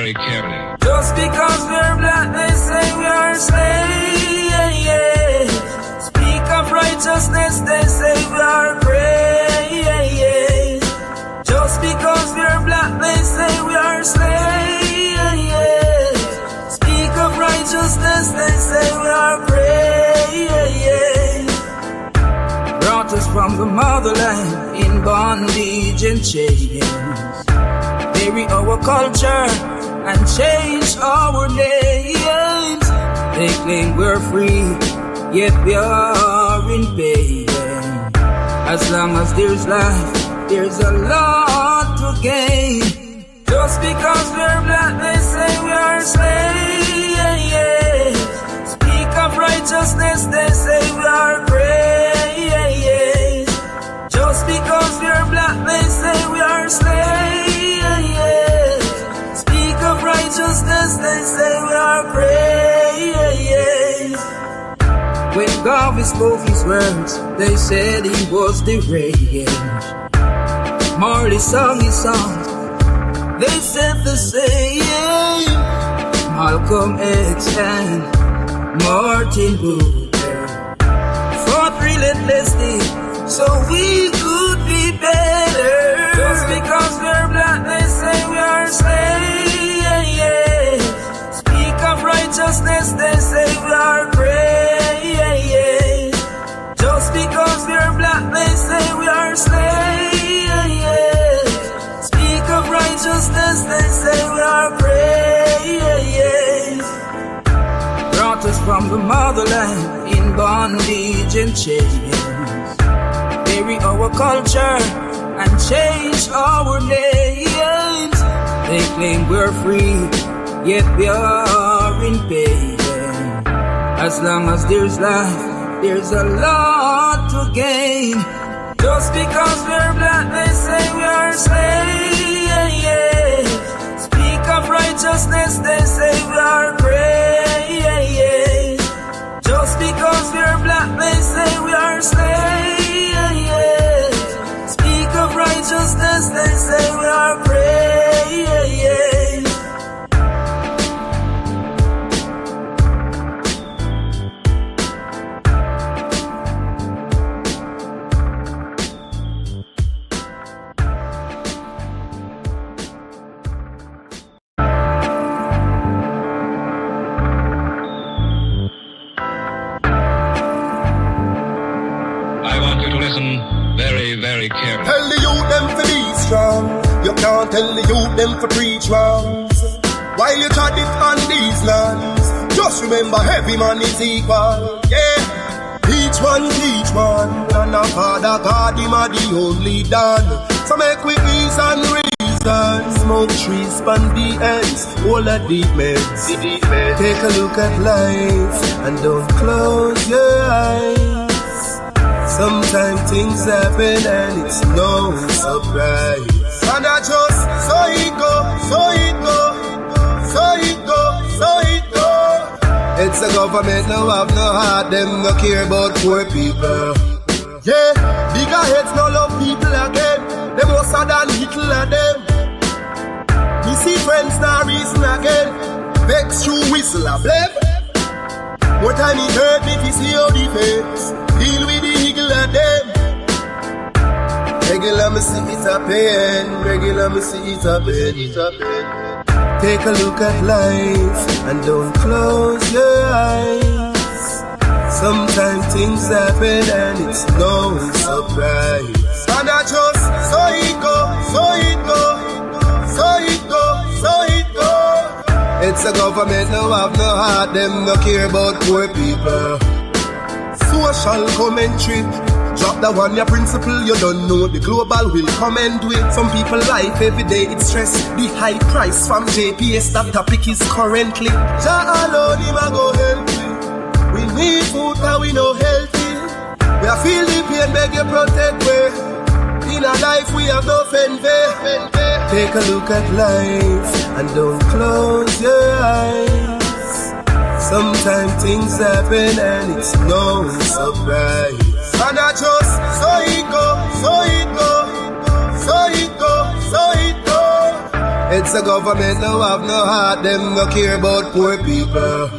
very carefully. Just because we're black, they say we are slaves. Speak of righteousness, they say we are praise. Just because we're black, they say we are slaves. Speak of righteousness, they say we are praise. Brought us from the motherland in bondage and chains. Bury our culture and change our names. They claim we're free, yet we are in pain. As long as there's life, there's a lot to gain. Just because we're black, they say we are slaves. Speak of righteousness, they say we are praise. Just because we're black, they say we are slaves. Speak of righteousness, they say we are praise. When God spoke his words, they said he was deranged. Marley sung his songs, they said the same. Malcolm X and Martin Luther fought relentlessly so we could be better. Just because we're black, they say we are slaves. Speak of righteousness, they say we are praise. Just because we're black, they say we are slaves. Speak of righteousness, they say we are praise. Brought us from the motherland in bondage and chains. Bury our culture and change our names. They claim we're free, yet we are in pain. As long as there's life, there's a lot to gain. Just because we're black, they say we are slaves. Speak of righteousness, they say we are praise. Just because we're black, they say we are slaves. Speak of righteousness, they say we are praise. Very careful. Tell the youth them to be strong. You can't tell the youth them to preach wrongs. While you trod it on these lands, just remember every man is equal. Yeah, each one teach one. And our Father God, him are the only done. So make we peace and reason. Smoke trees, span the ends, all the deep meds. Take a look at life and don't close your eyes. Sometimes things happen and it's no surprise. And I just, so it go, so it go, so it go, so it go. It's a government, no have no heart, them no care about poor people. Yeah, bigger heads no love people again. Them more than little of them. We see friends now reason again. Vex through whistle a blame. What time it hurt me to see how the face deal with the eagle of them. Regular me see it a pain. Regular me see it a pain. Take a look at life and don't close your eyes. Sometimes things happen and it's no surprise. And I just, so it go, so it go, so it go, so it go. It's a government, no have no heart, them no care about poor people. Social commentary, drop the one your principle, you don't know the global will come and do it. Some people life every day it's stress. The high price from JPS, that topic is currently. Jah alone him a go help me. We need food and we no healthy. We a feel the pain, beg you protect me. In a life we have no envy. Take a look at life and don't close your eyes. Sometimes things happen and it's no surprise. And I just, so it go, so it go, so it go, so it go. It's the government no have no heart, them no care about poor people.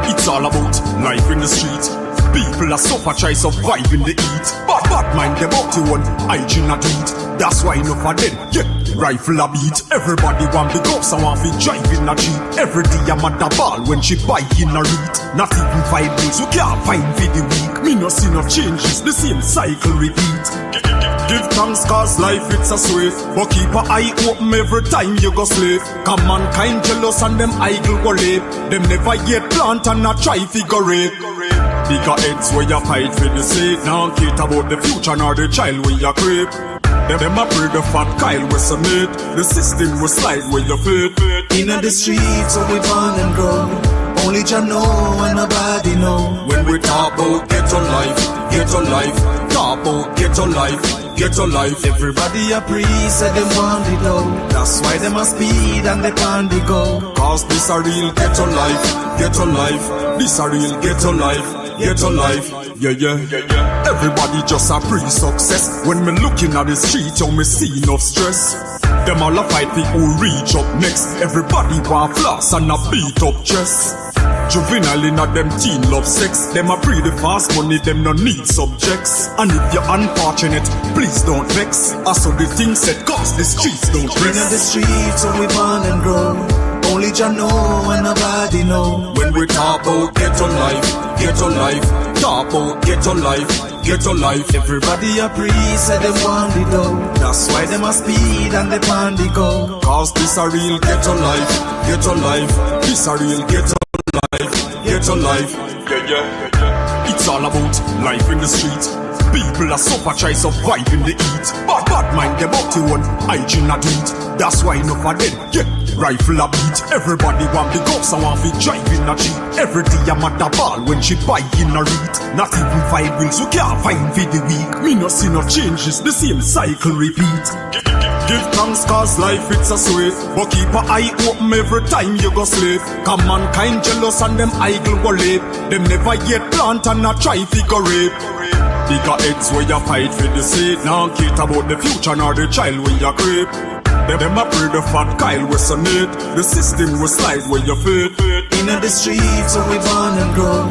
It's all about life in the street. People are suffer, try surviving the heat. Bad mind about you one hygiene a tweet. That's why enough of them get rifle a beat. Everybody want big ups and want to drive in a jeep. Every day I'm at the ball when she bike in a read. Not even 5 days, you can't find for the week. Me no see no changes, the same cycle repeat. Give thanks cause life it's a sweet. But keep an eye open every time you go sleep. Cause mankind jealous and them idle go late. Them never yet plant and not try figure it. Bigger heads where you fight for the sake. Now care about the future nor the child where you creep. Them a pray the fat Kyle was submit. The system will slide where you fit. In the streets where we born and grow. Only Jah know and nobody know. When we talk about ghetto life, ghetto life. Talk about ghetto life, ghetto life. Everybody a priest and them want it though. That's why them a speed and they pan the go. Cause this a real ghetto life, ghetto life. This a real ghetto life, ghetto life. Yeah, yeah, yeah, yeah. Everybody just a pre-success. When me looking at the street, you me see enough stress. Them all a fight people who reach up next. Everybody want floss and a beat up chest. Juvenile in a them teen love sex. Them a breed the fast money, them no need subjects. And if you're unfortunate, please don't vex. Also the things said cause the streets don't rest. In the streets where we born and grow. Only Jah know and nobody know. When we talk about ghetto life, ghetto life. Talk about ghetto life, ghetto life. Everybody a priest and them want it though. That's why them a speed and they pan the go. Cause this a real ghetto life, ghetto life. This a real ghetto life, ghetto life. Yeah, yeah, yeah. It's all about life in the street. People are suffer, try survive in the heat. Bad mind about you one hygiene a tweet. That's why enough of them get rifle a beat. Everybody want big ups and want to drive in a jeep. Every day I'm at the ball when she bike in a read. Not even 5 wheels, you can't find for the week. Me no see no changes, the same cycle repeat. Give thanks cause life it's a sweet. But keep an eye open every time you go sleep. Cause mankind jealous and them idle go late. Them never yet plant and not try figure it. Bigger heads where you fight for the sake. Now care about the future nor the child where you creep. Them a pray the fat Kyle was submit. The system will slide where you fit. In the streets where we born and grow.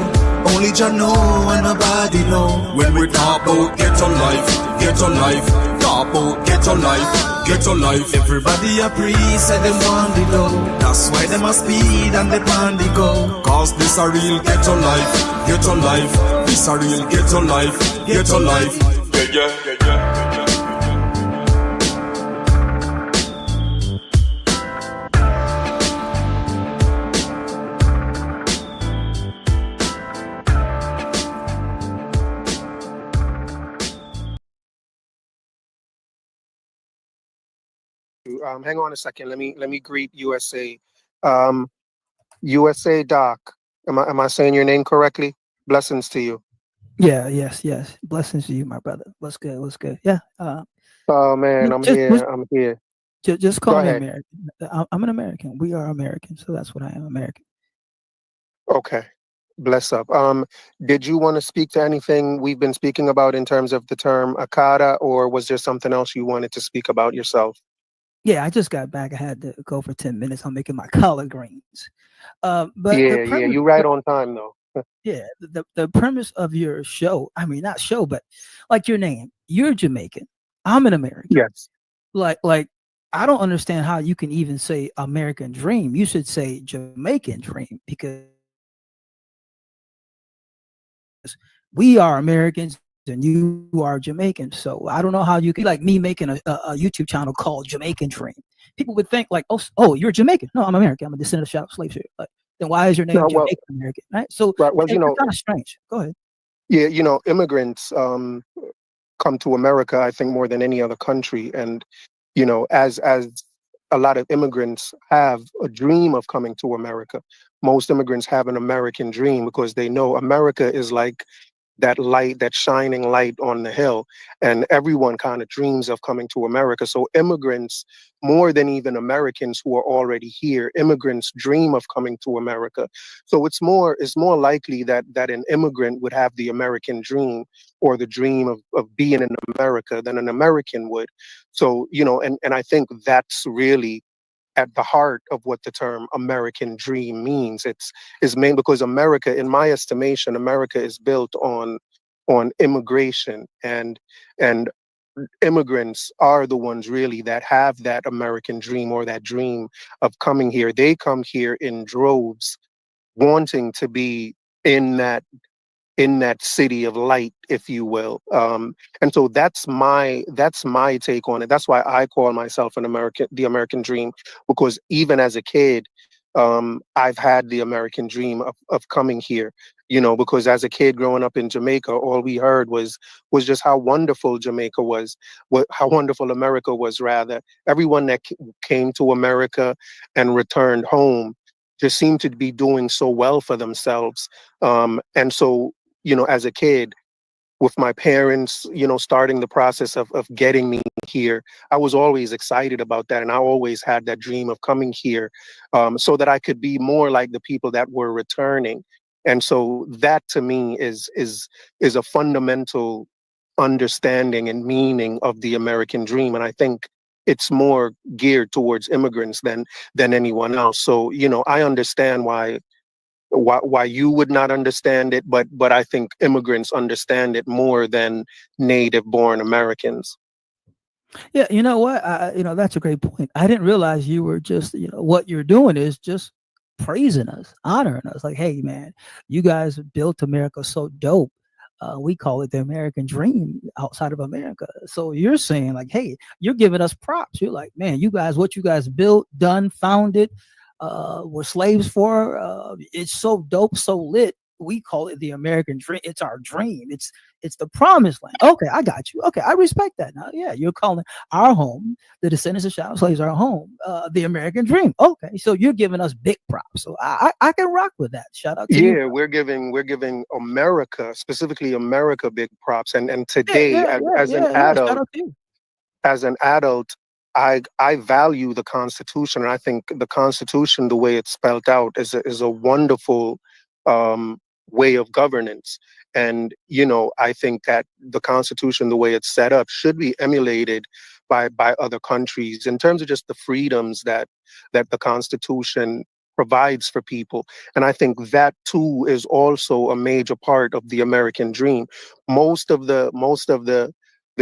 Only Jah know and nobody know. When we talk about ghetto life, ghetto life. Talk about ghetto life, ghetto life. Everybody a priest and them want it though. That's why them a speed and they pan the go. Cause this a real ghetto life, ghetto life. This a real ghetto life, ghetto life. Yeah, yeah, yeah, yeah. Hang on a second. Let me greet USA. USA Doc. Am I saying your name correctly? Blessings to you. Yeah, yes. Blessings to you, my brother. What's good? What's good? Yeah. Oh man, I'm here. Just call Go me ahead. American. I'm an American. We are American, so that's what I am, American. Okay. Bless up. Did you want to speak to anything we've been speaking about in terms of the term Akada, or was there something else you wanted to speak about yourself? Yeah, I just got back. I had to go for 10 minutes. I'm making my collard greens. But Yeah, you right on time though. yeah, the premise of your show, I mean, not show, but like your name, you're Jamaican. I'm an American. Yes. Like I don't understand how you can even say American dream. You should say Jamaican dream because we are Americans and you are Jamaican. So I don't know how you could, like me making a YouTube channel called Jamaican Dream. People would think like, oh, you're Jamaican. No, I'm American. I'm a descendant of chattel slaves here. Like, then why is your name Jamaican American? Right. So right, well, it's kind of strange. Go ahead. Yeah, immigrants come to America, I think, more than any other country, and You know, as a lot of immigrants have a dream of coming to America. Most immigrants have an American dream because they know America is like that light, that shining light on the hill. And everyone kind of dreams of coming to America. So immigrants, more than even Americans who are already here, immigrants dream of coming to America. So it's more likely that an immigrant would have the American dream or the dream of being in America than an American would. So, you know, and I think that's really at the heart of what the term American dream means. It's is main because America, in my estimation, America is built on immigration, and immigrants are the ones really that have that American dream or that dream of coming here. They come here in droves, wanting to be in that city of light, if you will. And so that's my take on it. That's why I call myself the American dream, because even as a kid, I've had the American dream of coming here. You know, because as a kid growing up in Jamaica, all we heard was just how wonderful Jamaica was, how wonderful America was. Rather, everyone that came to America and returned home just seemed to be doing so well for themselves. And so, you know, as a kid, with my parents, you know, starting the process of getting me here, I was always excited about that. And I always had that dream of coming here, so that I could be more like the people that were returning. And so that to me is a fundamental understanding and meaning of the American dream. And I think it's more geared towards immigrants than anyone else. So, you know, I understand why you would not understand it, but I think immigrants understand it more than native born Americans. Yeah, you know what? That's a great point. I didn't realize you were just, what you're doing is just praising us, honoring us. Like, hey, man, you guys built America so dope. We call it the American dream outside of America. So you're saying, like, hey, you're giving us props. You're like, man, what you guys built, done, founded, were slaves for. It's so dope, so lit. We call it the American dream. It's our dream. It's the promised land. Okay, I got you. Okay, I respect that. Now, yeah, you're calling our home, the descendants of shadow slaves, our home, the American dream. Okay, so you're giving us big props. So I can rock with that. Shout out to you. Yeah, we're giving America, specifically America, big props. And Yeah, today, yeah, yeah, as an yeah, yeah. Shout adult, out to you. I value the Constitution, and I think the Constitution, the way it's spelled out, is a wonderful way of governance. And you know, I think that the Constitution, the way it's set up, should be emulated by other countries in terms of just the freedoms that the Constitution provides for people. And I think that too is also a major part of the American dream. Most of the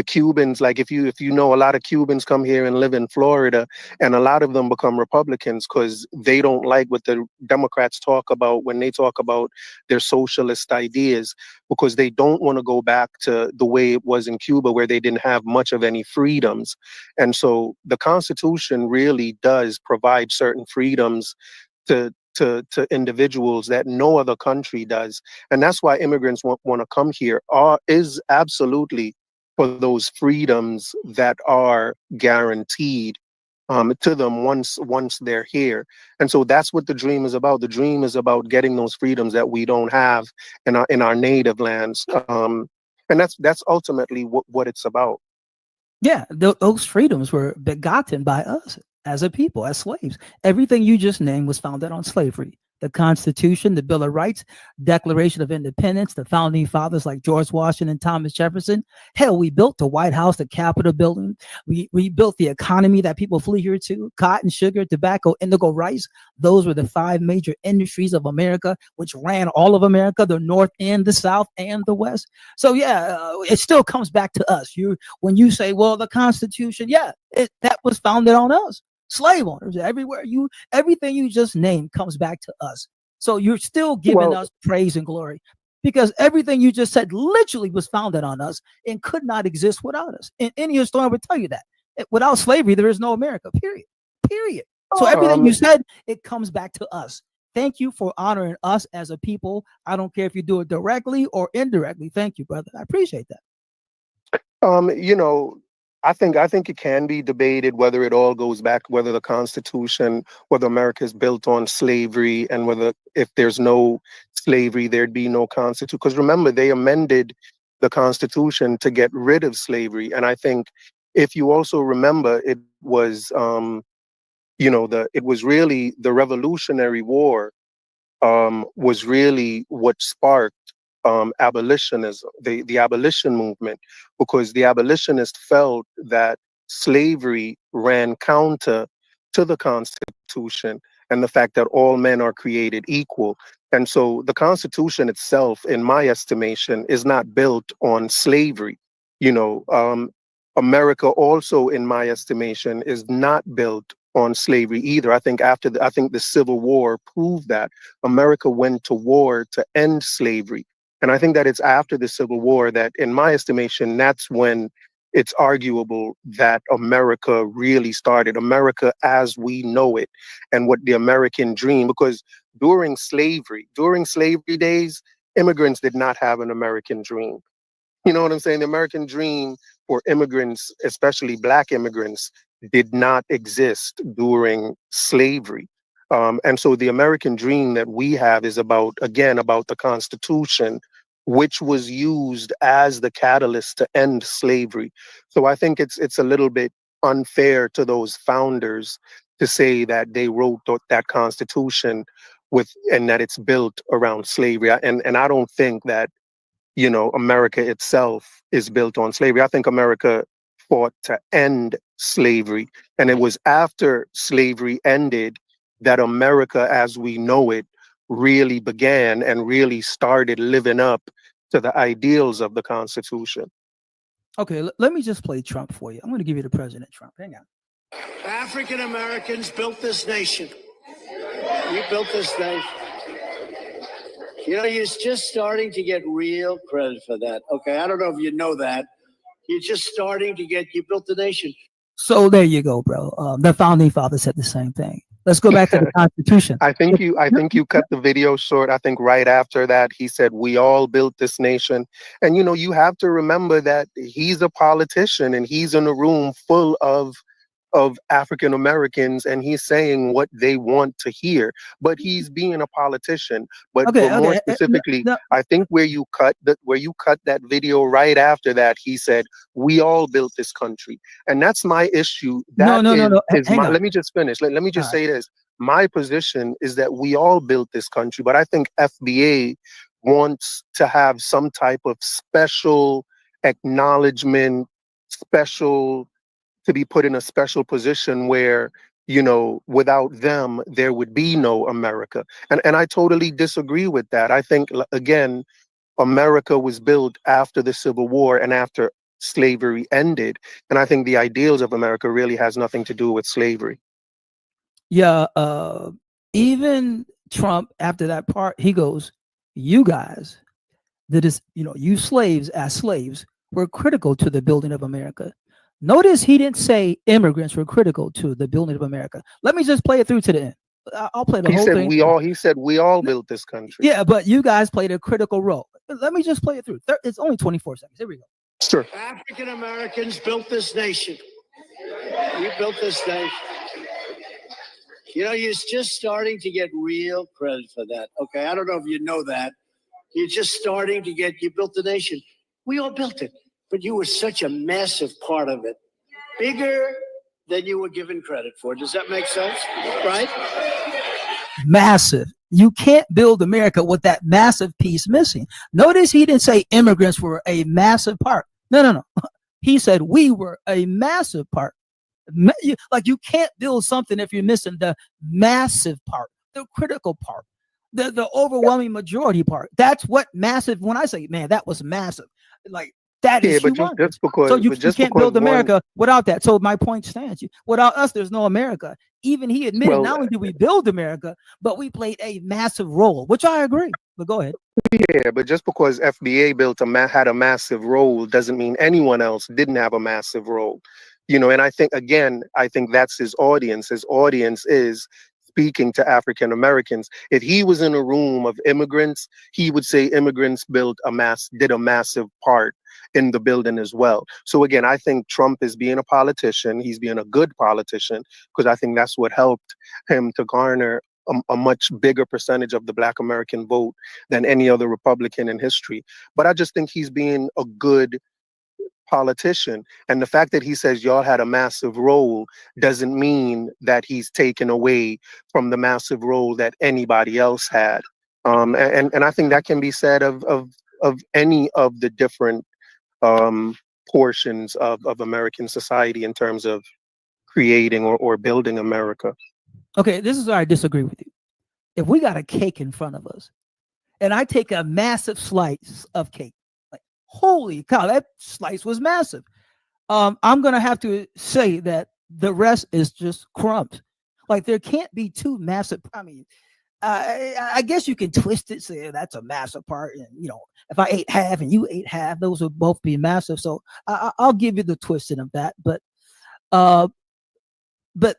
Cubans, like if you know, a lot of Cubans come here and live in Florida, and a lot of them become Republicans because they don't like what the Democrats talk about when they talk about their socialist ideas, because they don't want to go back to the way it was in Cuba, where they didn't have much of any freedoms. And so the Constitution really does provide certain freedoms to individuals that no other country does. And that's why immigrants want to come here, is absolutely for those freedoms that are guaranteed to them once they're here. And so that's what the dream is about. The dream is about getting those freedoms that we don't have in our native lands. And that's ultimately what it's about. Yeah, those freedoms were begotten by us as a people, as slaves. Everything you just named was founded on slavery. The Constitution, the Bill of Rights, Declaration of Independence, the founding fathers like George Washington, Thomas Jefferson. Hell, we built the White House, the Capitol building. We built the economy that people flee here to: cotton, sugar, tobacco, indigo, rice. Those were the 5 major industries of America, which ran all of America, the North and the South and the West. So yeah, it still comes back to us. When you say, well, the Constitution, yeah, that was founded on us. Slave owners everywhere. Everything you just named comes back to us. So you're still giving us praise and glory, because everything you just said literally was founded on us and could not exist without us. And any historian would tell you that without slavery, there is no America, period. So everything you said, it comes back to us. Thank you for honoring us as a people. I don't care if you do it directly or indirectly. Thank you, brother. I appreciate that. You know, I think it can be debated whether it all goes back, whether the Constitution, whether America is built on slavery, and whether if there's no slavery, there'd be no Constitution. Because remember, they amended the Constitution to get rid of slavery, and I think if you also remember, it was it was really the Revolutionary War was really what sparked abolitionism, the abolition movement, because the abolitionists felt that slavery ran counter to the Constitution and the fact that all men are created equal. And so the Constitution itself, in my estimation, is not built on slavery. You know, America also, in my estimation, is not built on slavery either. I think the Civil War proved that America went to war to end slavery. And I think that it's after the Civil War that, in my estimation, that's when it's arguable that America really started, America as we know it, and what the American dream, because during slavery days, immigrants did not have an American dream. You know what I'm saying? The American dream for immigrants, especially Black immigrants, did not exist during slavery. And so the American dream that we have is about, again, about the Constitution, which was used as the catalyst to end slavery. So I think it's a little bit unfair to those founders to say that they wrote that Constitution and that it's built around slavery. And I don't think that America itself is built on slavery. I think America fought to end slavery. And it was after slavery ended that America as we know it really began and really started living up to the ideals of the Constitution. Okay, let me just play Trump for you. I'm going to give you the President Trump. Hang on. African Americans built this nation. We built this nation. You know, you're just starting to get real credit for that. Okay, I don't know if you know that. You're just starting to you built the nation. So there you go, bro. The founding father said the same thing. Let's go back to the Constitution. I think you cut the video short. I think right after that, he said, we all built this nation. And, you have to remember that he's a politician and he's in a room full of African Americans, and he's saying what they want to hear, but he's being a politician. But more specifically, I think where you cut that video right after that, he said, we all built this country. And that's my issue. No. Let me just finish. Let me just say this. My position is that we all built this country, but I think FBA wants to have some type of special acknowledgement, to be put in a special position where, without them, there would be no America. And I totally disagree with that. I think, again, America was built after the Civil War and after slavery ended. And I think the ideals of America really has nothing to do with slavery. Yeah. Even Trump, after that part, he goes, you guys, you slaves as slaves were critical to the building of America. Notice he didn't say immigrants were critical to the building of America. Let me just play it through to the end. I'll play the whole thing. He said we all built this country. Yeah, but you guys played a critical role. Let me just play it through. It's only 24 seconds. Here we go. Sure. African Americans built this nation. We built this nation. You know, you're just starting to get real credit for that. Okay, I don't know if you know that. You're just starting to you built the nation. We all built it. But you were such a massive part of it, bigger than you were given credit for. Does that make sense? Right? Massive. You can't build America with that massive piece missing. Notice he didn't say immigrants were a massive part. No. He said we were a massive part. Like, you can't build something if you're missing the massive part, the critical part, the overwhelming majority part. That's what massive. When I say, man, that was massive. Like, that is humongous. So you can't build America without that. So my point stands. Without us, there's no America. Even he admitted, not only did we build America, but we played a massive role, which I agree. But go ahead. Yeah, but just because FBA had a massive role doesn't mean anyone else didn't have a massive role. And I think that's his audience. His audience is speaking to African Americans. If he was in a room of immigrants, he would say immigrants did a massive part in the building as well. So again, I think Trump is being a politician. He's being a good politician because I think that's what helped him to garner a much bigger percentage of the Black American vote than any other Republican in history. But I just think he's being a good politician. And the fact that he says y'all had a massive role doesn't mean that he's taken away from the massive role that anybody else had. And I think that can be said of any of the different portions of American society in terms of creating or building America. Okay, this is where I disagree with you. If we got a cake in front of us and I take a massive slice of cake, like, holy cow, that slice was massive. I'm going to have to say that the rest is just crumbs. Like, there can't be two massive, I mean, I guess you can twist it, say that's a massive part. And, you know, if I ate half and you ate half, those would both be massive. So I'll give you the twisting of that. But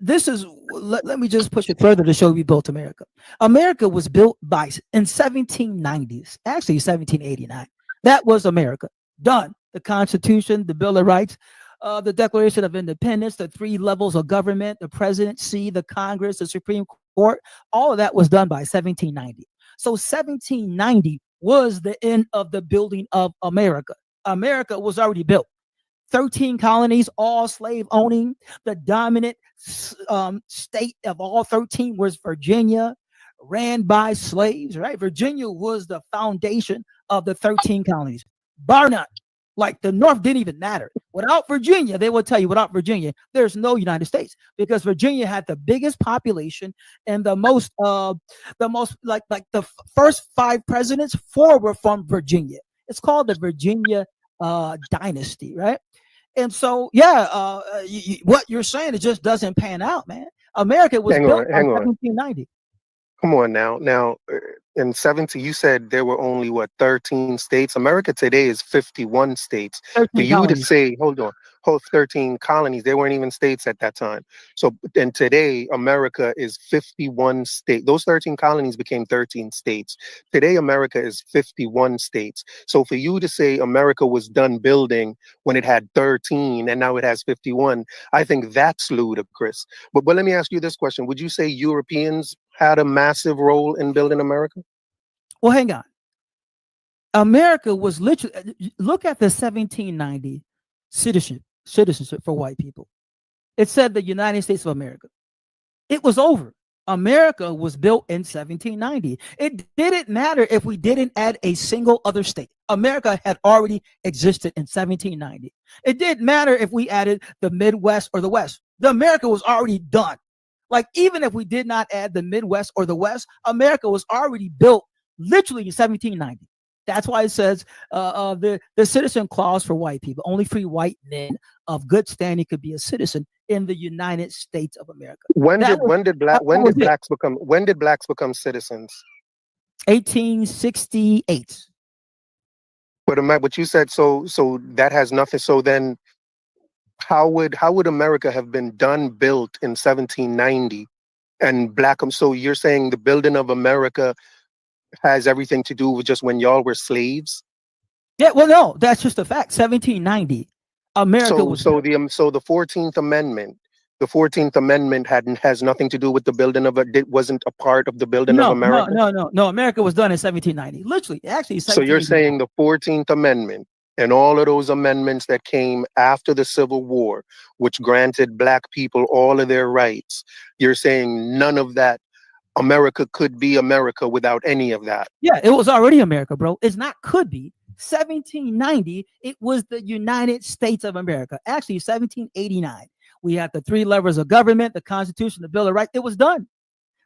this is, let me just push it further to show we built America. America was built in 1790s, actually 1789. That was America. Done. The Constitution, the Bill of Rights, the Declaration of Independence, the 3 levels of government, the presidency, the Congress, the Supreme Court, all of that was done by 1790. So 1790 was the end of the building of America. America was already built. 13 colonies, all slave owning. The dominant state of all 13 was Virginia, ran by slaves, right? Virginia was the foundation of the 13 colonies. Bar none. Like, the North didn't even matter. Without Virginia, they will tell you, without Virginia, there's no United States, because Virginia had the biggest population and the most like the first 5 presidents, 4 were from Virginia. It's called the Virginia dynasty, right? And so, yeah, what you're saying, it just doesn't pan out, man. America was built in 1790. Come on now. Now, in 70, you said there were only, 13 states? America today is 51 states. For you to say, hold on, 13 colonies, they weren't even states at that time. So, and today, America is 51 states. Those 13 colonies became 13 states. Today, America is 51 states. So for you to say America was done building when it had 13 and now it has 51, I think that's ludicrous. But let me ask you this question. Would you say Europeans had a massive role in building America? Well, hang on. America was literally, look at the 1790 citizenship for white people. It said the United States of America. It was over. America was built in 1790. It didn't matter if we didn't add a single other state. America had already existed in 1790. It didn't matter if we added the Midwest or the West. The America was already done. Like, even if we did not add the Midwest or the West, America was already built literally in 1790. That's why it says the citizen clause for white people. Only free white men of good standing could be a citizen in the United States of America. When did blacks become citizens? 1868. But you said so that has nothing. So then how would America have been built in 1790 and black? So you're saying the building of America has everything to do with just when y'all were slaves? Yeah, well, no, that's just a fact. 1790, America was. So the 14th Amendment. The 14th Amendment has nothing to do with the building of it. It wasn't a part of the building of America. No. America was done in 1790. Literally, actually. So you're saying the 14th Amendment and all of those amendments that came after the Civil War, which granted black people all of their rights, you're saying none of that, America could be America without any of that? Yeah, it was already America, bro. It's not could be. 1790, it was the United States of America. Actually, 1789. We had the 3 levels of government, the Constitution, the Bill of Rights. It was done.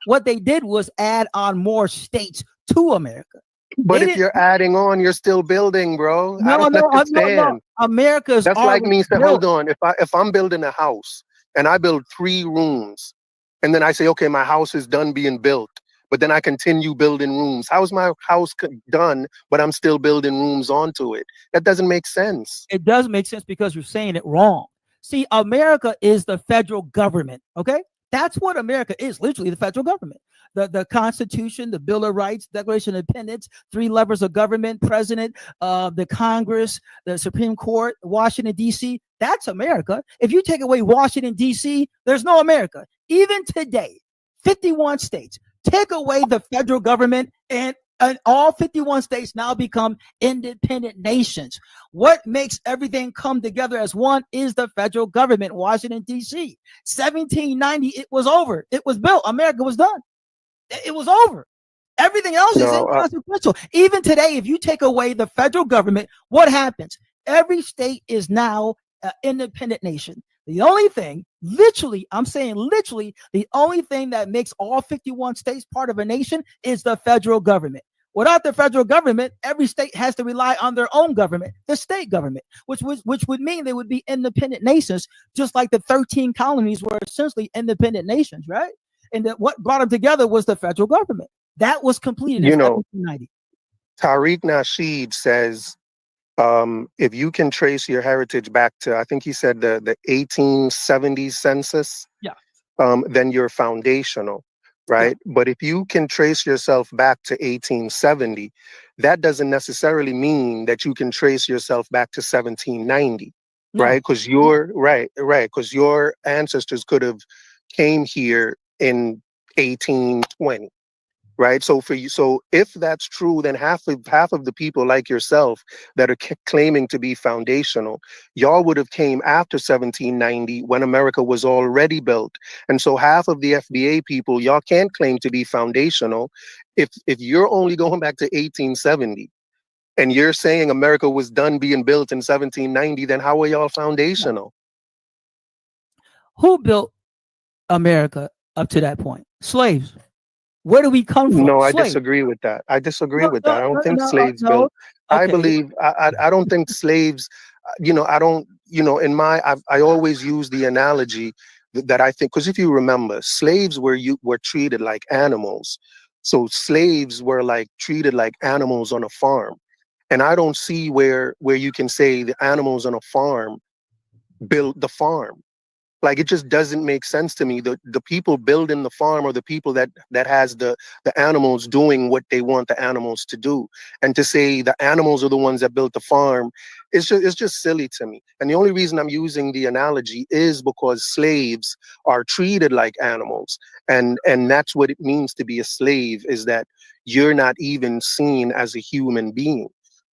What they did was add on more states to America. But if you're adding on, you're still building, bro. No. America's that's like me saying, hold on. If I'm building a house and I build 3 rooms, and then I say, okay, my house is done being built, but then I continue building rooms. How's my house done, but I'm still building rooms onto it? That doesn't make sense. It does make sense because you're saying it wrong. See, America is the federal government, okay? That's what America is, literally the federal government. The Constitution, the Bill of Rights, Declaration of Independence, 3 levels of government, president, the Congress, the Supreme Court, Washington, D.C. That's America. If you take away Washington, D.C., there's no America. Even today, 51 states, take away the federal government and all 51 states now become independent nations. What makes everything come together as one is the federal government, Washington, D.C. 1790, it was over. It was built. America was done. It was over. Everything else is inconsequential. Even today, if you take away the federal government, what happens? Every state is now an independent nation. The only thing, literally, I'm saying literally, the only thing that makes all 51 states part of a nation is the federal government. Without the federal government, every state has to rely on their own government, the state government, which would mean they would be independent nations, just like the 13 colonies were essentially independent nations, right? And that what brought them together was the federal government. That was completed in 1790. Tariq Nasheed says, if you can trace your heritage back to, I think he said the 1870 census, then you're foundational, right? Yeah. But if you can trace yourself back to 1870, that doesn't necessarily mean that you can trace yourself back to 1790, right? Because because your ancestors could have came here in 1820. Right. So if that's true, then half of the people like yourself that are claiming to be foundational, y'all would have came after 1790 when America was already built. And so half of the FBA people, y'all can't claim to be foundational. If you're only going back to 1870 and you're saying America was done being built in 1790, then how are y'all foundational? Who built America up to that point? Slaves. Where do we come from? No, I disagree with that. I don't think slaves built. Okay. I believe I don't think slaves. I always use the analogy that I think, because if you remember, slaves were treated like animals. So slaves were treated like animals on a farm, and I don't see where you can say the animals on a farm built the farm. Like, it just doesn't make sense to me. The people building the farm are the people that has the animals doing what they want the animals to do. And to say the animals are the ones that built the farm, it's just silly to me. And the only reason I'm using the analogy is because slaves are treated like animals. And that's what it means to be a slave, is that you're not even seen as a human being.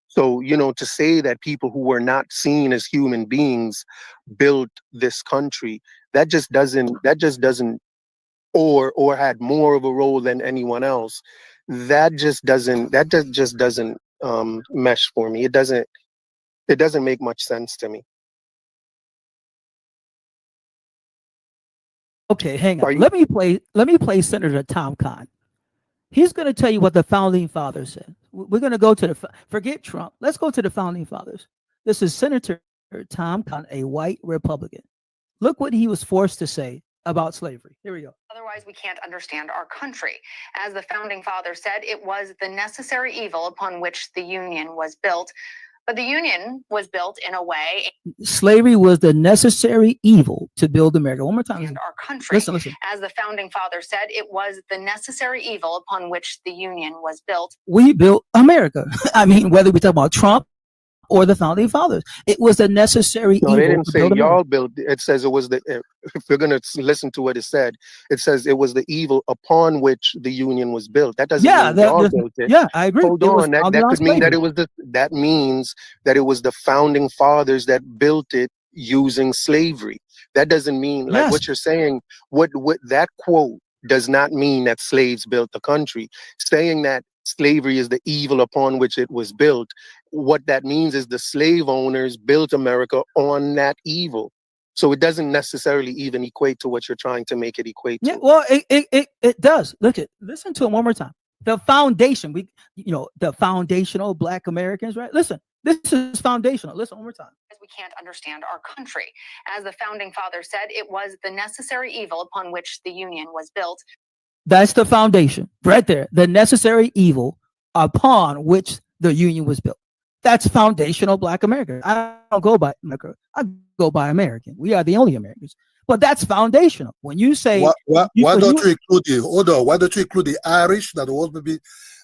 So, to say that people who were not seen as human beings built this country, that just doesn't, or had more of a role than anyone else. That just doesn't mesh for me. It doesn't make much sense to me. Okay, hang on. Let me play Senator Tom Cotton. He's going to tell you what the founding fathers said. We're going to go to forget Trump. Let's go to the founding fathers. This is Senator Tom Cotton, a white Republican. Look what he was forced to say about slavery. Here we go. Otherwise, we can't understand our country. As the founding fathers said, it was the necessary evil upon which the Union was built. But the Union was built in a way. Slavery was the necessary evil to build America. One more time. And our country. Listen. As the founding fathers said, it was the necessary evil upon which the Union was built. We built America. I mean, whether we talk about Trump or the founding fathers, it was the necessary evil. No, they didn't say y'all built. It says it was if we're going to listen to what it said, it says it was the evil upon which the Union was built. That doesn't mean y'all built it. Yeah, I agree. Hold on. That could mean that that means that it was the founding fathers that built it using slavery. That doesn't mean, like what you're saying, what that quote does not mean that slaves built the country. Saying that slavery is the evil upon which it was built, what that means is the slave owners built America on that evil. So it doesn't necessarily even equate to what you're trying to make it equate to. Yeah, well, it does. Listen to him one more time. The foundation, the foundational Black Americans, right? Listen, this is foundational. Listen one more time. We can't understand our country. As the founding fathers said, it was the necessary evil upon which the Union was built. That's the foundation right there. The necessary evil upon which the Union was built. That's foundational Black America. I don't go by America. I go by American. We are the only Americans. But that's foundational. When you say, why don't you include the why don't you include the Irish that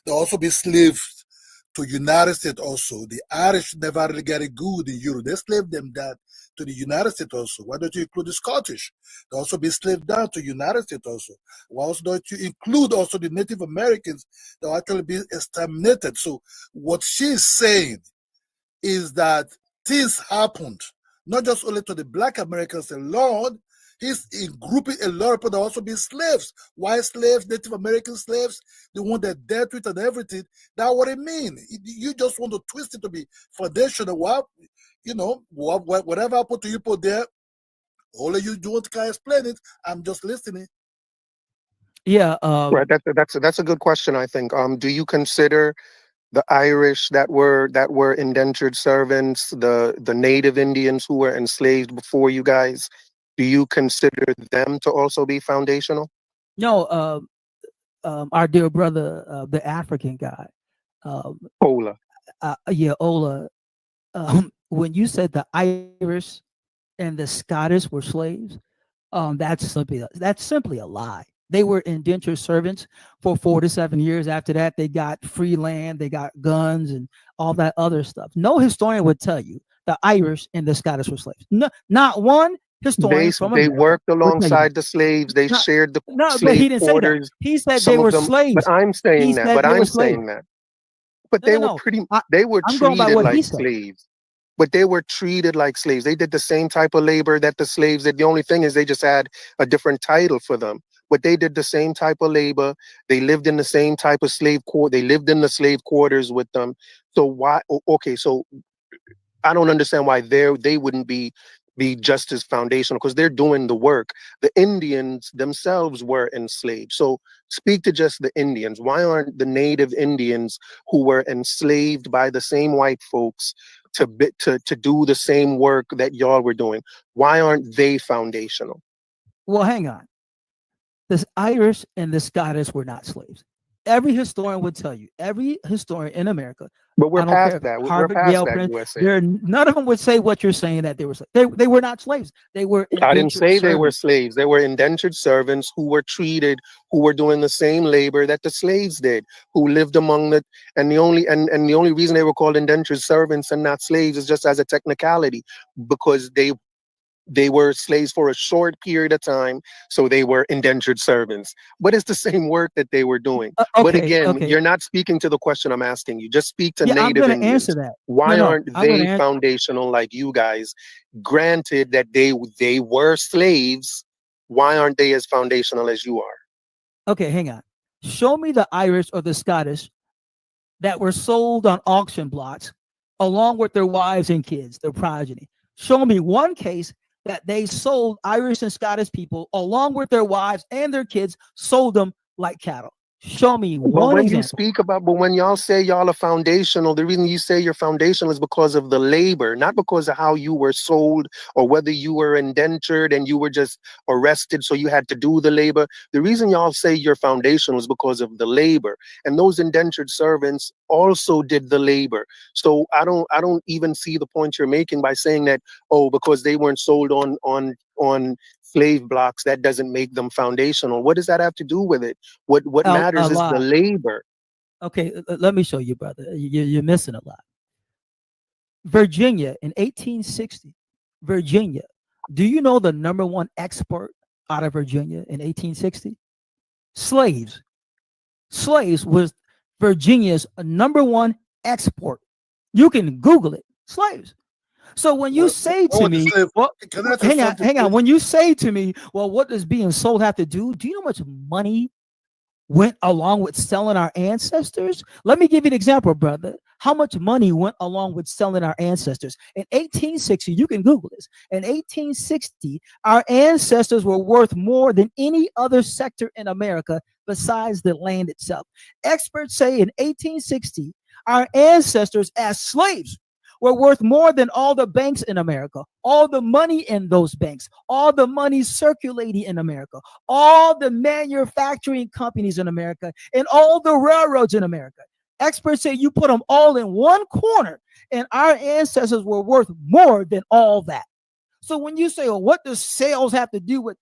they also be slaves to United States also? The Irish never really get it good in Europe. They slaved them down to the United States also. Why don't you include the Scottish? They also be slaved down to United States also. Why also don't you include also the Native Americans that will actually be exterminated? So what she's saying is that things happened, not just only to the Black Americans alone. He's grouping a lot of people that also be slaves, white slaves, Native American slaves, the one that dealt with and everything. That's what it means. You just want to twist it to be foundational. Whatever I put to you put there, only you don't can explain it. I'm just listening. Yeah. Right. That's a good question, I think. Do you consider the Irish that were indentured servants, the Native Indians who were enslaved before you guys? Do you consider them to also be foundational? No, our dear brother, the African guy, Ola. Ola. When you said the Irish and the Scottish were slaves, that's simply a lie. They were indentured servants for 4 to 7 years. After that, they got free land, they got guns, and all that other stuff. No historian would tell you the Irish and the Scottish were slaves. No, not one historian from America. They worked alongside the slaves. They shared the slave but he didn't quarters. Say that. He said they were slaves. But I'm saying that. But they were they were treated like slaves. But they were treated like slaves. They did the same type of labor that the slaves did. The only thing is they just had a different title for them. But they did the same type of labor. They lived in the same type of slave quarter. They lived in the slave quarters with them. So why? Okay, so I don't understand why they wouldn't be just as foundational, because they're doing the work. The Indians themselves were enslaved. So speak to just the Indians. Why aren't the Native Indians who were enslaved by the same white folks to do the same work that y'all were doing? Why aren't they foundational? Well, hang on. The Irish and the Scottish were not slaves. Every historian would tell you. Every historian in America. But we're past that. Harvard, Yale, Prince, none of them would say what you're saying, that they were slaves. They were not slaves. They were. I didn't say they were slaves. They were indentured servants who were doing the same labor that the slaves did, who lived among the. And the only reason they were called indentured servants and not slaves is just as a technicality, because they were slaves for a short period of time, so they were indentured servants. But it's the same work that they were doing. But again, you're not speaking to the question I'm asking you. Just speak to Native Indians. Answer that. Why aren't they foundational like you guys? Granted that they were slaves, why aren't they as foundational as you are? Okay, hang on. Show me the Irish or the Scottish that were sold on auction blocks along with their wives and kids, their progeny. Show me one case that they sold Irish and Scottish people along with their wives and their kids, sold them like cattle. Show me one example. But when y'all say y'all are foundational, the reason you say you're foundational is because of the labor, not because of how you were sold or whether you were indentured and you were just arrested so you had to do the labor. The reason y'all say you're foundational is because of the labor, and those indentured servants also did the labor. So I don't even see the point you're making by saying that, because they weren't sold on slave blocks, that doesn't make them foundational. What does that have to do with it? What matters is the labor. Okay, let me show you, brother. You're missing a lot. Virginia in 1860. Virginia. Do you know the number one export out of Virginia in 1860? Slaves. Slaves was Virginia's number one export. You can Google it. Slaves. So when you say to me, hang on. When you say to me, well, what does being sold have to do? Do you know how much money went along with selling our ancestors? Let me give you an example, brother. How much money went along with selling our ancestors? In 1860, you can Google this. In 1860, our ancestors were worth more than any other sector in America besides the land itself. Experts say in 1860, our ancestors as slaves were worth more than all the banks in America, all the money in those banks, all the money circulating in America, all the manufacturing companies in America, and all the railroads in America. Experts say you put them all in one corner, and our ancestors were worth more than all that. So when you say, well, what does sales have to do with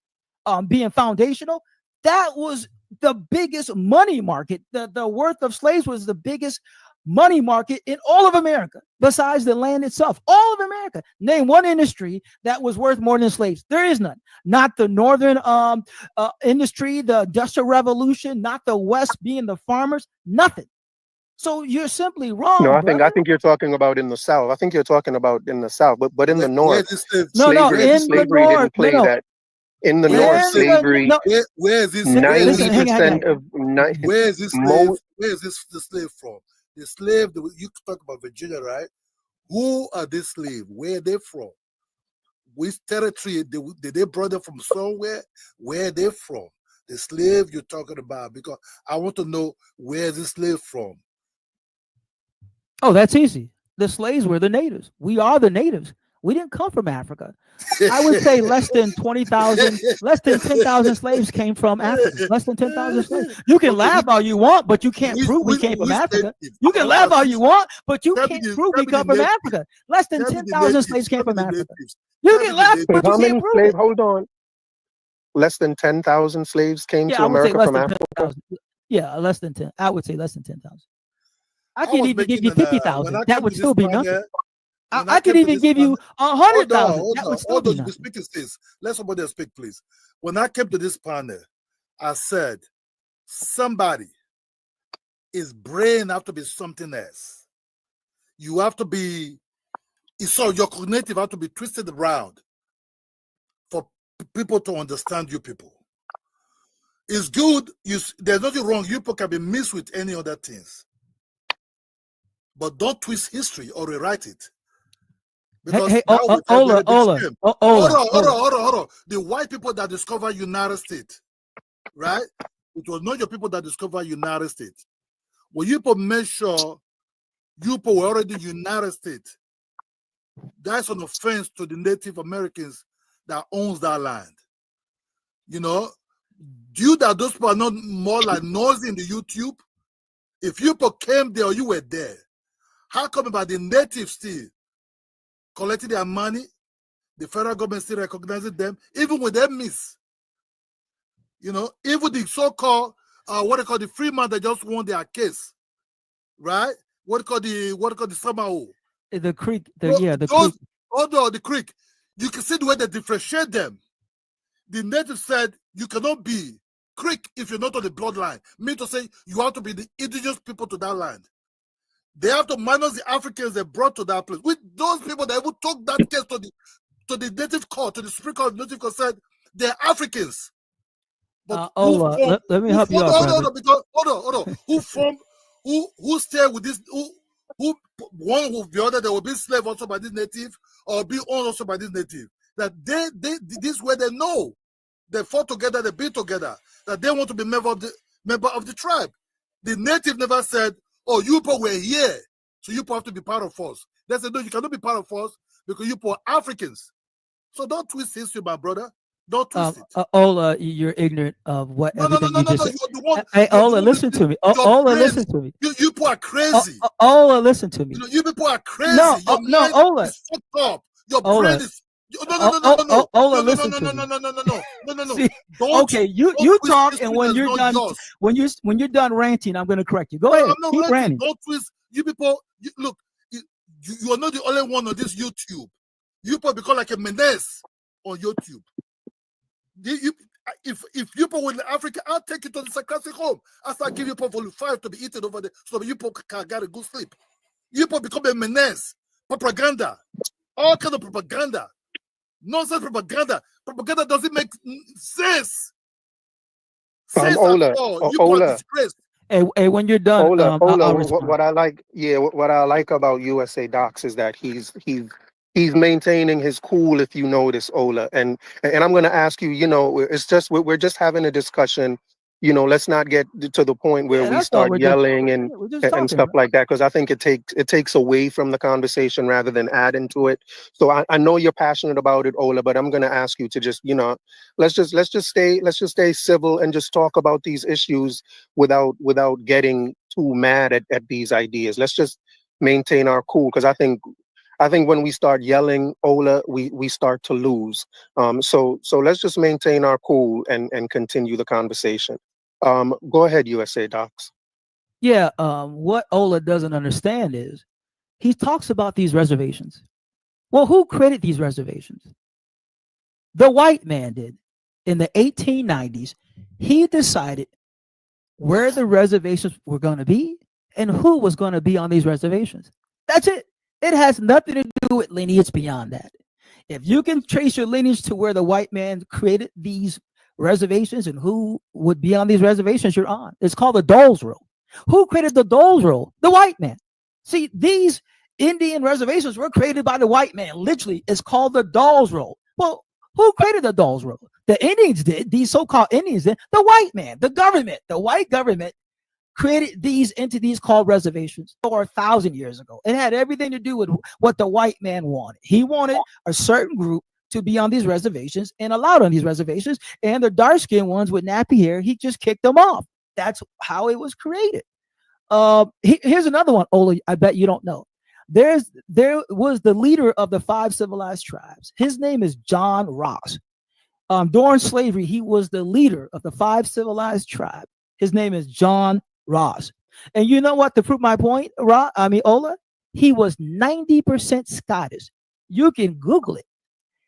being foundational? That was the biggest money market. The worth of slaves was the biggest money market in all of America, besides the land itself. All of America. Name one industry that was worth more than slaves. There is none. Not the northern industry, the Industrial Revolution, not the West being the farmers, nothing. So you're simply wrong. No, I brother. think you're talking about in the South. I think you're talking about in the South, but in the North, slavery didn't play that. In the North, slavery. Where is this? 90% of where is this slave? Where is this the slave from? The slave you talk about Virginia, right? Who are these slaves? Where are they from? Which territory did they brought them from somewhere? Where are they from? The slave you're talking about, because I want to know where this slave from. Oh, that's easy. The slaves were the natives. We are the natives. We didn't come from Africa. I would say less than 20,000, less than 10,000 slaves came from Africa. Less than 10,000 slaves. You can laugh all you want, but you can't prove we came from Africa. You can laugh all you want, but you can't prove we come from Africa. Less than 10,000 slaves came from Africa. You can laugh, but you can't prove it. Hold on. Less than 10,000 slaves came to America from Africa? Yeah, less than 10. I would say less than 10,000. I can even give you 50,000. That would still be nothing. I could even give you 100,000. That would still be nothing. Speaking this, let somebody else speak, please. When I came to this panel, I said, somebody, his brain have to be something else. You have to be, so your cognitive have to be twisted around for people to understand you people. It's good. There's nothing wrong. You people can be mixed with any other things. But don't twist history or rewrite it. Because hold on. The white people that discovered United States, right? It was not your people that discovered United States. Well, you people make sure you people were already United States. That's an offense to the Native Americans that owns that land. You know, due that those people are not more like noisy in the YouTube. If you people came there or you were there, how come about the natives still collecting their money, the federal government still recognizing them, even when they miss? You know, even the so-called what they call the free man that just won their case, right? What they call the Samao. The Creek, the Creek. You can see the way they differentiate them. The natives said you cannot be Creek if you're not on the bloodline. Mean to say you have to be the indigenous people to that land. They have to minus the Africans they brought to that place. With those people that even took that case to the native court, to the Supreme Court, the native court said they're Africans. But let me help you out. Hold on. Who stay with this? Who one with the other? They will be slave also by this native, or be owned also by this native. That they this way they know. They fought together, they be together. That they want to be member of the tribe. The native never said, oh, you people were here, so you people have to be part of us. They said, no, you cannot be part of us because you people are Africans. So don't twist history, my brother. Don't twist it. Ola, you're ignorant of what everything you just said. You're the one, hey, Ola, listen to me. Ola, listen to me. You people are crazy. Ola, listen to me. You people are crazy. No, Ola. Is fucked up. Your brain is... No. Ola, listen to me. Okay, you talk, and when you're done, when you're done ranting, I'm going to correct you. Go ahead. Keep ranting. Don't twist. You people, look, you are not the only one on this YouTube. You people become like a menace on YouTube. If you people were in Africa, I'll take you to the psychiatric home. I'll start giving you people volume 5 to be eaten over there, so that you people can get a good sleep. You people become a menace. Propaganda. All kind of propaganda. Nonsense propaganda. Propaganda doesn't make sense. Ola, Hey, when you're done, Ola, what I like about USA Docs is that he's maintaining his cool, if you notice, Ola. And I'm going to ask you, you know, it's just we're just having a discussion. You know, let's not get to the point where we start yelling and stuff like that, because I think it takes away from the conversation rather than adding to it. So I know you're passionate about it, Ola, but I'm going to ask you to just, you know, let's just stay civil and just talk about these issues without getting too mad at these ideas. Let's just maintain our cool, because I think when we start yelling, Ola, we start to lose. So let's just maintain our cool and continue the conversation. Go ahead, USA Docs. Yeah, what Ola doesn't understand is he talks about these reservations. Well, who created these reservations? The white man did. In the 1890s, he decided where the reservations were going to be and who was going to be on these reservations. That's it. It has nothing to do with lineage beyond that. If you can trace your lineage to where the white man created these reservations and who would be on these reservations, you're on. It's called the Dole's Rule. Who created the Dole's Rule? The white man. See, these Indian reservations were created by the white man. Literally, it's called the Dole's Rule. Well, who created the Dole's Rule? The Indians did. These so-called Indians did. The white man, the government, the white government created these entities called reservations over 1,000 years ago. It had everything to do with what the white man wanted. He wanted a certain group to be on these reservations and allowed on these reservations, and the dark-skinned ones with nappy hair, he just kicked them off. That's how it was created. Here's another one, Ola, I bet you don't know. There was the leader of the 5 civilized tribes. His name is John Ross. During slavery, he was the leader of the 5 civilized tribes. His name is John Ross. And you know what, to prove my point, Ola, he was 90% Scottish. You can Google it.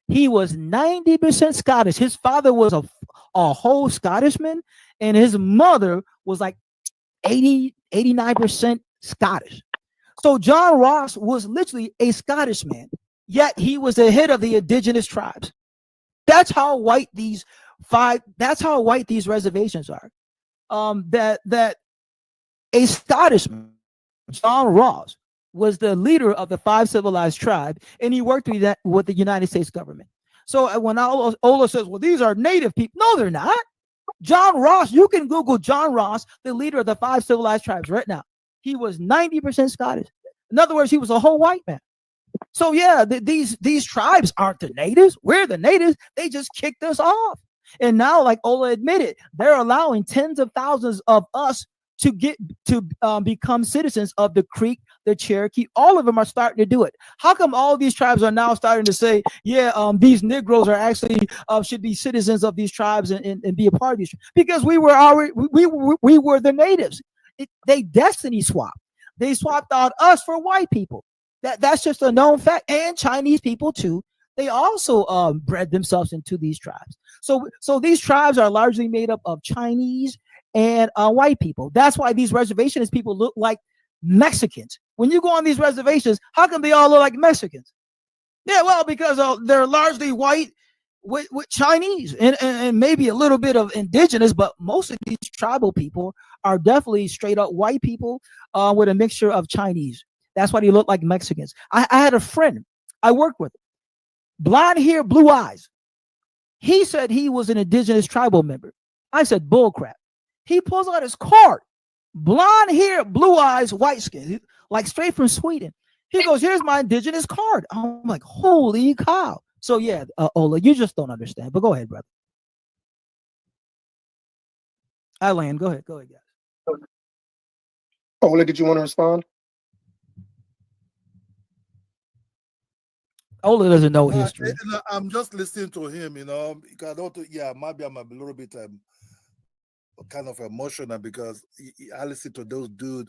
He was 90% Scottish. His father was a whole Scottishman, and his mother was like 89% Scottish. So John Ross was literally a Scottish man, yet he was the head of the indigenous tribes. That's how white these reservations are. That a Scottishman, John Ross, was the leader of the 5 civilized tribes, and he worked with the United States government. So when Ola says, well, these are native people, no, they're not. John Ross, you can Google John Ross, the leader of the 5 civilized tribes right now. He was 90% Scottish. In other words, he was a whole white man. So yeah, these tribes aren't the natives. We're the natives. They just kicked us off. And now, like Ola admitted, they're allowing tens of thousands of us to get to become citizens of the Creek, the Cherokee. All of them are starting to do it. How come all these tribes are now starting to say, yeah, these Negroes are actually should be citizens of these tribes and be a part of these? Because we were the natives. They destiny swapped. They swapped out us for white people. That's just a known fact. And Chinese people too. They also bred themselves into these tribes. So these tribes are largely made up of Chinese and white people. That's why these reservationist people look like Mexicans. When you go on these reservations, how come they all look like Mexicans? Yeah, well, because they're largely white with Chinese and maybe a little bit of indigenous, but most of these tribal people are definitely straight up white people with a mixture of Chinese. That's why they look like Mexicans. I had a friend I worked with, blonde hair, blue eyes. He said he was an indigenous tribal member. I said, bull crap. He pulls out his card, blonde hair, blue eyes, white skin, like straight from Sweden. He goes, here's my indigenous card. I'm like, holy cow. So yeah, Ola, you just don't understand, but go ahead, brother. Alan, go ahead, guys. Ola, did you want to respond? Ola doesn't know history. I'm just listening to him, because maybe I'm a little bit kind of emotional because I listen to those dude,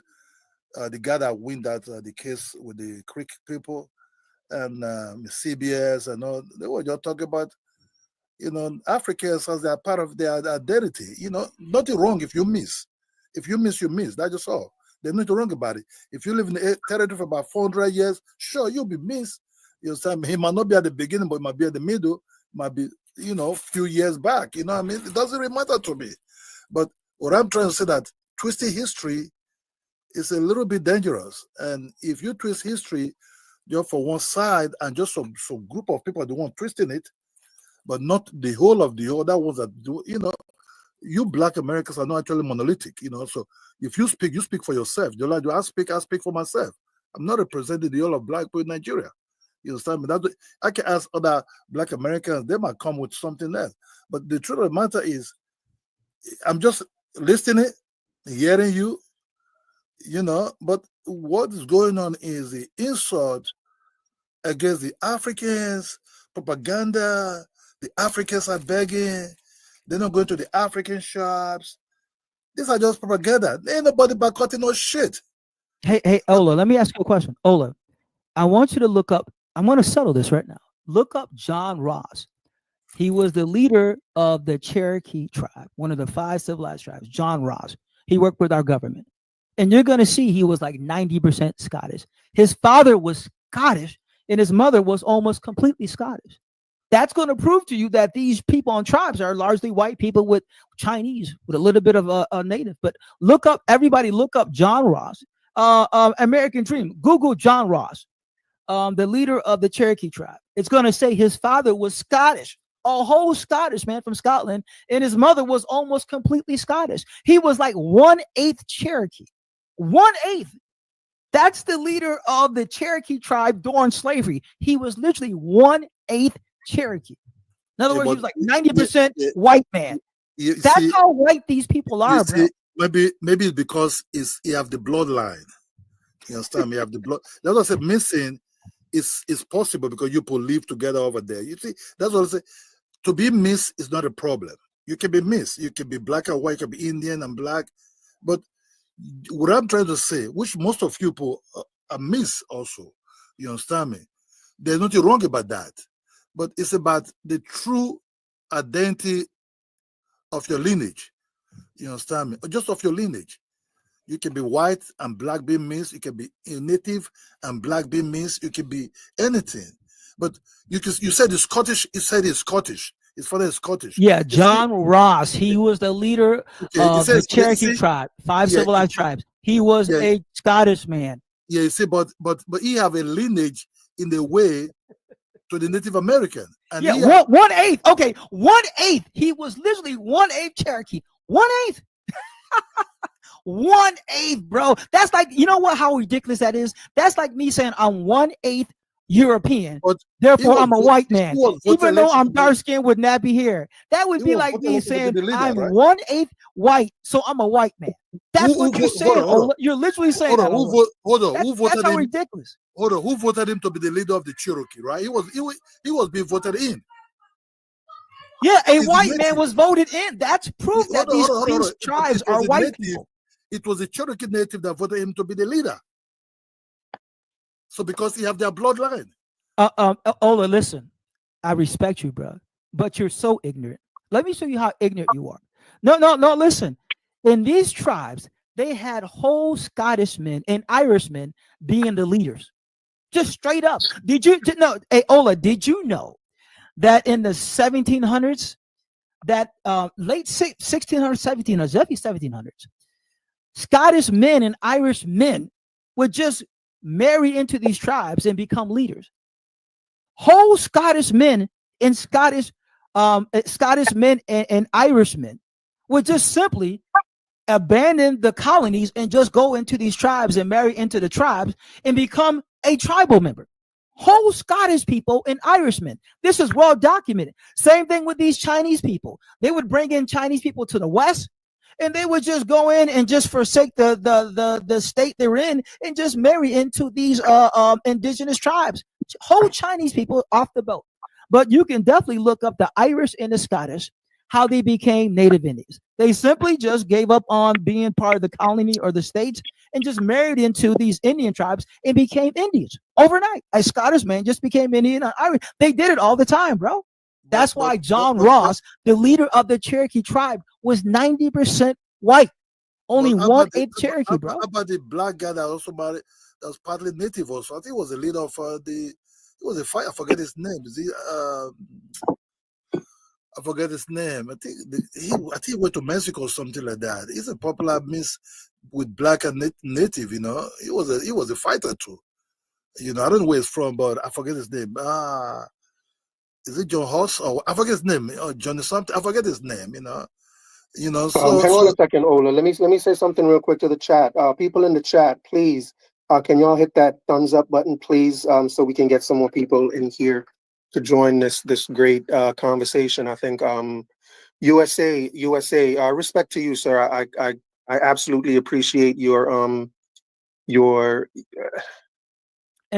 the guy that win that the case with the Creek people and CBS and all. They were just talking about, Africans as they are part of their identity. Nothing wrong if you miss. If you miss, you miss. That's just all. There's nothing wrong about it. If you live in the territory for about 400 years, sure, you'll be missed. He might not be at the beginning, but it might be at the middle, might be, few years back. It doesn't really matter to me. But what I'm trying to say that twisting history is a little bit dangerous. And if you twist history just for one side and just some group of people that want twisting it, but not the whole of the other ones that do, you Black Americans are not actually monolithic, So if you speak for yourself. I speak for myself. I'm not representing the whole of Black people in Nigeria. You understand me? I can ask other Black Americans, they might come with something else. But the truth of the matter is, I'm just listening, hearing you. You know, but what is going on is the insult against the Africans, propaganda. The Africans are begging. They're not going to the African shops. These are just propaganda. There ain't nobody boycotting no shit. Hey, Ola, let me ask you a question. Ola, I want you to look up, I'm going to settle this right now. Look up John Ross. He was the leader of the Cherokee tribe, one of the 5 civilized tribes, John Ross. He worked with our government. And you're going to see he was like 90% Scottish. His father was Scottish, and his mother was almost completely Scottish. That's going to prove to you that these people on tribes are largely white people with Chinese, with a little bit of a native. But look up, everybody look up John Ross, American Dream. Google John Ross, the leader of the Cherokee tribe. It's going to say his father was Scottish, a whole Scottish man from Scotland, and his mother was almost completely Scottish. He was like 1/8 Cherokee. 1/8. That's the leader of the Cherokee tribe during slavery. He was literally 1/8 Cherokee. In other words, he was like 90% white man. That's how white these people are, bro. Maybe it's because you have the bloodline. You understand me? You have the blood. That's what I said. Missing is possible because you people live together over there. You see, that's what I say. To be missed is not a problem. You can be missed. You can be black and white. You can be Indian and black. But what I'm trying to say, which most of you people are missed also. You understand me? There's nothing wrong about that. But it's about the true identity of your lineage. You understand me? Or just of your lineage. You can be white and black being mixed. You can be native and black being mixed. You can be anything. But you said it's Scottish. You said it's Scottish. His father is Scottish. Yeah, John Ross. He was the leader of the Cherokee tribe, 5 civilized tribes. He was a Scottish man. Yeah, you see, but he have a lineage in the way to the Native American. And yeah, 1/8. Okay, 1/8. He was literally 1/8 Cherokee. 1/8. 1/8, bro. That's like, you know what? How ridiculous that is. That's like me saying I'm 1/8 European. Therefore, I'm a white man, even though I'm dark skinned with nappy hair. That would be like me saying I'm 1/8 white, so I'm a white man. That's what you're saying. You're literally saying that. Hold on. Who voted that's how him? ridiculous. Hold on. Who voted him to be the leader of the Cherokee? Right? He was being voted in. Yeah, a white man was voted in. That's proof that these tribes are white people. It was a Cherokee native that voted him to be the leader. So because he have their bloodline. Ola, listen, I respect you, bro, but you're so ignorant. Let me show you how ignorant you are. No, listen. In these tribes, they had whole Scottish men and Irishmen being the leaders. Just straight up. Did you know? Hey, Ola, did you know that in the 1700s, that late 1600s, 1700s, definitely 1700s, Scottish men and Irish men would just marry into these tribes and become leaders. Whole Scottish men and Scottish men and Irishmen would just simply abandon the colonies and just go into these tribes and marry into the tribes and become a tribal member. Whole Scottish people and Irishmen. This is well documented. Same thing with these Chinese people. They would bring in Chinese people to the West, and they would just go in and just forsake the state they're in and just marry into these indigenous tribes. Whole Chinese people off the boat. But you can definitely look up the Irish and the Scottish, how they became native Indians. They simply just gave up on being part of the colony or the states and just married into these Indian tribes and became Indians overnight. A Scottish man just became Indian and Irish. They did it all the time, bro. That's why John Ross, the leader of the Cherokee tribe, was 90% white. Only 1/8 Cherokee, bro. How about the black guy that also that was partly native also? I think he was the leader of he was a fighter. I forget his name. Is he I forget his name. I think he went to Mexico or something like that. He's a popular mix with black and native. You know, he was a fighter too. You know, I don't know where he's from, but I forget his name. Is it John Hoss or I forget his name? Or Johnny something? I forget his name. You know. So hang on a second, Ola. Let me say something real quick to the chat. People in the chat, please. Can y'all hit that thumbs up button, please, so we can get some more people in here to join this great conversation. I think USA. Respect to you, sir. I absolutely appreciate your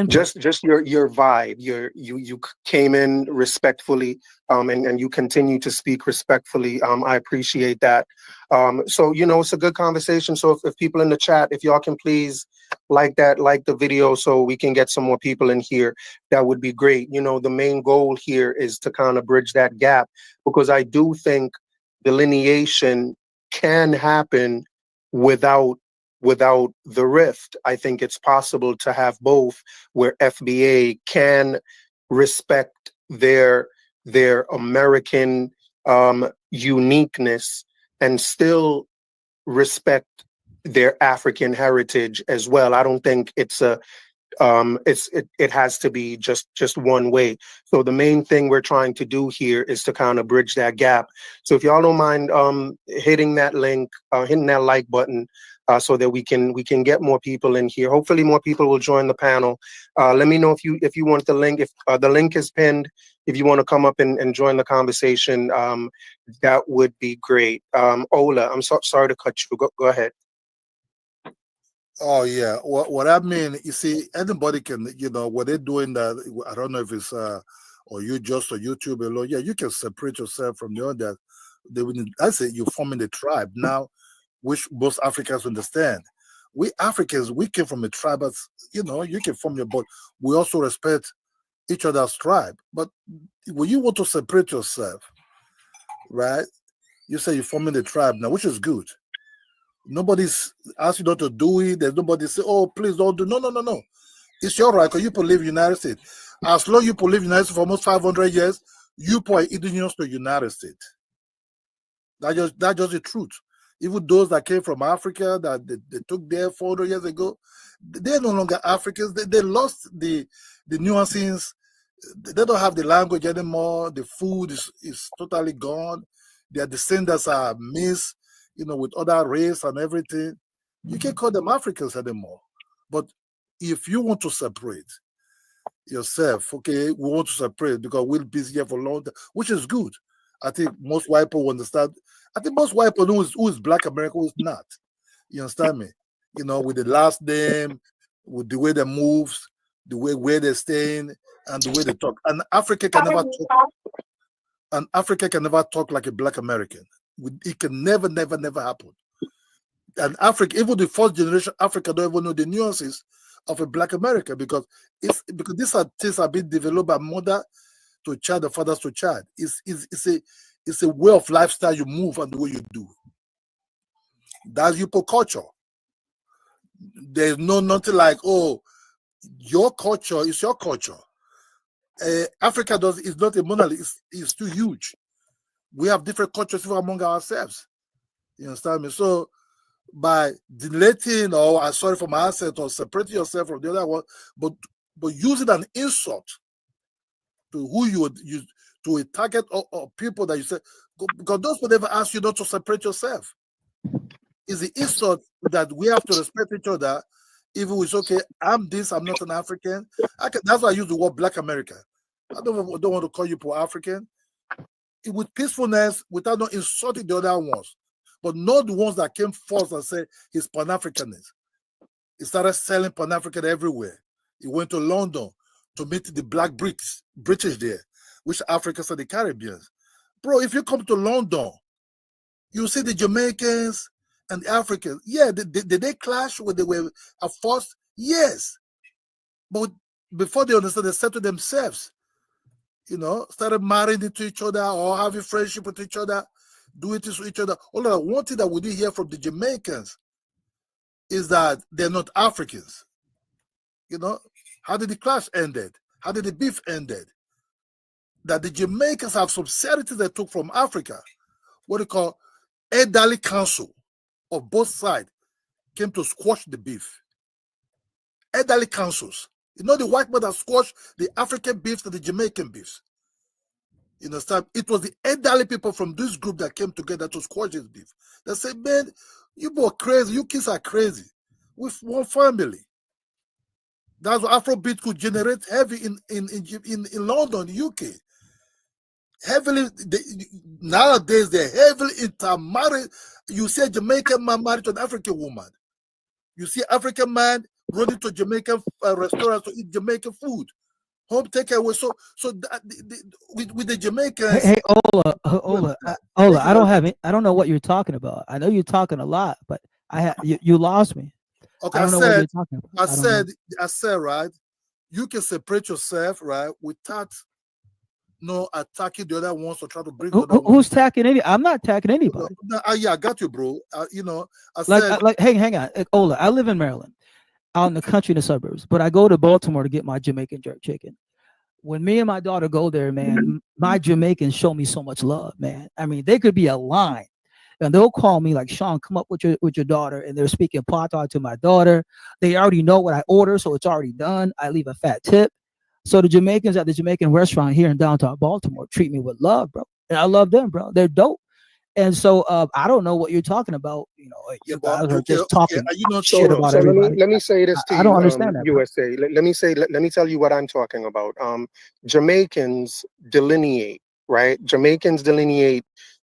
just your vibe. You came in respectfully, and you continue to speak respectfully. I appreciate that. So it's a good conversation. So if people in the chat, if y'all can please like the video, so we can get some more people in here, that would be great. The main goal here is to kind of bridge that gap, because I do think delineation can happen without the rift. I think it's possible to have both, where FBA can respect their American uniqueness and still respect their African heritage as well. I don't think it has to be just one way. So the main thing we're trying to do here is to kind of bridge that gap. So if y'all don't mind hitting that link, hitting that like button, so that we can get more people in here. Hopefully more people will join the panel. Let me know if you want the link. If the link is pinned, if you want to come up and join the conversation, that would be great. Ola, I'm sorry to cut you. Go ahead. Oh yeah, what I mean, you see, anybody can, what they're doing that. I don't know if it's or you just on YouTube alone. Yeah, you can separate yourself from the other. I say you're forming a tribe now, which most Africans understand. We Africans, we came from a tribe, but you can form your, but we also respect each other's tribe. But when you want to separate yourself, right? You say you're forming a tribe now, which is good. Nobody's asked you not to do it. There's nobody say, "Oh, please don't do." No. It's your right, because you live in the United States. As long as you live in the United States for almost 500 years, you are indigenous to the United States. That's just the truth. Even those that came from Africa, that they took there 400 years ago, they're no longer Africans. They lost the nuances. They don't have the language anymore. The food is totally gone. Their descendants are mixed, with other race and everything. You can't call them Africans anymore. But if you want to separate yourself, okay, we want to separate because we'll be here for a long time, which is good. I think most white people understand. I think most white people know who is Black American, who is not. You understand me? With the last name, with the way they move, the way where they're staying, and the way they talk. And Africa can never talk. And Africa can never talk like a Black American. It can never happen. And Africa, even the first generation Africa, don't even know the nuances of a Black American, because these are things are being developed by mother to child, the fathers to child. It's a way of lifestyle you move and the way you do. That's your culture. There's nothing like, oh, your culture is your culture. Africa is not a monolith. It's too huge. We have different cultures even among ourselves. You understand me? So by deleting or sorry for my accent or separating yourself from the other one, but using an insult to who you to a target or people that you say, because those will never ask you not to separate yourself. It's the insult that we have to respect each other. Even it's okay, I'm this, I'm not an African. That's why I use the word Black American. I don't want to call you poor African. With peacefulness, without not insulting the other ones, but not the ones that came first and said he's Pan-Africanist. He started selling Pan-African everywhere. He went to London to meet the Black British there, which Africans are the Caribbeans. Bro, if you come to London, you see the Jamaicans and the Africans. Yeah, did they clash when they were at first? Yes. But before they understand, they said to themselves, started marrying into each other or having friendship with each other, doing this with each other. One thing that we did hear from the Jamaicans is that they're not Africans. How did the clash ended? How did the beef ended? That the Jamaicans have some serities they took from Africa, what they call elderly council of both sides came to squash the beef. Elderly councils. The white man that squashed the African beefs and the Jamaican beefs. You understand? It was the elderly people from this group that came together to squash this beef. They said, man, you both crazy. You kids are crazy. With one family. That's what Afrobeat could generate heavy in London, UK. Heavily, nowadays, they're heavily intermarried. You see a Jamaican man married to an African woman. You see African man running to Jamaican restaurants to eat Jamaican food. Home takeaway. So with the Jamaicans. Hey, Ola, I don't know what you're talking about. I know you're talking a lot, but you lost me. Okay, I don't know what you're talking about. I said, right, you can separate yourself, right, without attacking the other ones or try to bring the other who's attacking any? I'm not attacking anybody. Yeah, I got you, bro. Hang on, Ola. I live in Maryland, out in the country in the suburbs, but I go to Baltimore to get my Jamaican jerk chicken. When me and my daughter go there, man, my Jamaicans show me so much love, man. I mean, they could be a line, and they'll call me like, Sean, come up with your daughter, and they're speaking Patois to my daughter. They already know what I order, so it's already done. I leave a fat tip. So the Jamaicans at the Jamaican restaurant here in downtown Baltimore treat me with love, bro. And I love them, bro. They're dope. And so I don't know what you're talking about. You know, you guys are just talking shit about everybody. Let me say this to you. I don't understand that, USA. Let me tell you what I'm talking about. Jamaicans delineate, right? Jamaicans delineate.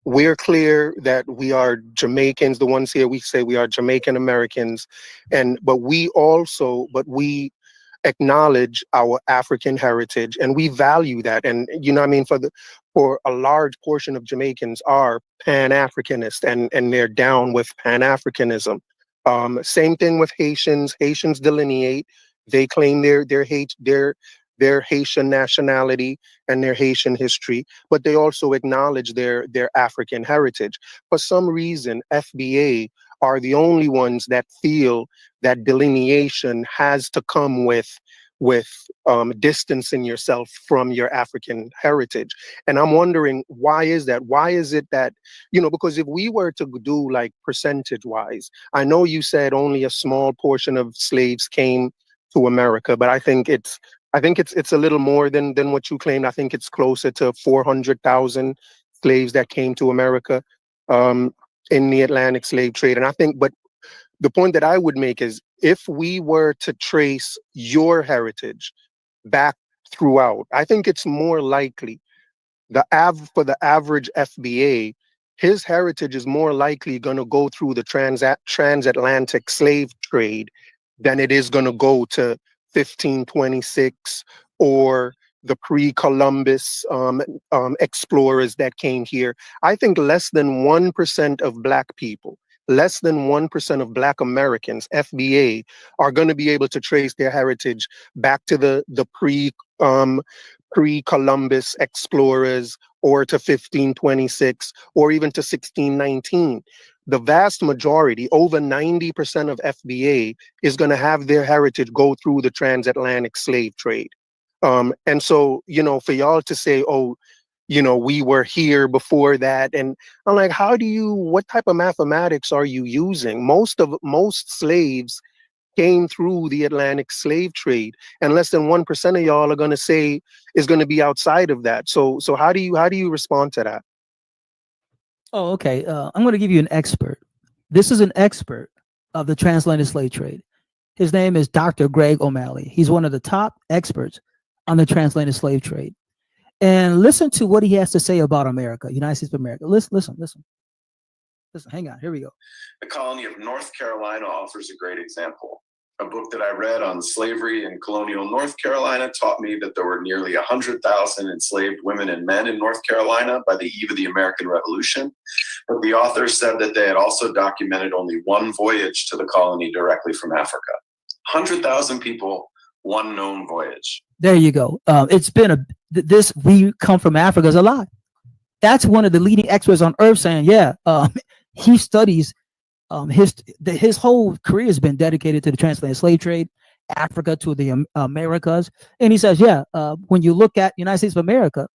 We're clear that we are Jamaicans. The ones here, we say we are Jamaican Americans, but we acknowledge our African heritage, and we value that. And you know what I mean, for a large portion of Jamaicans are Pan-Africanist, and they're down with Pan-Africanism. Same thing with Haitians. Haitians delineate. They claim their Haitian nationality and their Haitian history, but they also acknowledge their African heritage. For some reason, FBA are the only ones that feel that delineation has to come with distancing yourself from your African heritage. And I'm wondering, why is that? Why is it that, because if we were to do like percentage wise, I know you said only a small portion of slaves came to America, but I think it's a little more than what you claimed. I think it's closer to 400,000 slaves that came to America in the Atlantic slave trade. And I think, but the point that I would make is, if we were to trace your heritage back throughout, I think it's more likely for the average FBA, his heritage is more likely going to go through the transatlantic slave trade than it is going to go to 1526 or the pre-Columbus explorers that came here. I think less than 1% of Black people, less than 1% of Black Americans, FBA, are going to be able to trace their heritage back to the pre-Columbus explorers, or to 1526, or even to 1619. The vast majority, over 90% of FBA, is going to have their heritage go through the transatlantic slave trade. And so, for y'all to say, oh, we were here before that. And I'm like, what type of mathematics are you using? Most slaves came through the Atlantic slave trade, and less than 1% of y'all are going to say is going to be outside of that. So how do you respond to that? Oh, okay. I'm going to give you an expert. This is an expert of the transatlantic slave trade. His name is Dr. Greg O'Malley. He's one of the top experts on the transatlantic slave trade. And listen to what he has to say about America, United States of America. Listen. Hang on. Here we go. The colony of North Carolina offers a great example. A book that I read on slavery in colonial North Carolina taught me that there were nearly 100,000 enslaved women and men in North Carolina by the eve of the American Revolution. But the author said that they had also documented only one voyage to the colony directly from Africa. 100,000 people, one known voyage. There you go. It's been we come from Africa is a lie. That's one of the leading experts on earth saying, he studies his whole career has been dedicated to the transatlantic slave trade, Africa to the Americas. And he says, when you look at United States of America,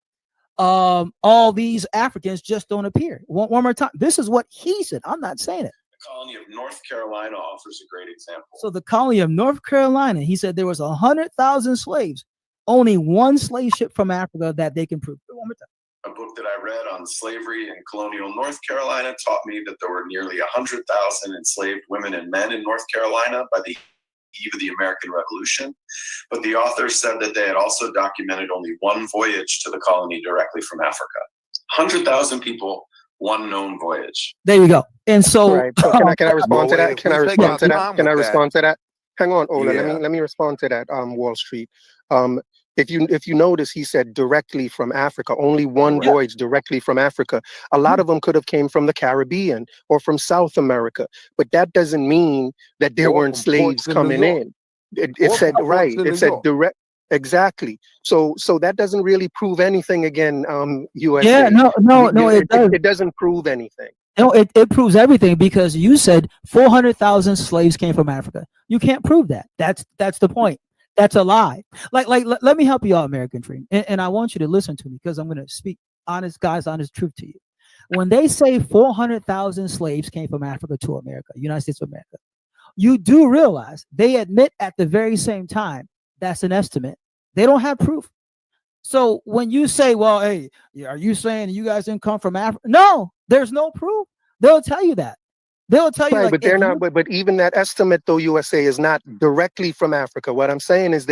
all these Africans just don't appear. One more time. This is what he said. I'm not saying it. The colony of North Carolina offers a great example. So the colony of North Carolina, he said there was 100,000 slaves, only one slave ship from Africa that they can prove. One more time. A book that I read on slavery in colonial North Carolina taught me that there were nearly 100,000 enslaved women and men in North Carolina by the eve of the American Revolution. But the author said that they had also documented only one voyage to the colony directly from Africa. 100,000 people, one known voyage. There you go. And so, right. So can I respond to that? Can I respond to that? Hang on, Ola. Yeah. Let me respond to that. Wall Street. If you notice, he said directly from Africa. Only one Correct. voyage directly from Africa. A lot of them could have came from the Caribbean or from South America, but that doesn't mean that there Or weren't from slaves ports in New coming York. in. It Or said from ports right. in New It said York. direct. Exactly. So that doesn't really prove anything. Again, USA. Yeah, no, it does. It doesn't prove anything. No, it proves everything because you said 400,000 slaves came from Africa. You can't prove that. That's the point. That's a lie. Let me help you out, American Dream, and I want you to listen to me because I'm going to speak honest truth to you. When they say 400,000 slaves came from Africa to America, United States of America, you do realize they admit at the very same time that's an estimate. They don't have proof. So when you say, well, hey, are you saying you guys didn't come from Africa? No, there's no proof. They'll tell you that. They'll tell you, Right, like, but they're not. But even that estimate, though, USA is not directly from Africa. What I'm saying is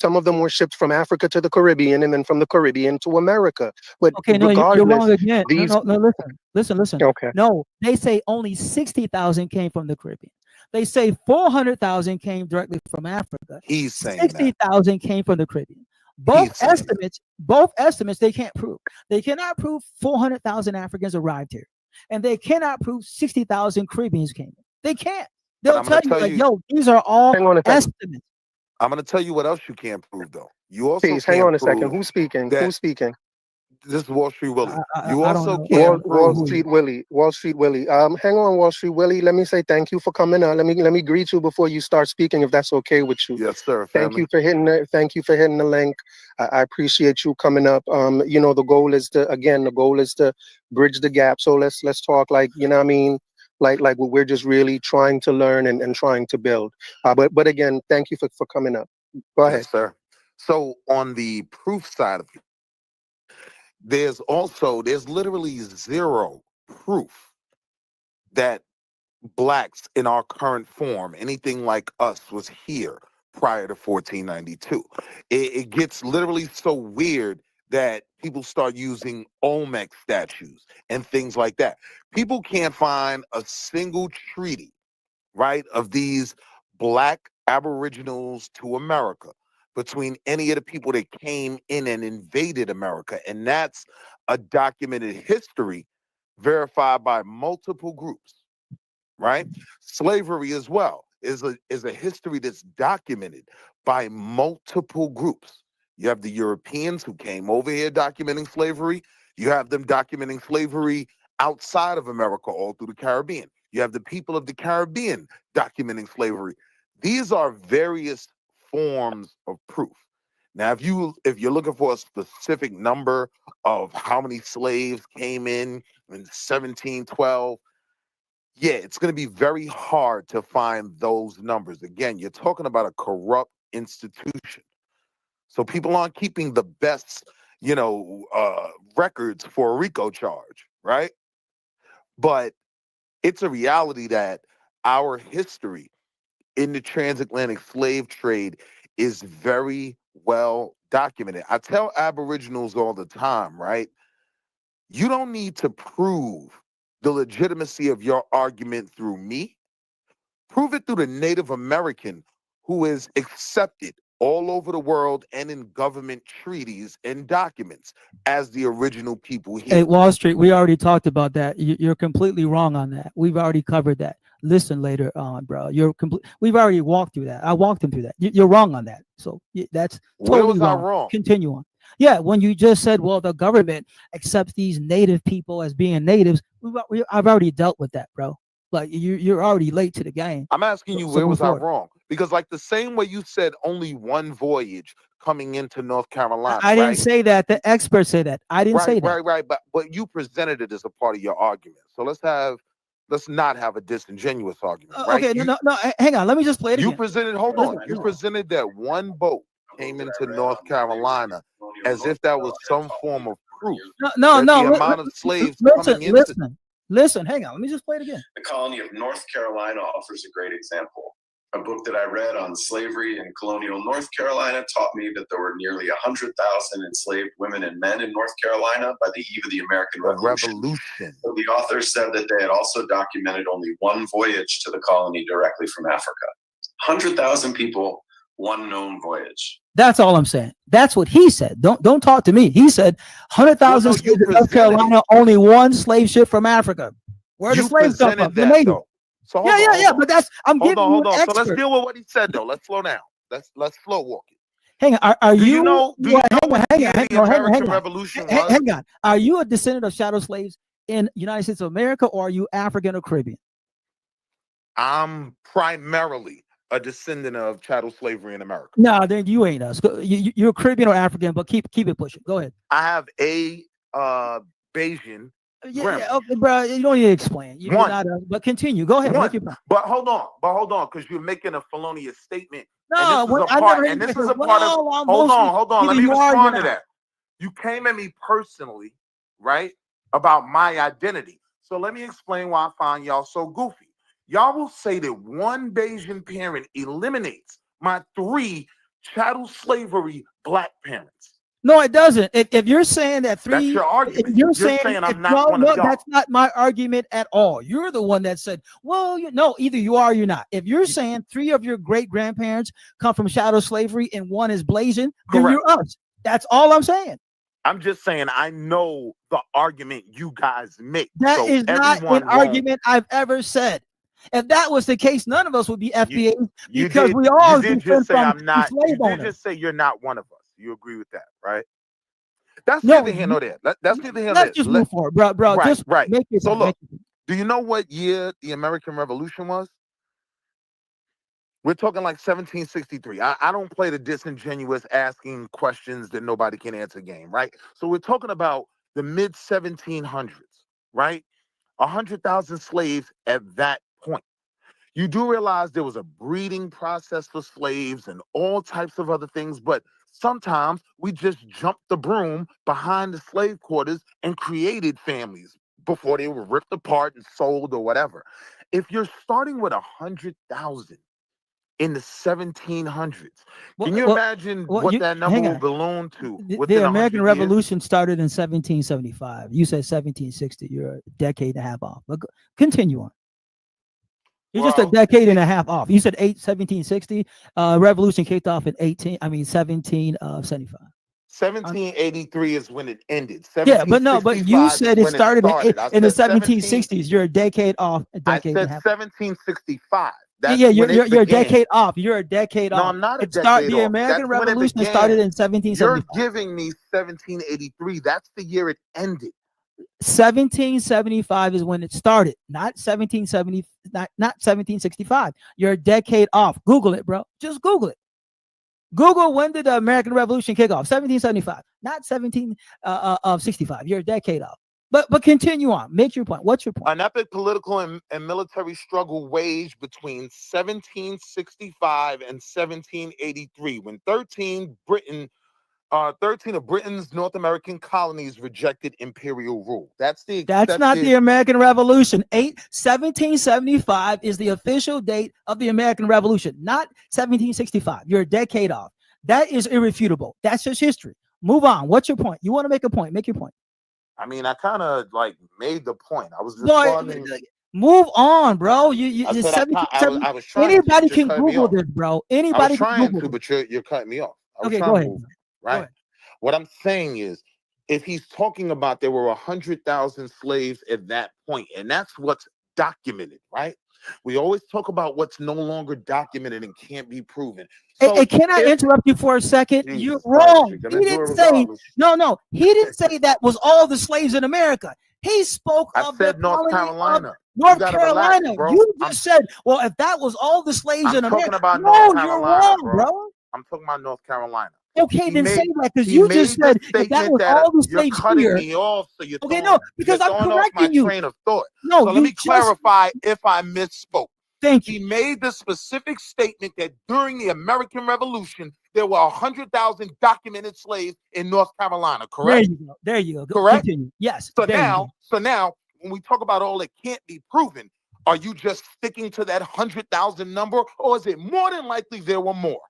some of them were shipped from Africa to the Caribbean, and then from the Caribbean to America. But okay, no, you're wrong again. these No, listen. okay. No, they say only 60,000 came from the Caribbean. They say 400,000 came directly from Africa. He's saying 60,000 came from the Caribbean. Both estimates they can't prove. They cannot prove 400,000 Africans arrived here, and they cannot prove 60,000 Caribbeans came. They can't. They'll tell you, like, yo, these are all estimates. I'm going to tell you what else you can't prove, though. You also Please, hang on a second. Who's speaking? Who's speaking? This is Wall Street Willie. You I also don't can't Wall prove. Street Willie. Wall Street Willie. Hang on, Wall Street Willie. Let me say thank you for coming on. Let me greet you before you start speaking, if that's okay with you. Yes, sir. Thank you for hitting the link. I appreciate you coming up. The goal is to bridge the gap. So let's talk, like, you know what I mean? Like we're just really trying to learn and trying to build. But again, thank you for coming up. Go ahead. Yes, sir. So on the proof side of it, there's literally zero proof that blacks in our current form, anything like us, was here prior to 1492. It gets literally so weird that people start using Olmec statues and things like that. People can't find a single treaty, right, of these black aboriginals to America between any of the people that came in and invaded America. And that's a documented history verified by multiple groups, right? Slavery as well is a history that's documented by multiple groups. You have the Europeans who came over here documenting slavery. You have them documenting slavery outside of America, all through the Caribbean. You have the people of the Caribbean documenting slavery. These are various forms of proof. Now, if you're looking for a specific number of how many slaves came in 1712, yeah, it's going to be very hard to find those numbers. Again, you're talking about a corrupt institution. So people aren't keeping the best, records for a RICO charge, right? But it's a reality that our history in the transatlantic slave trade is very well documented. I tell Aboriginals all the time, right? You don't need to prove the legitimacy of your argument through me. Prove it through the Native American who is accepted all over the world and in government treaties and documents as the original people here. Hey, Wall Street, we already talked about that. You're completely wrong on that. We've already covered that. Listen later on, bro. We've already walked through that. I walked them through that. You're wrong on that. So that's totally Where was wrong. I wrong? Continue on. Yeah, when you just said, well, the government accepts these native people as being natives, I've already dealt with that, bro. Like, you're already late to the game. I'm asking you, where was I wrong? Because like the same way you said only one voyage coming into North Carolina. I didn't say that. The experts say that. I didn't say that. Right. But you presented it as a part of your argument. So let's not have a disingenuous argument, right? Okay, no. Hang on. Let me just play it again. You presented that one boat came into North Carolina as if that was some form of proof. No. The amount of slaves coming into. Listen, hang on. Let me just play it again. The colony of North Carolina offers a great example. A book that I read on slavery in colonial North Carolina taught me that there were nearly 100,000 enslaved women and men in North Carolina by the eve of the American Revolution. But the author said that they had also documented only one voyage to the colony directly from Africa. 100,000 people, one known voyage. That's all I'm saying. That's what he said. Don't talk to me. He said 100,000 slaves in North Carolina, only one slave ship from Africa. Where the slaves come from? That, though. So yeah. But that's hold on. So let's deal with what he said, though. Let's slow down. Let's slow walk it. Hang on. Are you know what the American hang Revolution was? Hang on. Are you a descendant of chattel slaves in United States of America, or are you African or Caribbean? I'm primarily a descendant of chattel slavery in America. No, then you ain't us. You're Caribbean or African, but keep it pushing. Go ahead. I have a Bayesian. Yeah, okay, bro. You don't need to explain. You're not us, but continue. Go ahead. Make your point. But hold on, because you're making a felonious statement. No, and this is a part of. Hold on. Let me respond to that. You came at me personally, right, about my identity. So let me explain why I find y'all so goofy. Y'all will say that one Bayesian parent eliminates my 3 chattel slavery black parents. No, it doesn't. If you're saying that 3, that's your argument. You're saying I'm not one of y'all. That's not my argument at all. You're the one that said, well, no, either you are or you're not. If you're saying 3 of your great grandparents come from chattel slavery and 1 is Blasian, then you're us. That's all I'm saying. I'm just saying I know the argument you guys make. That is not an argument I've ever said. If that was the case, none of us would be FBA because we all did just say I'm not. You did just say you're not one of us. You agree with that, right? That's neither here nor there. That's neither here nor there. Let's just move forward, bro. Right, just right. Make it so look, do you know what year the American Revolution was? We're talking like 1763. I don't play the disingenuous asking questions that nobody can answer game, right? So we're talking about the mid 1700s, right? 100,000 slaves at that point. You do realize there was a breeding process for slaves and all types of other things, but sometimes we just jumped the broom behind the slave quarters and created families before they were ripped apart and sold or whatever. If you're starting with 100,000 in the 1700s, can you imagine what that number will balloon to? The American Revolution started in 1775. You said 1760. You're a decade and a half off. But continue on. You're just a decade and a half off. You said 1760. Revolution kicked off in 1775. 1783 is when it ended. Yeah, but you said it started in the 1760s. You're a decade off. I said 1765. You're a decade off. You're a decade off. No, I'm not a decade off. The American Revolution started in 1775. You're giving me 1783. That's the year it ended. 1775 is when it started, not 1770, not 1765. You're a decade off. Google it, bro. Just Google it. Google when did the American Revolution kick off? 1775, not 1765. You're a decade off. But continue on. Make your point. What's your point? An epic political and military struggle waged between 1765 and 1783 when 13 of Britain's North American colonies rejected imperial rule. That's not the American Revolution. 1775 is the official date of the American Revolution, not 1765. You're a decade off. That is irrefutable. That's just history. Move on. What's your point? You want to make a point? Make your point. I mean, I kind of made the point. I was responding. Move on, bro. I was trying. Anybody can Google this, bro. Anybody can Google but you're cutting me off. Okay, go ahead. Right. What I'm saying is, if he's talking about there were 100,000 slaves at that point, and that's what's documented, right? We always talk about what's no longer documented and can't be proven. So can I interrupt you for a second? Jesus You're wrong. He didn't say no. He didn't say that was all the slaves in America. He spoke of North Carolina. North Carolina. You just said, well, if that was all the slaves in America. About no, you're wrong, bro. I'm talking about North Carolina. Okay, then say that because you just said if that was all the slaves here. Me off, so you're because I'm correcting you. Train of thought. No, so let me clarify if I misspoke. Thank you. He made the specific statement that during the American Revolution there were 100,000 documented slaves in North Carolina. Correct. There you go. Correct. Continue. Yes. So now, when we talk about all that can't be proven, are you just sticking to that 100,000 number, or is it more than likely there were more?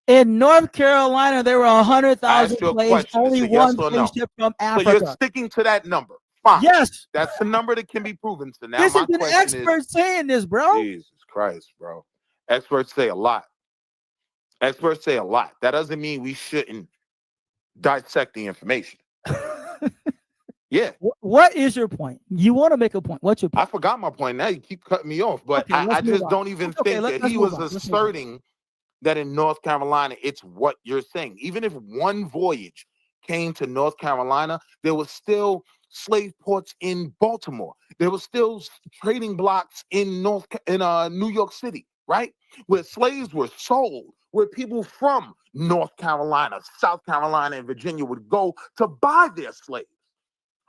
In North Carolina, there were 100,000 slaves, only one slave ship from Africa. So you're sticking to that number. Fine. Yes. That's the number that can be proven. So now this is an expert saying this, bro. Jesus Christ, bro. Experts say a lot. Experts say a lot. That doesn't mean we shouldn't dissect the information. Yeah. What is your point? You want to make a point. What's your point? I forgot my point. Now you keep cutting me off. But Okay, I just don't even think that he was asserting that in North Carolina, it's what you're saying. Even if one voyage came to North Carolina, there was still slave ports in Baltimore. There was still trading blocks in New York City, right? Where slaves were sold, where people from North Carolina, South Carolina, and Virginia would go to buy their slaves.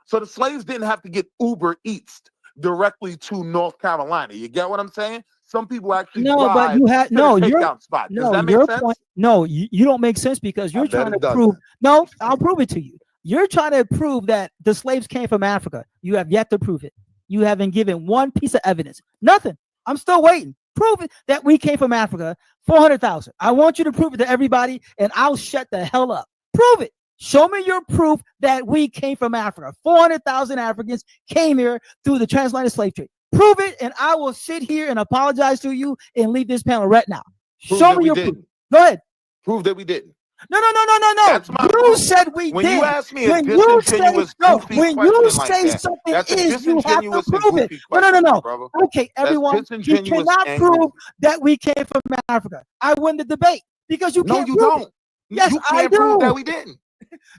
So the slaves didn't have to get Uber Eats directly to North Carolina. You get what I'm saying? Some people actually but you had takeout spot. Does that make sense? Point, no, you don't make sense because you're trying to prove. No, I'll prove it to you. You're trying to prove that the slaves came from Africa. You have yet to prove it. You haven't given one piece of evidence. Nothing. I'm still waiting. Prove it that we came from Africa. 400,000. I want you to prove it to everybody, and I'll shut the hell up. Prove it. Show me your proof that we came from Africa. 400,000 Africans came here through the transatlantic slave trade. Prove it, and I will sit here and apologize to you and leave this panel right now. Show me your proof. Go ahead. Prove that we didn't. No. You said we did. When you ask me a disingenuous, when you say something is, you have to prove it. No. Okay, everyone, you cannot prove that we came from Africa. I win the debate because you can't. No, you don't. Yes, I do. Prove that we didn't.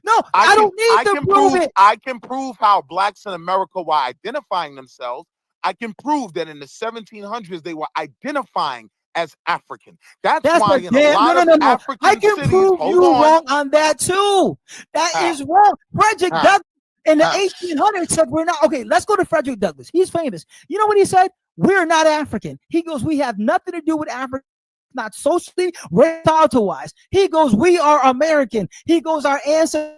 No, I don't need to prove it. I can prove how blacks in America were identifying themselves. I can prove that in the 1700s they were identifying as African. That's why in a lot of African I can cities, prove you wrong on that too. That is wrong. Frederick Douglass in the 1800s said we're not. Okay, let's go to Frederick Douglass. He's famous. You know what he said? We're not African. He goes, we have nothing to do with Africa. Not socially, racial-wise. He goes, we are American. He goes, our ancestors.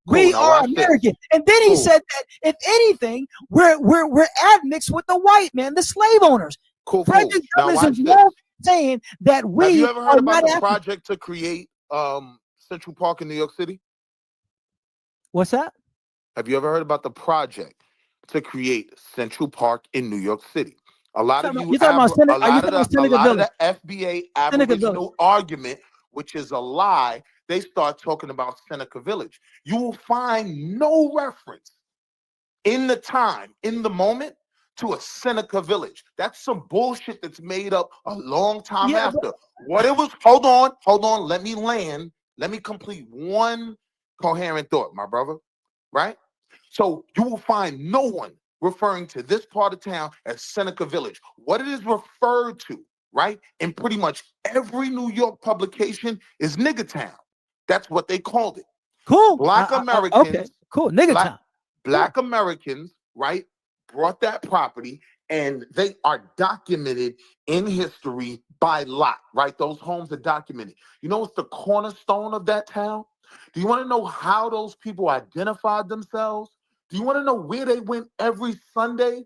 We are American. And then he said that if anything, we're admixed with the white man, the slave owners. Frederick Douglass is saying that we. Have you ever heard about the project to create Central Park in New York City? What's that? Have you ever heard about the project to create Central Park in New York City? A lot of you have a lot of the FBA aboriginal argument, which is a lie. They start talking about Seneca Village. You will find no reference in the moment, to a Seneca Village. That's some bullshit that's made up a long time after. What it was, hold on, let me land. Let me complete one coherent thought, my brother, right? So you will find no one referring to this part of town as Seneca Village. What it is referred to, right, in pretty much every New York publication is Nigger Town. That's what they called it. Cool. Black Americans. Okay, cool. Nigger Town. Black Americans, right, brought that property, and they are documented in history by lot, right? Those homes are documented. You know what's the cornerstone of that town? Do you want to know how those people identified themselves? Do you want to know where they went every Sunday?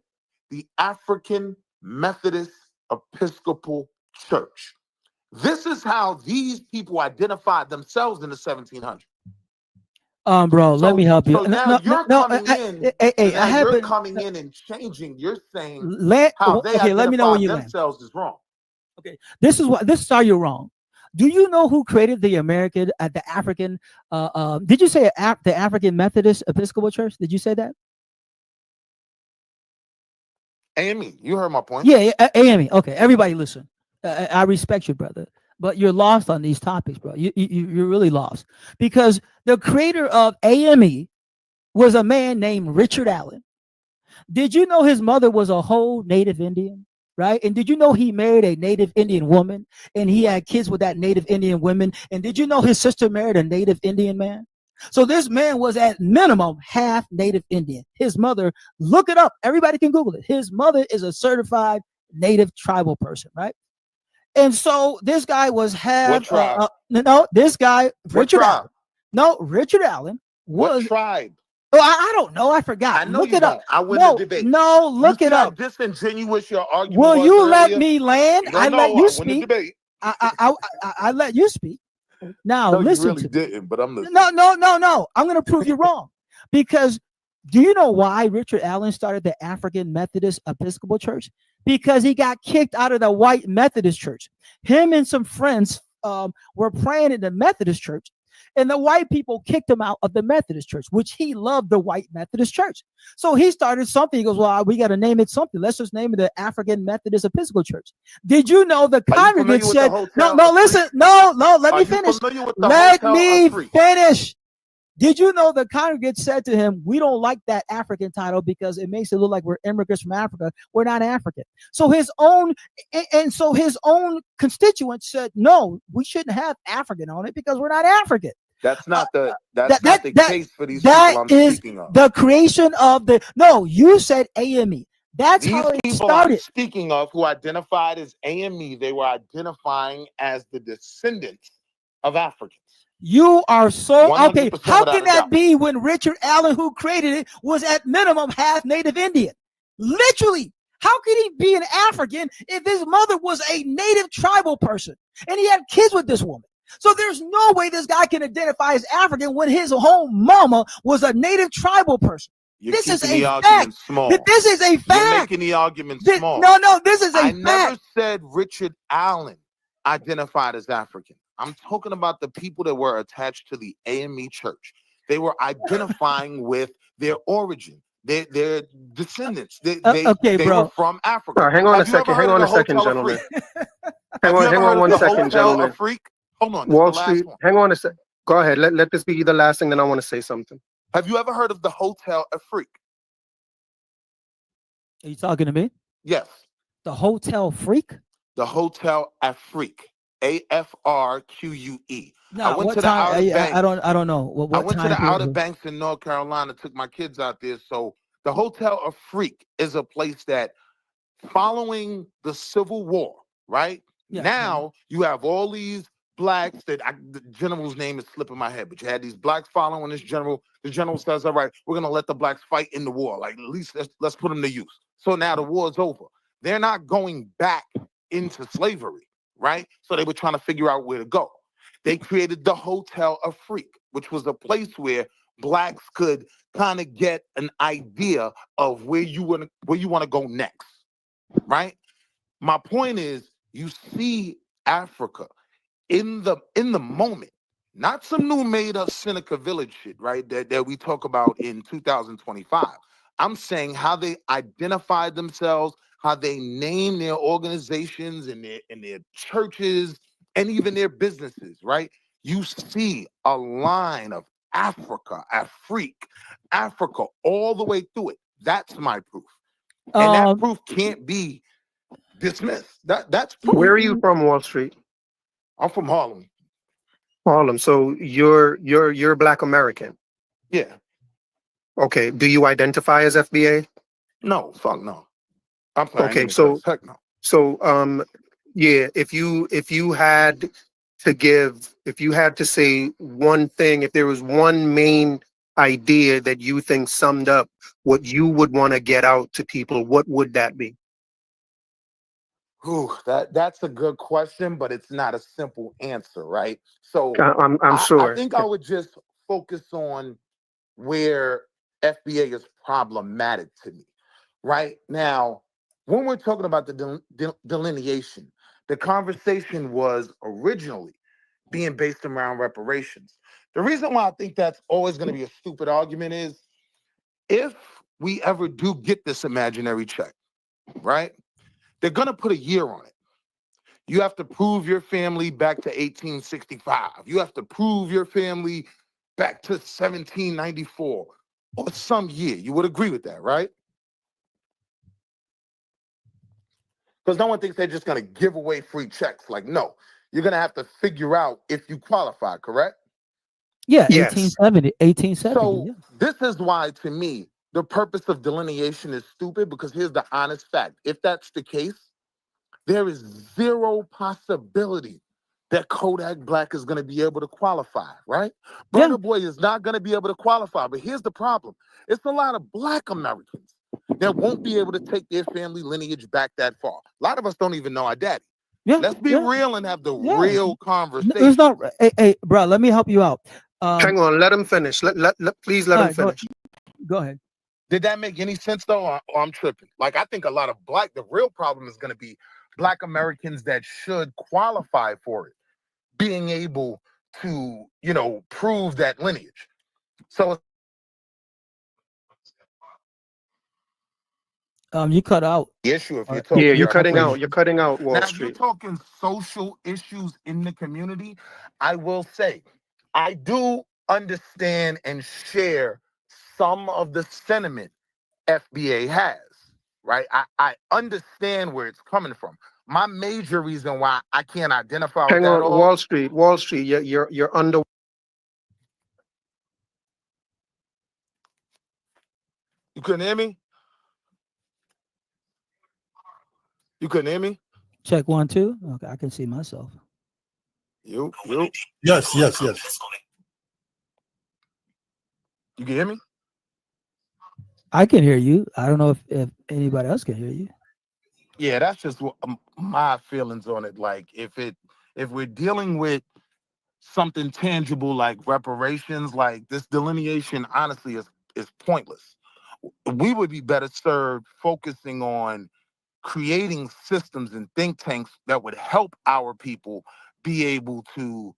The African Methodist Episcopal Church. This is how these people identified themselves in the 1700s. Bro, let me help you. So now you're coming in and changing. You're saying how they identify themselves is wrong. Okay, this is how you're wrong. Do you know who created the African? Did you say the African Methodist Episcopal Church? Did you say that? AME, you heard my point. Yeah, AME. Okay, everybody listen. I respect you, brother, but you're lost on these topics, bro. You're really lost, because the creator of AME was a man named Richard Allen. Did you know his mother was a whole Native Indian? Right? And did you know he married a Native Indian woman and he had kids with that Native Indian woman? And did you know his sister married a Native Indian man? So this man was at minimum half Native Indian. His mother, look it up. Everybody can Google it. His mother is a certified Native tribal person, right? And so this guy was half. Richard Allen. No, Richard Allen was. What tribe? Oh, I don't know. I forgot. I know look it up. I win the debate. No, look it up. Disingenuous your argument. Will you let me land? I let you speak. Win the debate. I let you speak. Now no, listen. You really didn't, but I'm listening. No. I'm going to prove you wrong, because do you know why Richard Allen started the African Methodist Episcopal Church? because he got kicked out of the white Methodist church. Him and some friends were praying in the Methodist church, and the white people kicked him out of the Methodist church, which he loved the white Methodist church. So he started something. He goes, well, we got to name it something. Let's just name it the African Methodist Episcopal Church. Did you know the congregant said, no, listen, no, let me finish. Let me finish. Did you know the congregant said to him, we don't like that African title because it makes it look like we're immigrants from Africa. We're not African. So his own constituents said, no, we shouldn't have African on it because we're not African. That's not the case for these people I'm speaking of. The creation of the, no, you said AME. That's these how it people started. I'm speaking of who identified as AME, they were identifying as the descendants of Africans. You are so okay. How can that be when Richard Allen, who created it, was at minimum half Native Indian? Literally, how could he be an African if his mother was a native tribal person and he had kids with this woman? So there's no way this guy can identify as African when his whole mama was a native tribal person. This is a fact. This is a fact. You're making the argument small. No, this is a fact. I never said Richard Allen identified as African. I'm talking about the people that were attached to the AME church. They were identifying with their origin, their descendants. They were from Africa. Right, hang on a second, gentlemen. Hang on 1 second, gentlemen. Hold on. Wall Street, hang on a sec. Go ahead. Let this be the last thing, then I want to say something. Have you ever heard of the Hotel Afrique? Are you talking to me? Yes. The Hotel Freak? The Hotel Afrique. AFRQUE. No, I went to the Outer Banks. I don't know. What I went to the Outer period? Banks in North Carolina, took my kids out there. So the Hotel Afrique is a place that, following the Civil War, right? Yeah. Now you have all these blacks that the general's name is slipping my head, but you had these blacks following this general. The general says, all right, we're going to let the blacks fight in the war. Like, at least let's put them to use. So now the war's over. They're not going back into slavery. Right? So they were trying to figure out where to go. They created the Hotel Afrique, which was a place where blacks could kind of get an idea of where you want to go next. Right? My point is, you see Africa in the moment, not some new made up Seneca Village shit, right? That we talk about in 2025. I'm saying how they identified themselves, how they name their organizations and their churches and even their businesses, right? You see a line of Africa, Africa, all the way through it. That's my proof. And that proof can't be dismissed. That's proof. Where are you from, Wall Street? I'm from Harlem. Harlem. So you're Black American? Yeah. Okay. Do you identify as FBA? No, fuck no. I'm sorry. Okay, so heck no. So yeah, if you had to say one thing, if there was one main idea that you think summed up what you would want to get out to people, what would that be? Ooh, that's a good question, but it's not a simple answer, right? So I'm sure. I think I would just focus on where FBA is problematic to me. Right now, when we're talking about the delineation, the conversation was originally being based around reparations. The reason why I think that's always going to be a stupid argument is, if we ever do get this imaginary check, right, they're going to put a year on it. You have to prove your family back to 1865. You have to prove your family back to 1794 or some year. You would agree with that, right? Because no one thinks they're just going to give away free checks. Like, no, you're going to have to figure out if you qualify, correct? Yeah, yes. 1870. So yeah. This is why, to me, the purpose of delineation is stupid, because here's the honest fact. If that's the case, there is zero possibility that Kodak Black is going to be able to qualify, right? Burger Boy is not going to be able to qualify. But here's the problem. It's a lot of Black Americans that won't be able to take their family lineage back that far. A lot of us don't even know our daddy. Yeah, Let's be real and have the real conversation. There's no, hey, bro, let me help you out. Hang on, let him finish. Please let him finish. Go ahead. Did that make any sense though? Or I'm tripping. Like, I think a lot of the real problem is going to be Black Americans that should qualify for it, being able to, prove that lineage. So You cut out. the issue, if you're Yeah, talking you're cutting out. reparations. You're cutting out, Wall Now, if you're Street. talking social issues in the community, I will say I do understand and share some of the sentiment FBA has, right? I understand where it's coming from. My major reason why I can't identify with Hang that on, all. Wall Street. Wall Street. You're under. You couldn't hear me? You couldn't hear me? Check 1 2. Okay, I can see myself. You. Yes. You can hear me? I can hear you. I don't know if anybody else can hear you. Yeah, that's just my feelings on it. Like, if we're dealing with something tangible like reparations, like this delineation, honestly, is pointless. We would be better served focusing on creating systems and think tanks that would help our people be able to,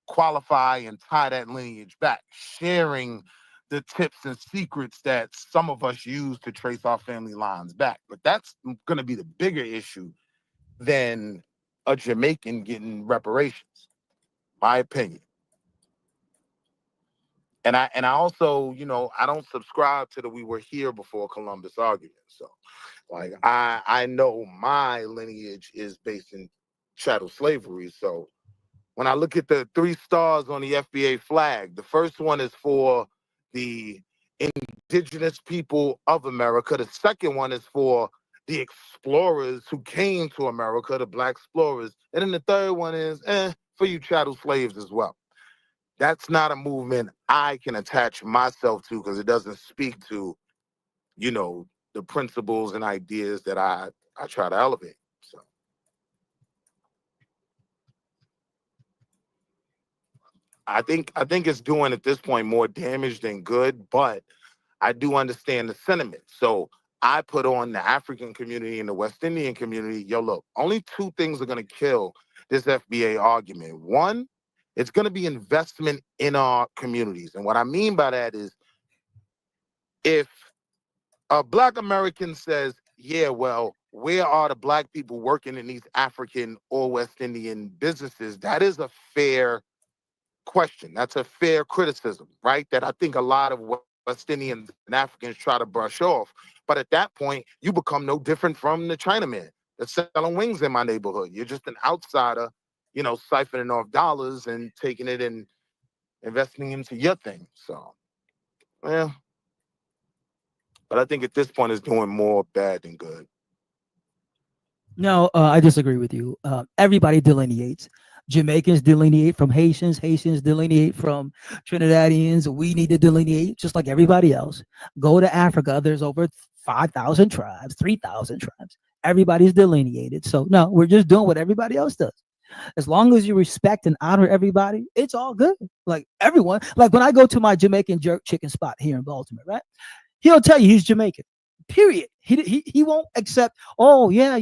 qualify and tie that lineage back, sharing the tips and secrets that some of us use to trace our family lines back. But that's going to be the bigger issue than a Jamaican getting reparations, my opinion. And I also, I don't subscribe to the "we were here before Columbus" argument. So, like, I know my lineage is based in chattel slavery. So when I look at the 3 stars on the FBA flag, the first one is for the indigenous people of America. The second one is for the explorers who came to America, the Black explorers. And then the third one is for you chattel slaves as well. That's not a movement I can attach myself to because it doesn't speak to, the principles and ideas that I try to elevate. So I think it's doing at this point more damage than good, but I do understand the sentiment. So I put on the African community and the West Indian community. Yo, look, only 2 things are going to kill this FBA argument. One, it's going to be investment in our communities. And what I mean by that is, if a Black American says, yeah, well, where are the Black people working in these African or West Indian businesses? That is a fair question. That's a fair criticism, right? That I think a lot of West Indians and Africans try to brush off. But at that point, you become no different from the Chinaman that's selling wings in my neighborhood. You're just an outsider, siphoning off dollars and taking it and investing into your thing. So, yeah. But I think at this point, it's doing more bad than good. No, I disagree with you. Everybody delineates. Jamaicans delineate from Haitians. Haitians delineate from Trinidadians. We need to delineate just like everybody else. Go to Africa. There's over 5,000 tribes, 3,000 tribes. Everybody's delineated. So no, we're just doing what everybody else does. As long as you respect and honor everybody, it's all good. Like everyone, like when I go to my Jamaican jerk chicken spot here in Baltimore, right? He'll tell you he's Jamaican. Period. He won't accept, oh yeah,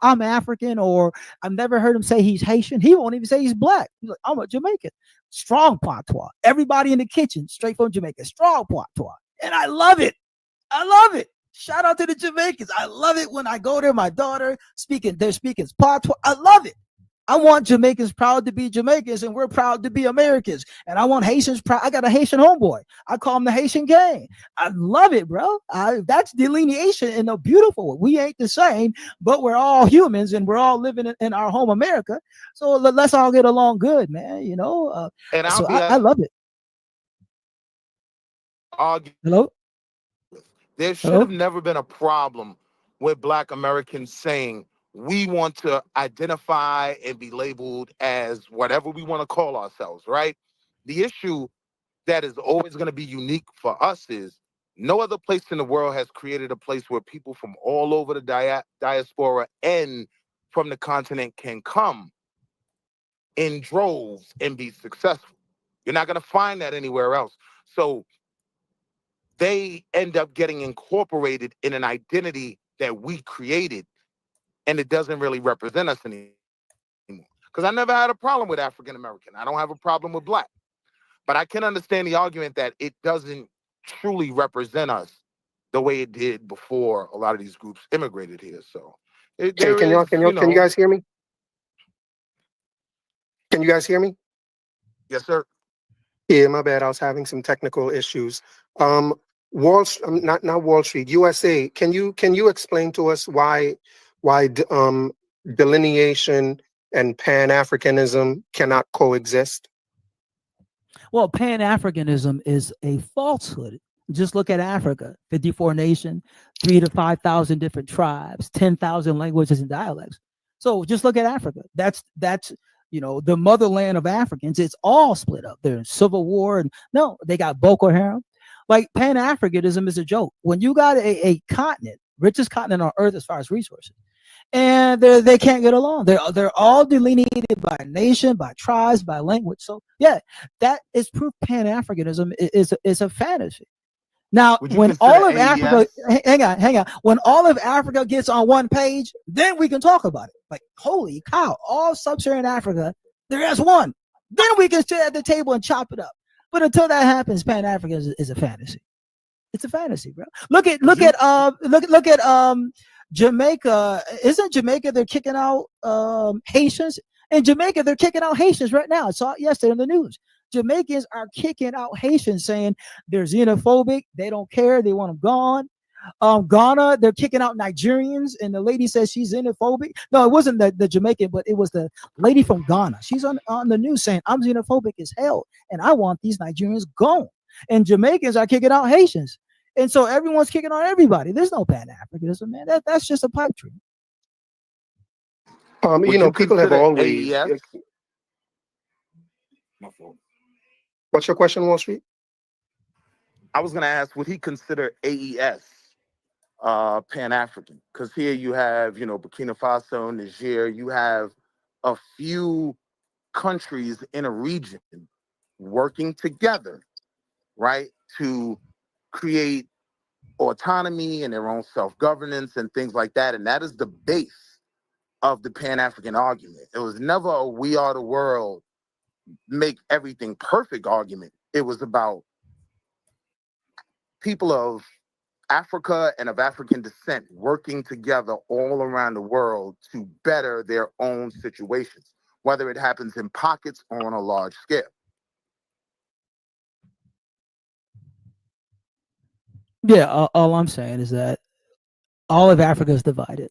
I'm African, or I've never heard him say he's Haitian. He won't even say he's Black. He's like, I'm a Jamaican. Strong patois. Everybody in the kitchen, straight from Jamaica. Strong patois. And I love it. I love it. Shout out to the Jamaicans. I love it when I go there, my daughter they're speaking patois. I love it. I want Jamaicans proud to be Jamaicans, and we're proud to be Americans. And I want Haitians proud. I got a Haitian homeboy. I call him the Haitian gang. I love it, bro. That's delineation in a beautiful way. We ain't the same, but we're all humans, and we're all living in our home America. So let's all get along good, man. And I love it. Hello? There should have never been a problem with Black Americans saying, we want to identify and be labeled as whatever we want to call ourselves, right? The issue that is always going to be unique for us is no other place in the world has created a place where people from all over the diaspora and from the continent can come in droves and be successful. You're not going to find that anywhere else. So they end up getting incorporated in an identity that we created, and it doesn't really represent us anymore. Because I never had a problem with African American. I don't have a problem with Black. But I can understand the argument that it doesn't truly represent us the way it did before a lot of these groups immigrated here. So Okay, can you guys hear me? Can you guys hear me? Yes, sir. Yeah, my bad. I was having some technical issues. Not Wall Street, USA. Can you explain to us why delineation and Pan-Africanism cannot coexist? Well, Pan-Africanism is a falsehood. Just look at Africa: 54 nations, 3,000 to 5,000 different tribes, 10,000 languages and dialects. So just look at Africa. That's the motherland of Africans. It's all split up. There's civil war, and no, they got Boko Haram. Like, Pan-Africanism is a joke. When you got a continent, richest continent on earth as far as resources, and they can't get along. They're all delineated by nation, by tribes, by language. So yeah, that is proof Pan-Africanism is a fantasy. Now, when all of Africa, hang on, when all of Africa gets on one page, then we can talk about it. Like, holy cow, all sub-Saharan Africa, there is one. Then we can sit at the table and chop it up. But until that happens, Pan-Africanism is a fantasy. It's a fantasy, bro. Look at Jamaica. Isn't Jamaica, they're kicking out Haitians? In Jamaica, they're kicking out Haitians right now. I saw it yesterday in the news. Jamaicans are kicking out Haitians, saying they're xenophobic. They don't care. They want them gone. Ghana, they're kicking out Nigerians, and the lady says she's xenophobic. No, it wasn't the Jamaican, but it was the lady from Ghana. She's on the news saying, I'm xenophobic as hell, and I want these Nigerians gone. And Jamaicans are kicking out Haitians. And so everyone's kicking on everybody. There's no Pan-Africanism, man. That's just a pipe dream. People have always. My fault. What's your question, Wall Street? I was going to ask, would he consider AES Pan-African? Because here you have, Burkina Faso, Niger. You have a few countries in a region working together, right, to create autonomy and their own self-governance and things like that. And that is the base of the Pan-African argument. It was never a we are the world, make everything perfect argument. It was about people of Africa and of African descent working together all around the world to better their own situations, whether it happens in pockets or on a large scale. Yeah, all I'm saying is that all of Africa is divided,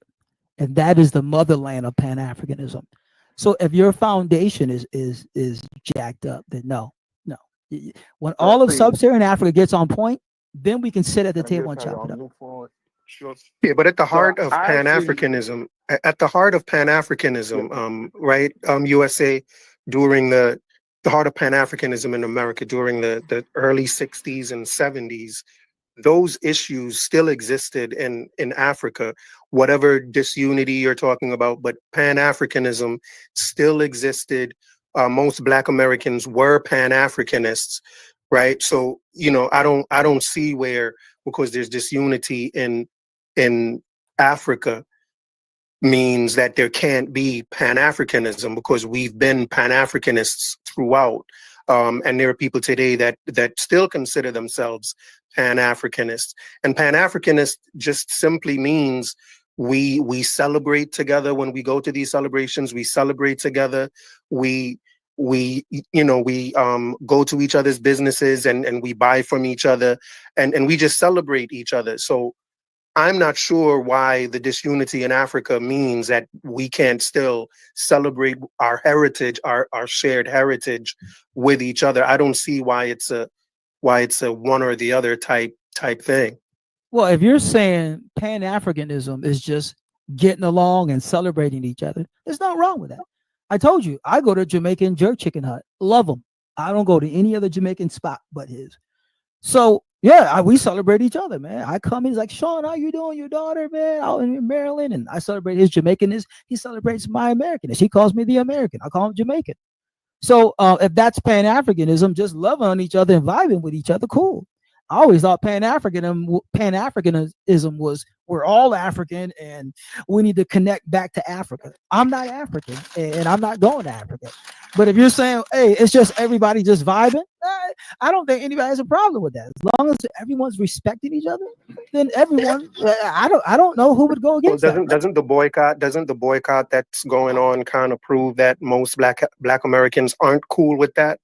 and that is the motherland of Pan-Africanism. So if your foundation is jacked up, then no. When all of sub-Saharan Africa gets on point, then we can sit at the table and chop it up. Yeah, but at the heart of Pan-Africanism, right? USA during the heart of Pan-Africanism in America during the early 60s and 70s, those issues still existed in Africa, whatever disunity you're talking about, but Pan-Africanism still existed. Most Black Americans were Pan-Africanists, right? So, I don't see where, because there's disunity in Africa, means that there can't be Pan-Africanism, because we've been Pan-Africanists throughout. And there are people today that still consider themselves Pan-Africanists. And Pan-Africanist just simply means we celebrate together. When we go to these celebrations, we celebrate together. We go to each other's businesses and we buy from each other, and we just celebrate each other. So I'm not sure why the disunity in Africa means that we can't still celebrate our heritage, our shared heritage with each other. I don't see why it's a one or the other type thing. Well, if you're saying Pan-Africanism is just getting along and celebrating each other, there's nothing wrong with that. I told you, I go to Jamaican jerk chicken hut. Love them. I don't go to any other Jamaican spot but his. So yeah, we celebrate each other, man. I come in, he's like, Sean, how you doing? Your daughter, man, out in Maryland. And I celebrate his Jamaicanness. He celebrates my Americanness. He calls me the American. I call him Jamaican. So if that's Pan-Africanism, just loving on each other and vibing with each other, cool. I always thought Pan-Africanism was we're all African and we need to connect back to Africa. I'm not African and I'm not going to Africa. But if you're saying, hey, it's just everybody just vibing, I don't think anybody has a problem with that. As long as everyone's respecting each other, then everyone, I don't know who would go Well, against that. doesn't the boycott that's going on kind of prove that most black Americans aren't cool with that?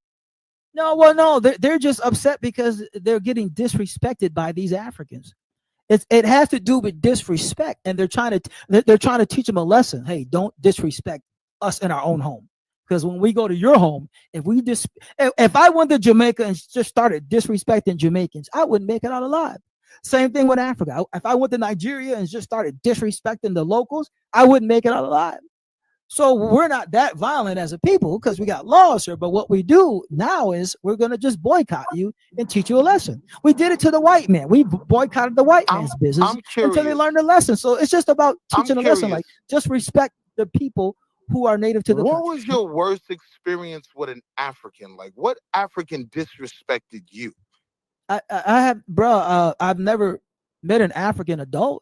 No, they're just upset because they're getting disrespected by these Africans. It has to do with disrespect, and they're trying to teach them a lesson. Hey, don't disrespect us in our own home, because when we go to your home, if I went to Jamaica and just started disrespecting Jamaicans, I wouldn't make it out alive. Same thing with Africa. If I went to Nigeria and just started disrespecting the locals, I wouldn't make it out alive. So we're not that violent as a people because we got laws here. But what we do now is we're going to just boycott you and teach you a lesson. We did it to the white man. We boycotted the white man's business until they learned a lesson. So it's just about teaching a lesson. Like, just respect the people who are native to the country. What was your worst experience with an African? Like, what African disrespected you? I've never met an African adult.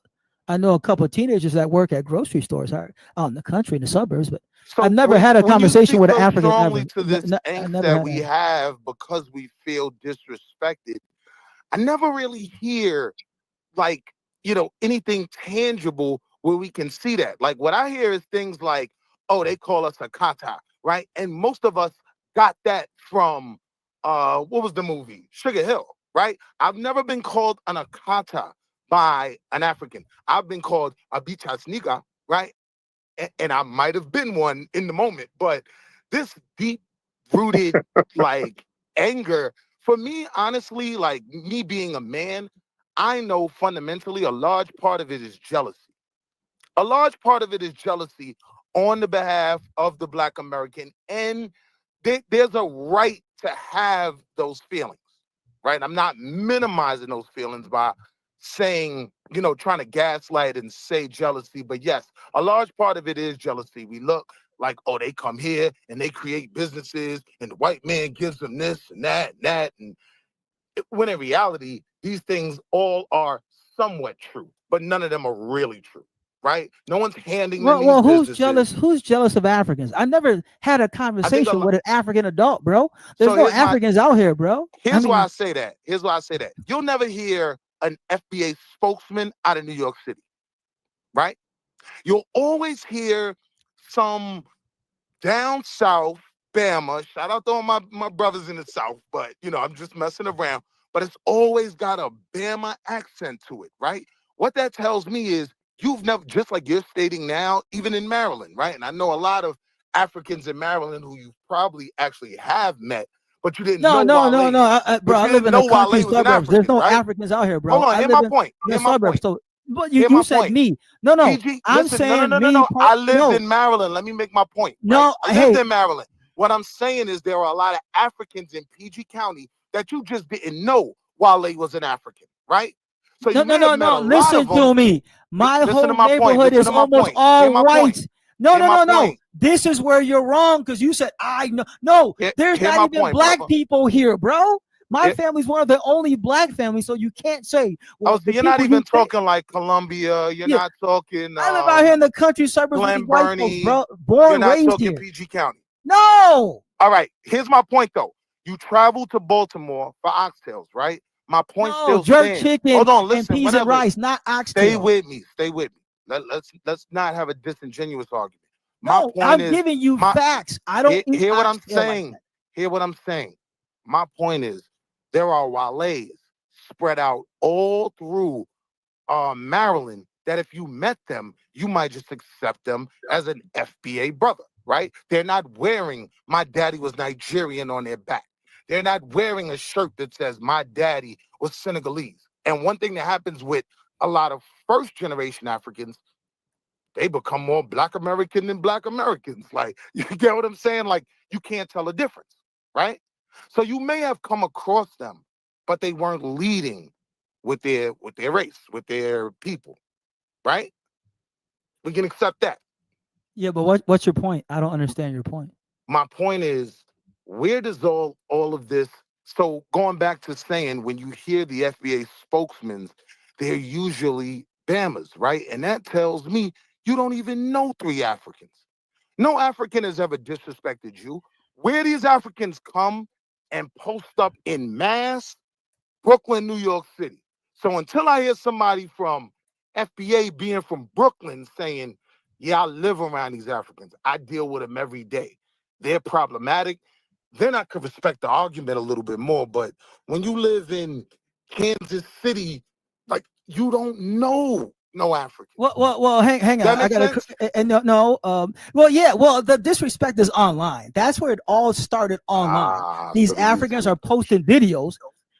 I know a couple of teenagers that work at grocery stores out in the country, in the suburbs, but I've never had a conversation with an African. Strongly to this angst that we have because we feel disrespected. I never really hear, like, anything tangible where we can see that. Like, what I hear is things like, oh, they call us a kata, right? And most of us got that from, what was the movie? Sugar Hill, right? I've never been called an akata by an African. I've been called a bichas nigga, right? And I might have been one in the moment, but this deep-rooted, like, anger, for me, honestly, like, me being a man, I know fundamentally a large part of it is jealousy. A large part of it is jealousy on the behalf of the Black American, and there's a right to have those feelings, right? I'm not minimizing those feelings by saying, trying to gaslight and say jealousy. But yes, a large part of it is jealousy. We look like, oh, they come here and they create businesses and the white man gives them this and that and that. And when in reality, these things all are somewhat true, but none of them are really true, right? No one's handing them these businesses. Who's jealous of Africans? I never had a conversation with an African adult, bro. There's no Africans out here, bro. Here's why I say that. You'll never hear an FBA spokesman out of New York City, right? You'll always hear some down south, Bama, shout out to all my brothers in the South, but, I'm just messing around, but it's always got a Bama accent to it, right? What that tells me is you've never, just like you're stating now, even in Maryland, right? And I know a lot of Africans in Maryland who you probably actually have met, but you didn't know. No, bro. I live in the country suburbs. There's no Africans out here, bro. Hold on, hear my point. So, but you said me. No. I'm saying me. I lived in Maryland. Let me make my point. No, right? I lived in Maryland. What I'm saying is there are a lot of Africans in PG County that you just didn't know Wale was an African, right? So no. Listen to me. My whole neighborhood is almost all white. No. This is where you're wrong, because you said I know. No, there's not even black people here, bro. My family's one of the only black families, so you can't say. Well, so you're not even talking like Columbia. You're not talking. I live out here in the country suburbs with these white folks, bro. Born, raised here. PG County. No. All right. Here's my point, though. You travel to Baltimore for oxtails, right? My point still jerk stands. Chicken. Hold on, listen. And peas and rice, not oxtails. Stay with me. Let's not have a disingenuous argument. I'm giving you facts. I don't hear what I'm saying. Hear what I'm saying. My point is there are Wale's spread out all through Maryland that if you met them, you might just accept them as an FBA brother, right? They're not wearing "my daddy was Nigerian" on their back. They're not wearing a shirt that says "my daddy was Senegalese." And one thing that happens with a lot of first-generation Africans, they become more Black American than Black Americans. Like, you get what I'm saying? Like, you can't tell a difference, right? So you may have come across them, but they weren't leading with their race, with their people, right? We can accept that. Yeah, but what's your point? I don't understand your point. My point is, where does all of this So going back to saying, when you hear the FBA spokesmen, they're usually Bamas, right? And that tells me you don't even know 3 Africans. No African has ever disrespected you. Where these Africans come and post up in mass, Brooklyn, New York City. So until I hear somebody from FBA being from Brooklyn saying, yeah, I live around these Africans, I deal with them every day, they're problematic, then I could respect the argument a little bit more. But when you live in Kansas City, like, you don't know no African. Well, hang on. I got well, yeah. Well, the disrespect is online. That's where it all started online. These Africans are posting videos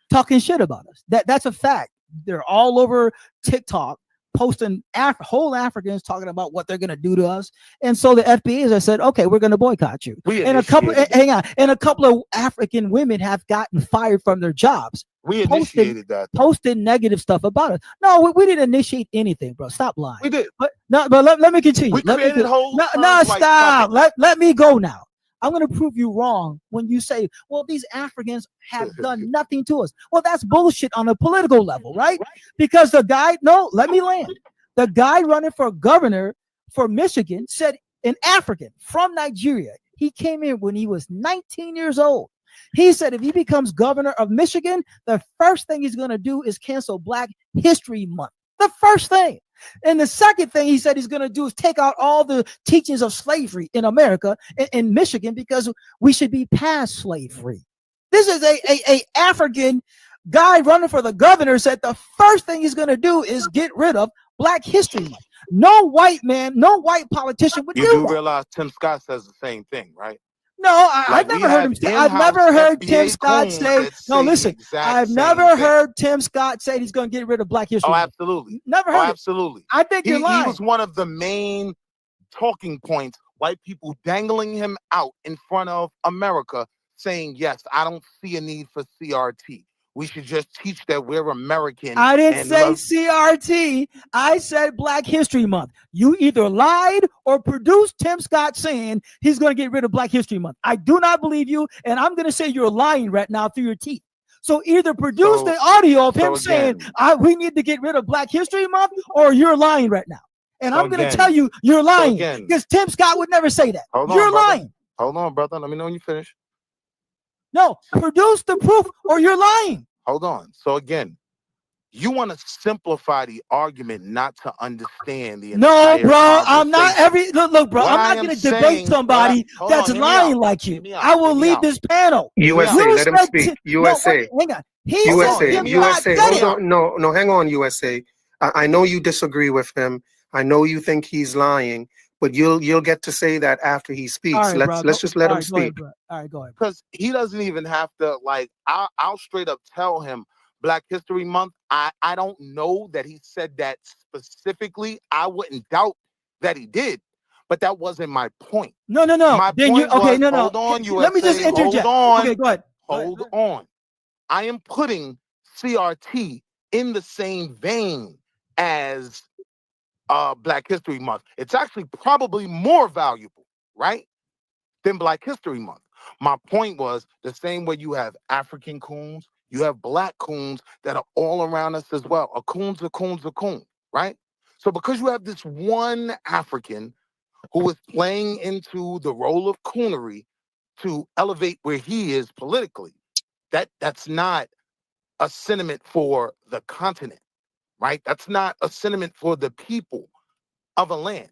talking shit about us. That's a fact. They're all over TikTok posting whole Africans talking about what they're going to do to us. And so the FBA has said, okay, we're going to boycott you. And a couple of African women have gotten fired from their jobs. We initiated that. Posted negative stuff about us. No, we didn't initiate anything, bro. Stop lying. We did. But let me continue. We created whole. Stop. Let me go now. I'm going to prove you wrong when you say, well, these Africans have done nothing to us. Well, that's bullshit on a political level, right? Because the guy, let me land. The guy running for governor for Michigan said an African from Nigeria. He came in when he was 19 years old. He said if he becomes governor of Michigan, the first thing he's going to do is cancel Black History Month. The first thing. And the second thing he said he's going to do is take out all the teachings of slavery in America, in Michigan, because we should be past slavery. This is a African guy running for the governor said the first thing he's going to do is get rid of Black History Month. No white man, no white politician would do that. You do realize Tim Scott says the same thing, right? No, I've never heard him say. I've never heard Tim Scott say. No, listen. I've never heard Tim Scott say he's going to get rid of Black History. Oh, absolutely. Never heard. Absolutely. I think you're lying. He was one of the main talking points. White people dangling him out in front of America, saying, "Yes, I don't see a need for CRT. We should just teach that we're American." I didn't say CRT. I said Black History Month. You either lied or produced Tim Scott saying he's going to get rid of Black History Month. I do not believe you, and I'm going to say you're lying right now through your teeth. So either produce the audio of him saying we need to get rid of Black History Month, or you're lying right now. And I'm going to tell you you're lying because Tim Scott would never say that. You're lying. Hold on, brother. Let me know when you finish. No, produce the proof or you're lying. Hold on. So again, you want to simplify the argument not to understand the entire No, bro, I'm not look, bro, I'm not going to debate somebody that's lying like you. I will leave this panel. USA, let him speak. USA. No, hang on. USA. Hold on. No, hang on, USA. I know you disagree with him. I know you think he's lying. But you'll get to say that after he speaks. Right, let's just let him speak. All right, go ahead. Because he doesn't even have to, like, I'll straight up tell him Black History Month. I don't know that he said that specifically. I wouldn't doubt that he did, but that wasn't my point. No. My point was, no. Hold on, USA. Let me just interject. Hold on. Okay, go ahead. Hold on. I am putting CRT in the same vein as Black History Month. It's actually probably more valuable, right, than Black History Month. My point was the same way you have African coons, you have Black coons that are all around us as well. A coon's a coon's a coon, right? So because you have this one African who is playing into the role of coonery to elevate where he is politically, that's not a sentiment for the continent. Right? That's not a sentiment for the people of a land.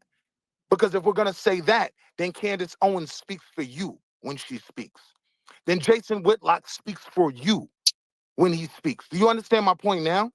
Because if we're going to say that, then Candace Owens speaks for you when she speaks. Then Jason Whitlock speaks for you when he speaks. Do you understand my point now?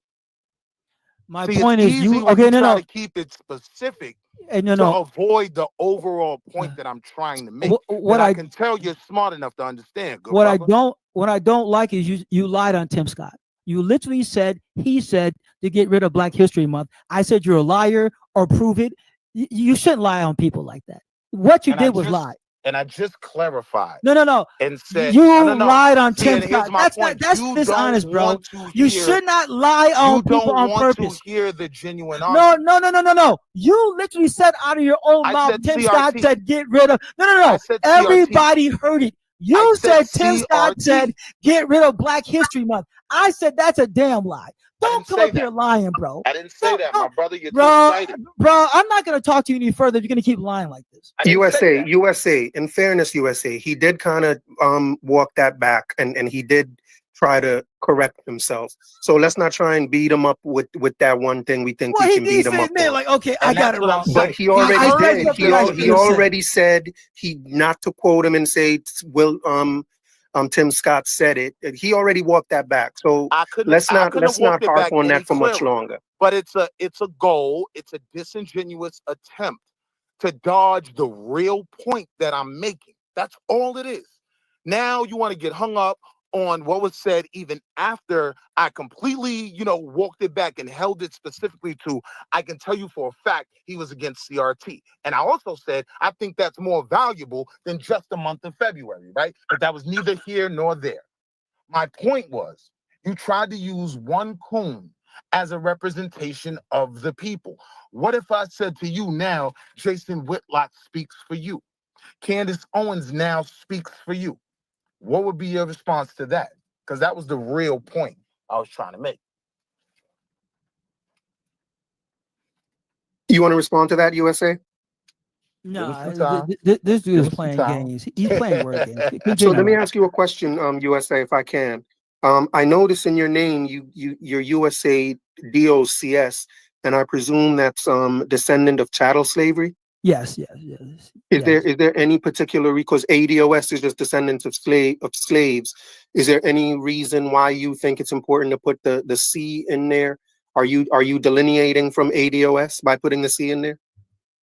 My point is to keep it specific to avoid the overall point that I'm trying to make. What I can tell you're smart enough to understand. What I don't like is you lied on Tim Scott. You literally said, he said to get rid of Black History Month. I said you're a liar or prove it. You shouldn't lie on people like that. What you did was lie. And I just clarified. No. And said you lied on Tim Scott. That's dishonest, bro. You should not lie on people on purpose. You don't want to hear the genuine argument. No. You literally said out of your own mouth, Tim Scott said get rid of. No. Everybody heard it. You said Tim Scott said get rid of Black History Month. I said that's a damn lie. Don't come up here lying, bro. I didn't say that, my brother. You're too excited. Bro, I'm not going to talk to you any further if you're going to keep lying like this. USA. In fairness, USA, he did kind of walk that back, and he did try to correct himself. So let's not try and beat him up with that one thing we think we can beat him up on. Like, okay, I got it wrong. But he already did. He already said not to quote him and say, Tim Scott said it. He already walked that back. So let's not harp on that for much longer. But it's a goal. It's a disingenuous attempt to dodge the real point that I'm making. That's all it is. Now you want to get hung up on what was said even after I completely, walked it back and held it specifically to, I can tell you for a fact he was against CRT. And I also said, I think that's more valuable than just the month of February, right? But that was neither here nor there. My point was, you tried to use one coon as a representation of the people. What if I said to you now, Jason Whitlock speaks for you? Candace Owens now speaks for you. What would be your response to that? Because that was the real point I was trying to make. You want to respond to that, USA? No, this dude is playing games. He's playing word games. So let me ask you a question, USA, if I can. I notice in your name, you're USA DOCS, and I presume that's descendant of chattel slavery. Yes. Is there any particular, because ADOS is just descendants of slaves? Is there any reason why you think it's important to put the C in there? Are you delineating from ADOS by putting the C in there?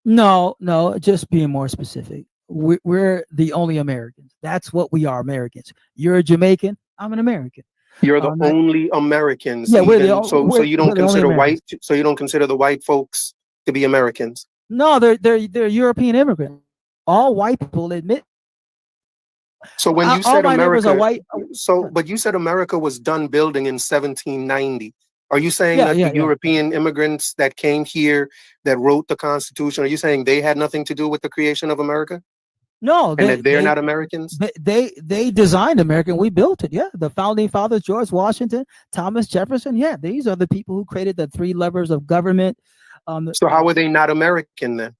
No, just being more specific. We're the only Americans. That's what we are, Americans. You're a Jamaican. I'm an American. You're the only Americans. Yeah, so you don't consider white. So you don't consider the white folks to be Americans. No, they're European immigrants. All white people admit. So when you said America, but you said America was done building in 1790. Are you saying that the European immigrants that came here that wrote the Constitution, are you saying they had nothing to do with the creation of America? No, and that they're not Americans? They designed America and we built it. Yeah, the founding fathers, George Washington, Thomas Jefferson. Yeah, these are the people who created the three levers of government. So how are they not American then?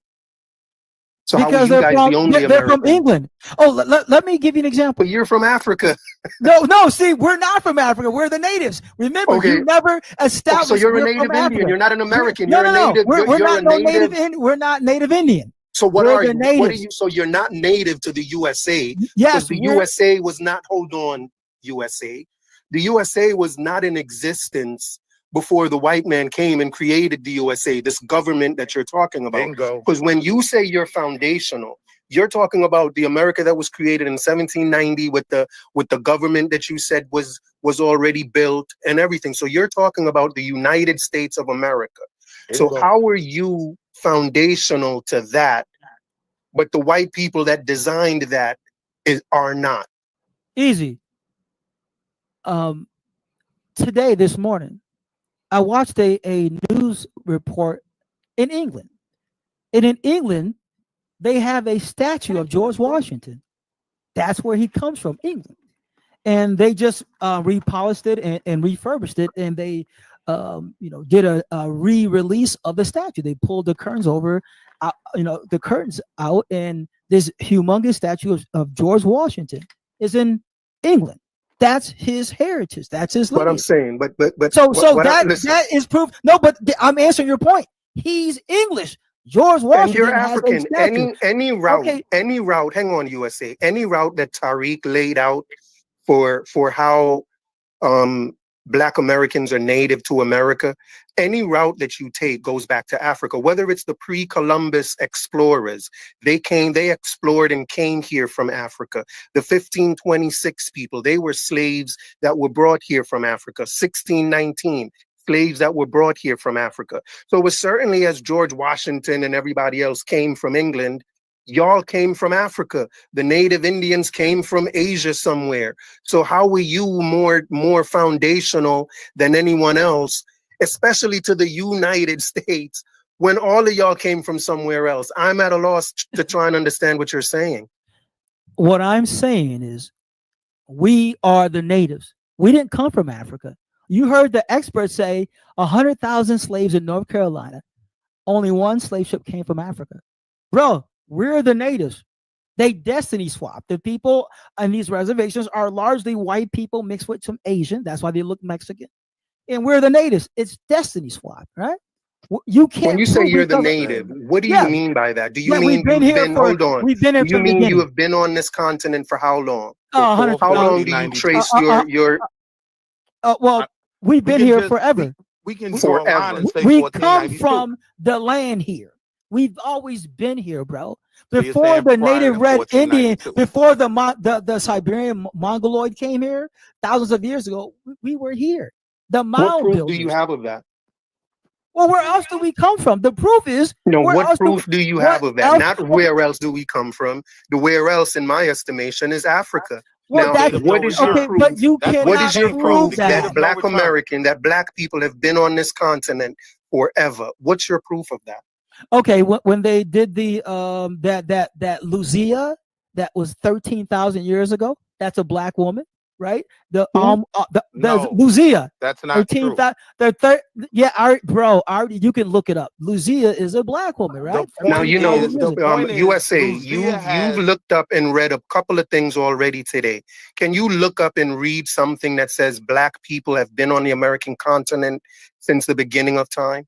So because how are you guys the only they're from England. Oh, let me give you an example. But you're from Africa. No, see, we're not from Africa. We're the natives. Remember, you never established. So you're a native Indian. Africa. You're not an American. You're a native. We're not native Indian. So what are you? What are you? So you're not native to the USA. Yes, the USA was not. Hold on, USA. The USA was not in existence before the white man came and created the USA, this government that you're talking about. Because when you say you're foundational, you're talking about the America that was created in 1790 with the government that you said was already built and everything. So you're talking about the United States of America. So how are you foundational to that, but the white people that designed that are not? Easy. Today, this morning, I watched a news report in England. And in England, they have a statue of George Washington. That's where he comes from, England. And they just repolished it and refurbished it. And they, did a re-release of the statue. They pulled the curtains the curtains out. And this humongous statue of George Washington is in England. That's his heritage. That's his lineage. What I'm saying, but that is proof. No, but I'm answering your point. He's English. George Washington. And you're African. Any route. Hang on, USA. Any route that Tariq laid out for how Black Americans are native to America, any route that you take goes back to Africa, whether it's the pre-Columbus explorers. They explored and came here from Africa. The 1526 people, they were slaves that were brought here from Africa. 1619, slaves that were brought here from Africa. So it was certainly as George Washington and everybody else came from England, y'all came from Africa. The native Indians came from Asia somewhere. So how were you more foundational than anyone else, especially to the United States, when all of y'all came from somewhere else? I'm at a loss to try and understand what you're saying. What I'm saying is, we are the natives. We didn't come from Africa. You heard the experts say 100,000 slaves in North Carolina. Only one slave ship came from Africa. Bro, we're the natives. They destiny swap. The people on these reservations are largely white people mixed with some Asian. That's why they look Mexican. And we're the natives. It's destiny swap, right? You can't. When you say you're the native, what do you mean by that? Do you mean we've been here for? Hold on. We've been here do you from mean the you have been on this continent for how long? How long do you trace your? Well, we've been here forever. We can draw a line and say we come from the land here. We've always been here, bro. Before the native red Indian, before the Siberian Mongoloid came here thousands of years ago, we were here. The mound builders. What proof do you have of that? Well, where else do we come from? The proof is what proof do you have of that? Not where else do we come from. The where else, in my estimation, is Africa. Well, now, what is your proof? But you what is your proof that Black American, that Black people have been on this continent forever? What's your proof of that? Okay, when they did the that Lucia, that was 13,000 years ago. That's a Black woman, right? The Lucia. That's not 13, true. You can look it up. Lucia is a Black woman, right? Now USA. You've looked up and read a couple of things already today. Can you look up and read something that says Black people have been on the American continent since the beginning of time?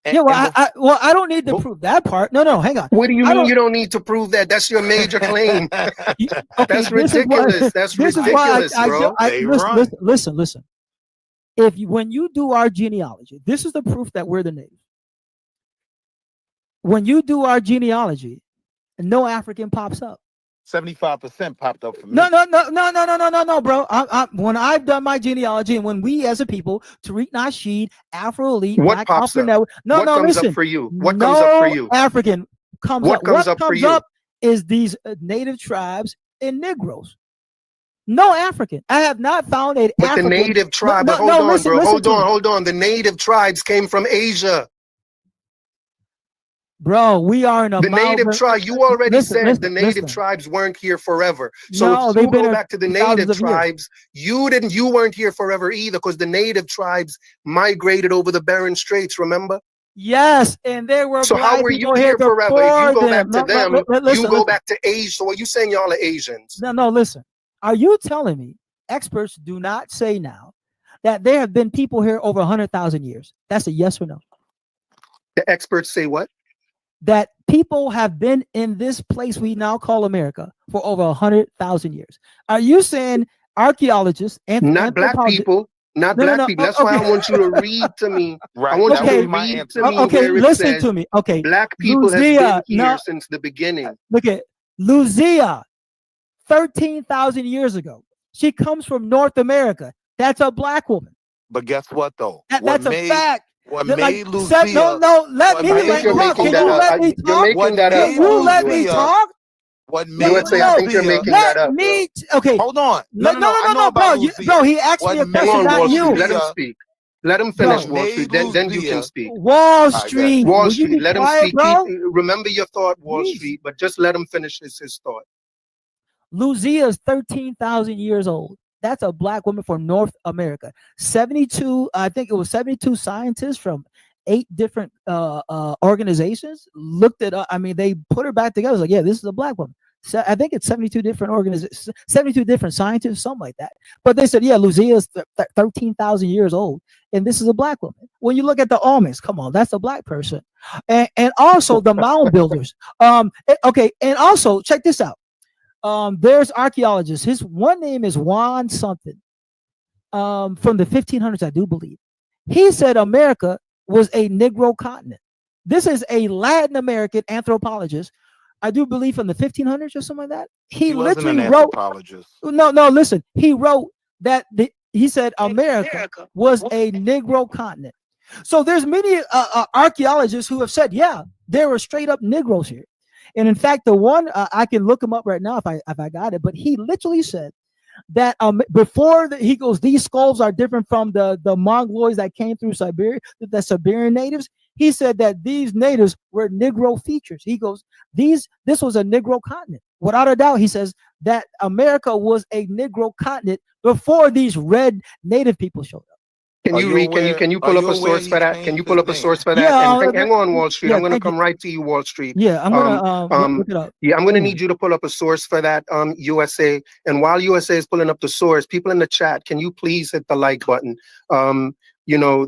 I don't need to prove that part. No, hang on. What do you mean you don't need to prove that? That's your major claim. That's ridiculous. That's ridiculous, bro. Listen. When you do our genealogy, this is the proof that we're the natives. When you do our genealogy, no African pops up. 75% popped up for me. No, bro. When I've done my genealogy, and when we as a people, Tariq Nasheed, Afro Elite, what pops up? What comes up for you? What comes up for you? African comes up. What comes up is these native tribes and Negroes. No African. I have not found an African. The native tribe. Hold on. The native tribes came from Asia. Bro, we are in a native tribe. You already said the native tribes weren't here forever. So if you go back to the native tribes, you weren't here forever either, because the native tribes migrated over the Bering Straits, remember? Yes, and there were. So how were you here forever? If you go back to them, you go back to Asia. So are you saying y'all are Asians? No, listen. Are you telling me experts do not say now that there have been people here over 100,000 years? That's a yes or no. The experts say what? That people have been in this place we now call America for over 100,000 years. Are you saying archaeologists and not Black people? Not Black people. That's why I want you to read to me. Right. I want you to read to me. Okay, listen to me. Okay, Black people have been here since the beginning. Look at Lucia, 13,000 years ago. She comes from North America. That's a Black woman. But guess what, though? That's a fact. What made Lucia? Let me talk. Can you let me talk? Can you let me talk? What made I think you're making that up. Okay. Hold on. No, bro. He asked me a question, not you. Let him speak. Let him finish, Wall Street. Then you can speak. Wall Street. Let him speak. Remember your thought, Wall Street, but just let him finish his thought. Lucia is 13,000 years old. That's a Black woman from North America. 72, I think it was 72 scientists from 8 different organizations looked it up. I mean, they put her back together. Like, yeah, this is a Black woman. So I think it's 72 different organizations, 72 different scientists, something like that. But they said, yeah, Lucia is 13,000 years old, and this is a Black woman. When you look at the Olmecs, come on, that's a Black person. And also the mound builders. Okay, and also check this out. There's archaeologists. His one name is Juan something. From the 1500s, I do believe. He said America was a Negro continent. This is a Latin American anthropologist. I do believe from the 1500s or something like that. He literally wrote. No, listen. He wrote that he said America was a Negro continent. So there's many archaeologists who have said, yeah, there were straight up Negroes here. And in fact, the one I can look him up right now if I got it, but he literally said that he goes, these skulls are different from the Mongoloids that came through Siberia, the Siberian natives. He said that these natives were Negro features. He goes, this was a Negro continent. without a doubt, he says that America was a Negro continent before these red native people showed up. Can you read? Can you pull up a source for that? Can you pull up a source for that? Yeah, And hang on, Wall Street. yeah, I'm going to thank you. come right to you, Wall Street. Yeah, I'm gonna look it up. Yeah, I'm going to need you to pull up a source for that, USA. And while USA is pulling up the source, people in the chat, can you please hit the like button? You know,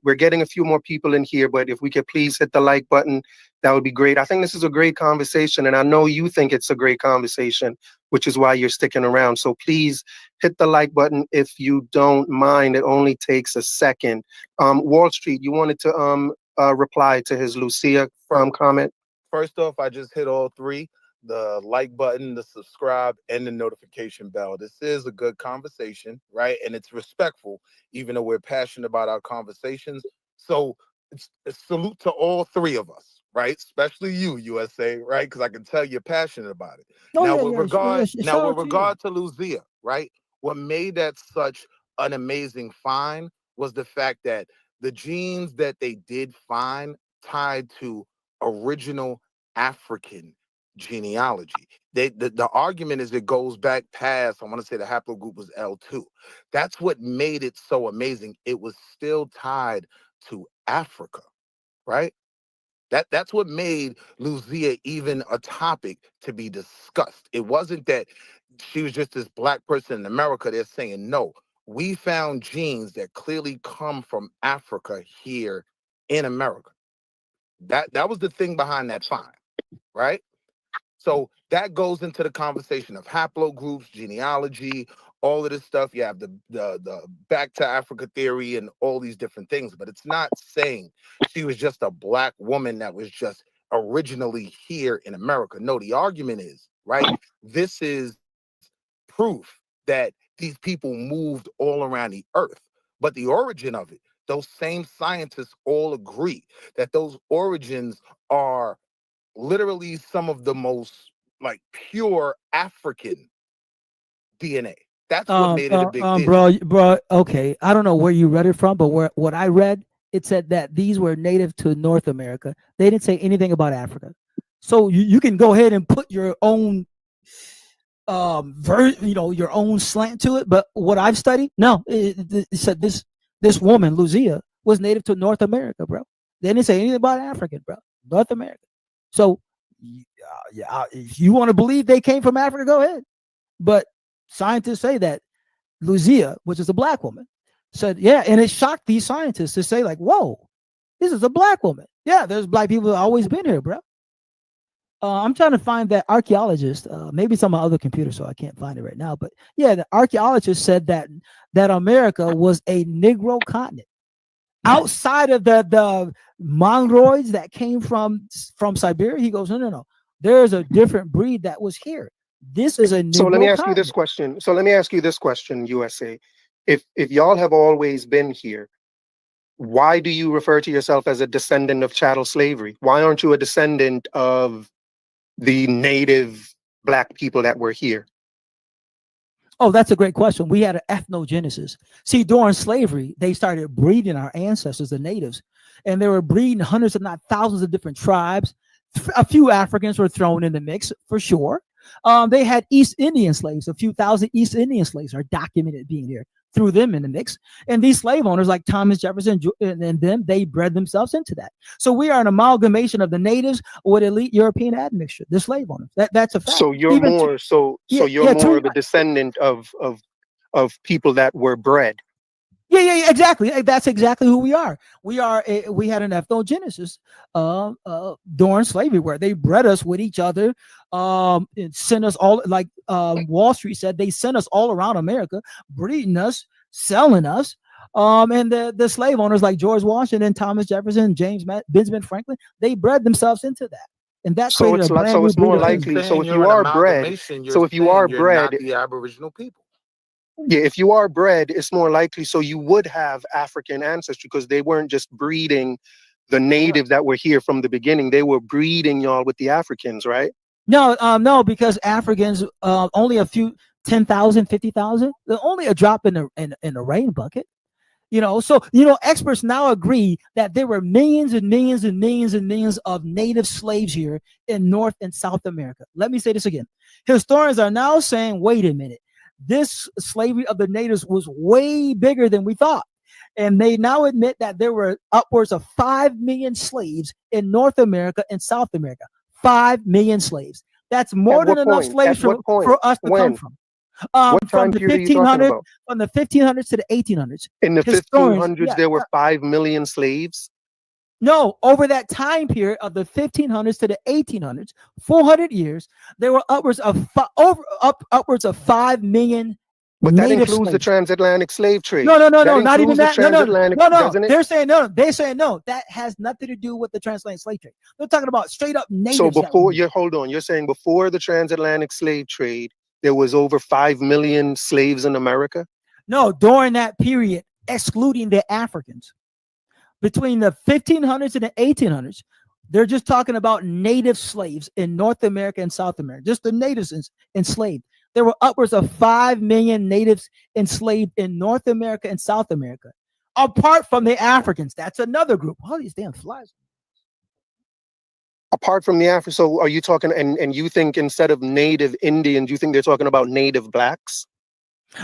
we're getting a few more people in here, but if we could please hit the like button, that would be great. I think this is a great conversation, and I know you think it's a great conversation, which is why you're sticking around. So please hit the like button if you don't mind. It only takes a second. Wall Street, you wanted to reply to his Lucia comment? First off, I just hit all three: the like button, the subscribe, and the notification bell. This is a good conversation, right? And it's respectful, even though we're passionate about our conversations. So it's a salute to all three of us, right? Especially you, USA, right? Because I can tell you're passionate about it. With regard to Lucia, right? What made that such an amazing find was the fact that the genes that they did find tied to original African genealogy. The argument is it goes back past, I want to say the haplogroup was L2. That's what made it so amazing. It was still tied to Africa, right? That's what made Lucia even a topic to be discussed. It wasn't that she was just this black person in America. They're saying, no, we found genes that clearly come from Africa here in America. That was the thing behind that find, right? So that goes into the conversation of haplogroups, genealogy, all of this stuff. You have the back to Africa theory and all these different things, but it's not saying she was just a black woman that was just originally here in America. No, the argument is, right, this is proof that these people moved all around the earth. But the origin of it, those same scientists all agree that those origins are literally some of the most like pure African DNA. That's what made it a big deal. Bro, okay. I don't know where you read it from, but what I read, it said that these were native to North America. They didn't say anything about Africa. So you can go ahead and put your own your own slant to it. But what I've studied, no, it said this woman, Lucia, was native to North America, bro. They didn't say anything about African, bro. North America. So if you want to believe they came from Africa, go ahead. But scientists say that Lucia, which is a black woman, said, yeah, and it shocked these scientists to say, like, whoa, this is a black woman. Yeah, there's black people that always been here, bro. I'm trying to find that archaeologist. Maybe it's on my other computer, so I can't find it right now. But yeah, the archaeologist said that America was a Negro continent. Outside of the Mongoloids that came from Siberia, he goes, no. There's a different breed that was here. This is a Negro So let me ask continent. you this question. USA. If y'all have always been here, why do you refer to yourself as a descendant of chattel slavery? Why aren't you a descendant of the native black people that were here? Oh, that's a great question. We had an ethnogenesis. See, during slavery, they started breeding our ancestors, the natives, and they were breeding hundreds, if not thousands, of different tribes. A few Africans were thrown in the mix, for sure. They had East Indian slaves. A few thousand East Indian slaves are documented being here. Threw them in the mix. And these slave owners like Thomas Jefferson and them, they bred themselves into that. So we are an amalgamation of the natives with elite European admixture, the slave owners. That's a fact. So you're more of a descendant of people that were bred. Yeah, exactly. That's exactly who we are. We had an ethnogenesis during slavery where they bred us with each other, and sent us all, like Wall Street said, they sent us all around America, breeding us, selling us. And the slave owners like George Washington, Thomas Jefferson, James Benjamin Franklin, they bred themselves into that. And that's so it's more likely. So if you are bred, not the Aboriginal people. Yeah, if you are bred, it's more likely. So you would have African ancestry because they weren't just breeding the native that were here from the beginning. They were breeding y'all with the Africans, right? No, because Africans, only a few 10,000, 50,000. They're only a drop in the rain bucket. You know, so experts now agree that there were millions and millions and millions and millions of native slaves here in North and South America. Let me say this again. Historians are now saying, wait a minute, this slavery of the natives was way bigger than we thought. And they now admit that there were upwards of 5 million slaves in North America and South America. 5 million slaves. That's more than enough slaves for us to come from. What time from the period are you talking 1500s, about? from the 1500s to the 1800s. In the 1500s, there were 5 million slaves? No, over that time period of the 1500s to the 1800s, 400 years, there were upwards of 5 million. But that includes slaves. the transatlantic slave trade. No, not even that. No. They're saying no. They're saying no. That has nothing to do with the transatlantic slave trade. They're talking about straight up natives. So you're saying before the transatlantic slave trade, there was over 5 million slaves in America? No, during that period, excluding the Africans. Between the 1500s and the 1800s, they're just talking about native slaves in North America and South America. Just the natives enslaved. There were upwards of 5 million natives enslaved in North America and South America, apart from the Africans. That's another group. All these damn flies. Apart from the Africans, so are you talking, and you think instead of native Indians, you think they're talking about native blacks?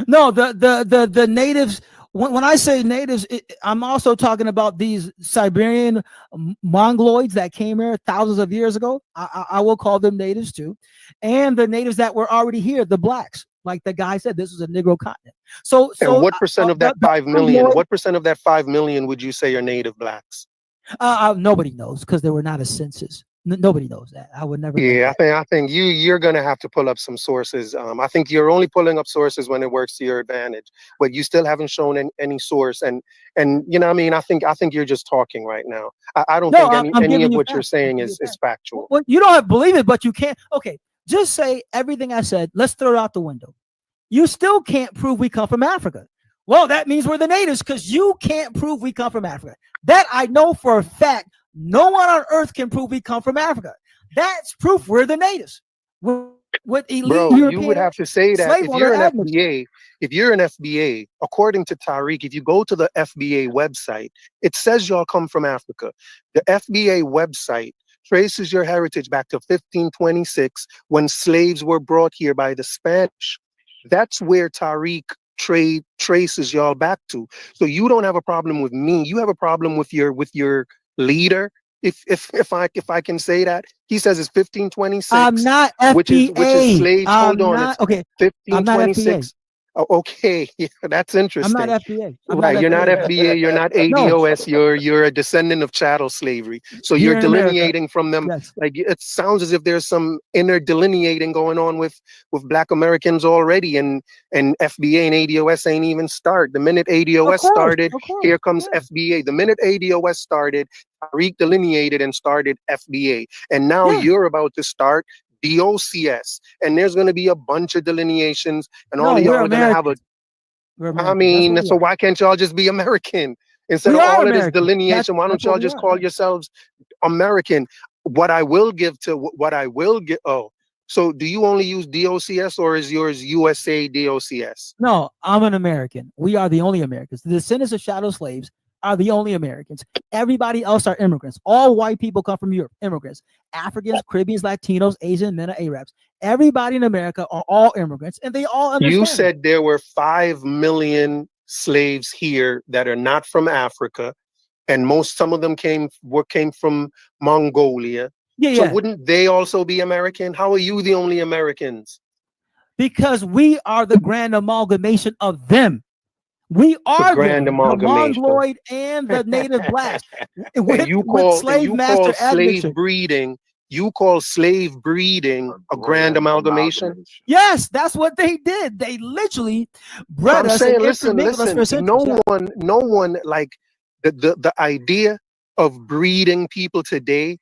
No, the natives. When I say natives, I'm also talking about these Siberian Mongoloids that came here thousands of years ago. I will call them natives too. And the natives that were already here, the blacks. Like the guy said, this was a Negro continent. So what percent of that 5 million, what percent of that 5 million would you say are native blacks? Nobody knows because there were not a census. Nobody knows that. I would never. Yeah, I think you're gonna have to pull up some sources. I think you're only pulling up sources when it works to your advantage, but you still haven't shown any source. And you know, what I mean, I think you're just talking right now. I don't think any of what you're saying is factual. Well, you don't have to believe it, but you can't. Okay, just say everything I said. Let's throw it out the window. You still can't prove we come from Africa. Well, that means we're the natives because you can't prove we come from Africa. That I know for a fact. No one on earth can prove we come from Africa. That's proof we're the natives. With elite European, you would have to say that if you're an FBA, according to Tariq, if you go to the FBA website, it says y'all come from Africa. The FBA website traces your heritage back to 1526 when slaves were brought here by the Spanish. That's where Tariq traces y'all back to. So you don't have a problem with me. You have a problem with your leader, if I can say that. He says it's 1526. I'm not FBA. Which is slaves. Hold on. Not, okay. 1526. Oh, okay, yeah, that's interesting. I'm not FBA. Right, you're not FBA. You're not ADOS. No. You're a descendant of chattel slavery. So you're delineating from them. Yes. Like it sounds as if there's some inner delineating going on with Black Americans already, and FBA and ADOS ain't even start. The minute ADOS started, here comes FBA. The minute ADOS started, Tariq delineated and started FBA, and now you're about to start DOCS, and there's going to be a bunch of delineations, and all of y'all are going to have a. I mean, so why can't y'all just be American instead of all of this delineation? Why don't y'all just call yourselves American? What I will give. Oh, so do you only use DOCS, or is yours USA DOCS? No, I'm an American. We are the only Americans. The descendants of chattel slaves are the only Americans. Everybody else are immigrants. All white people come from Europe. Immigrants. Africans, Caribbeans, Latinos, Asian, men, Arabs. Everybody in America are all immigrants, and they all understand. You said there were 5 million slaves here that are not from Africa, and some of them came from Mongolia. So wouldn't they also be American? How are you the only Americans? Because we are the grand amalgamation of them. We are the Mongoloid and the native blacks. You call slave breeding. You call slave breeding a grand amalgamation? Yes, that's what they did. They literally bred us. Saying, listen. No one like the idea of breeding people today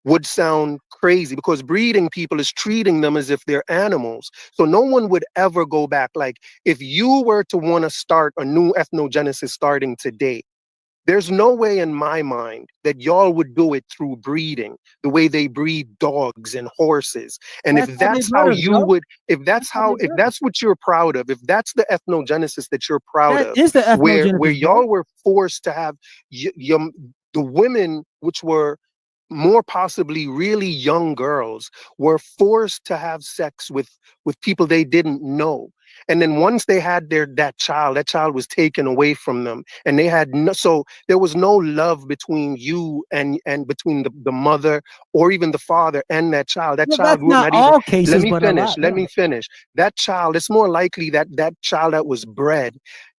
would sound crazy, because breeding people is treating them as if they're animals. So no one would ever go back. Like if you were to want to start a new ethnogenesis starting today, There's no way in my mind that y'all would do it through breeding, the way they breed dogs and horses. And That's if how they that's how bred us, you bro. would, if That's how they if bred us. that's what you're proud of, if that's the ethnogenesis that you're proud That of, is the where ethnogenesis, bro. y'all were forced to have the women, which were more possibly really young girls, were forced to have sex with people they didn't know. And then once they had that child was taken away from them, and they had no, so there was no love between you and between the mother or even the father and that child. That Well, child that's would not not even, all let cases, me but a finish, lot. Yeah. that child, it's more likely that that child that was bred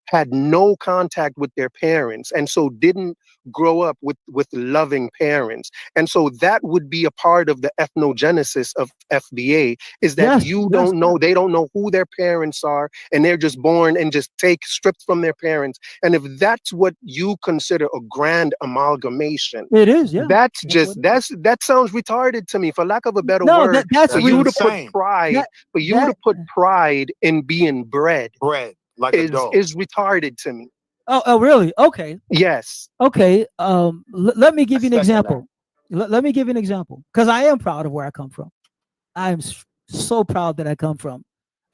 had no contact with their parents, and so didn't grow up with loving parents. And so that would be a part of the ethnogenesis of FBA, is that Yes, you yes. don't know, they don't know who their parents are, and they're just born and just stripped from their parents. And if that's what you consider a grand amalgamation, It is, yeah. that's That's just, what it is. that sounds retarded to me, for lack of a better No, word. that's For That's you to put insane. pride, that in being bred Bread like a dog. is retarded to me. oh really? Okay. Yes. Okay. Let me give you an second example. Let me give you an example, because I am proud of where I come from. I am so proud that I come from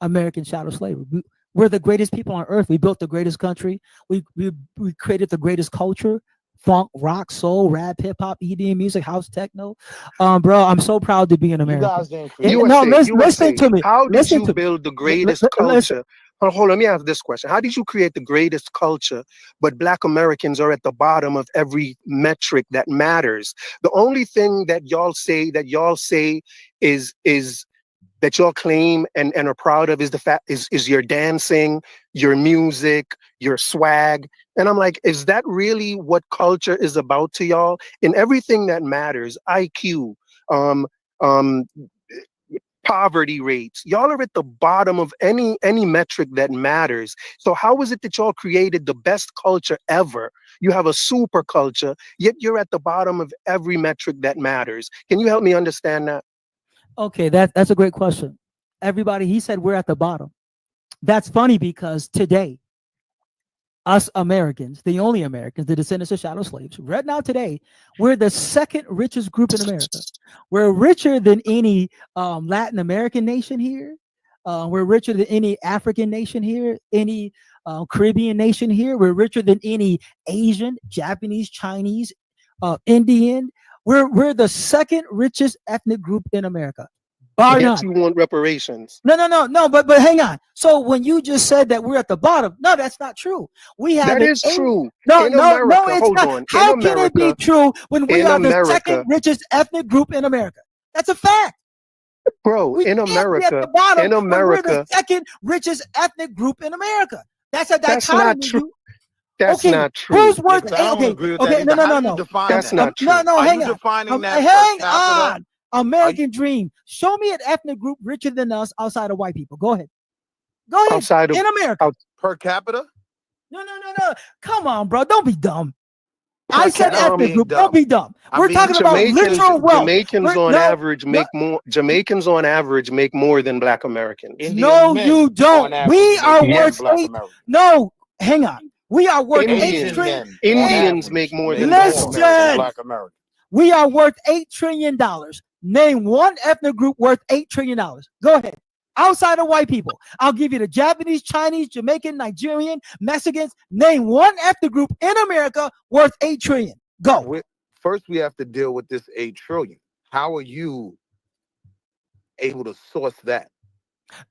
American chattel slavery. We're the greatest people on earth. We built the greatest country. We created the greatest culture: funk, rock, soul, rap, hip hop, EDM music, house, techno. Bro, I'm so proud to be an You American. guys didn't create No, USA, listen to me. how did Listen you to me. build the greatest Listen. culture? Hold on, let me ask this question. How did you create the greatest culture, but Black Americans are at the bottom of every metric that matters? The only thing that y'all say is that y'all claim and are proud of is the fact is your dancing, your music, your swag. And I'm like, is that really what culture is about to y'all? In everything that matters, IQ, um, um, poverty rates, y'all are at the bottom of any metric that matters. So how is it that y'all created the best culture ever? You have a super culture, yet you're at the bottom of every metric that matters. Can you help me understand that? Okay, that's a great question. Everybody, he said we're at the bottom. That's funny, because today, us Americans, the only Americans, the descendants of chattel slaves, right now today, we're the second richest group in America. We're richer than any Latin American nation here. We're richer than any African nation here, any Caribbean nation here. We're richer than any Asian, Japanese, Chinese, Indian. We're the second richest ethnic group in America, bar Yet none. you want reparations. No. But hang on. So when you just said that we're at the bottom, no, that's not true. We have That an is eight. true. No, In no, no, America, it's hold not. on. How can it be true when we in are the second America, richest ethnic group in America? That's a fact. bro, We in can't be at the America, bottom when we're the second richest ethnic group in America. That's a that's not dichotomy. true. That's Okay, not true. who's worth? Because I don't Okay, agree with okay, that no, either. no, How no, do you no. define That's that? not true. No, Are hang you on. defining that per Hang capita? on. American dream. Show me an ethnic group richer than us outside of white people. Go ahead. Go ahead. Outside of In America. Per capita? No. Come on, bro. Don't be dumb. Per I said capita, I'm ethnic being group. dumb. Don't be dumb. I'm We're being talking about literal wealth. Jamaicans on average make more. Jamaicans on average make more than Black Americans. No, you don't. We are worth Black 8. Americans. No, hang on. We are worth 8 Asian trillion. men Indians make more than Listen. Black Americans. We are worth $8 trillion. Name one ethnic group worth $8 trillion. Go ahead. Outside of white people, I'll give you the Japanese, Chinese, Jamaican, Nigerian, Mexicans. Name one ethnic group in America worth $8 trillion. Go. First, we have to deal with this 8 trillion. How are you able to source that?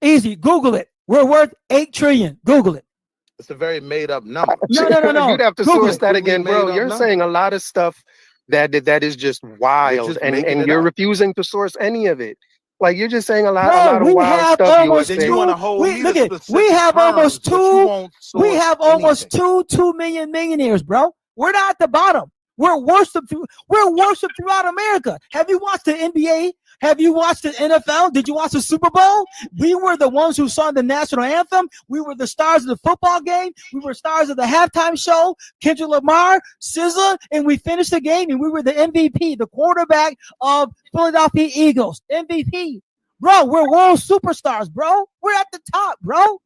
Easy. Google it. We're worth $8 trillion. Google it. It's a very made up number. No. You'd have to Google source it. that again, bro. You're saying a lot of stuff that is just wild, just and you're up. refusing to source any of it. Like, you're just saying a lot Bro, of we wild have stuff. almost Then you want to hold me look to at, we specific have almost terms, but you 2. won't We source have almost anything. 2 million millionaires, bro. We're not at the bottom. We're worshipped throughout America. Have you watched the NBA? Have you watched the NFL? Did you watch the Super Bowl? We were the ones who sung the national anthem. We were the stars of the football game. We were stars of the halftime show. Kendrick Lamar, SZA, and we finished the game, and we were the MVP, the quarterback of Philadelphia Eagles. MVP. Bro, we're world superstars, bro. We're at the top, bro.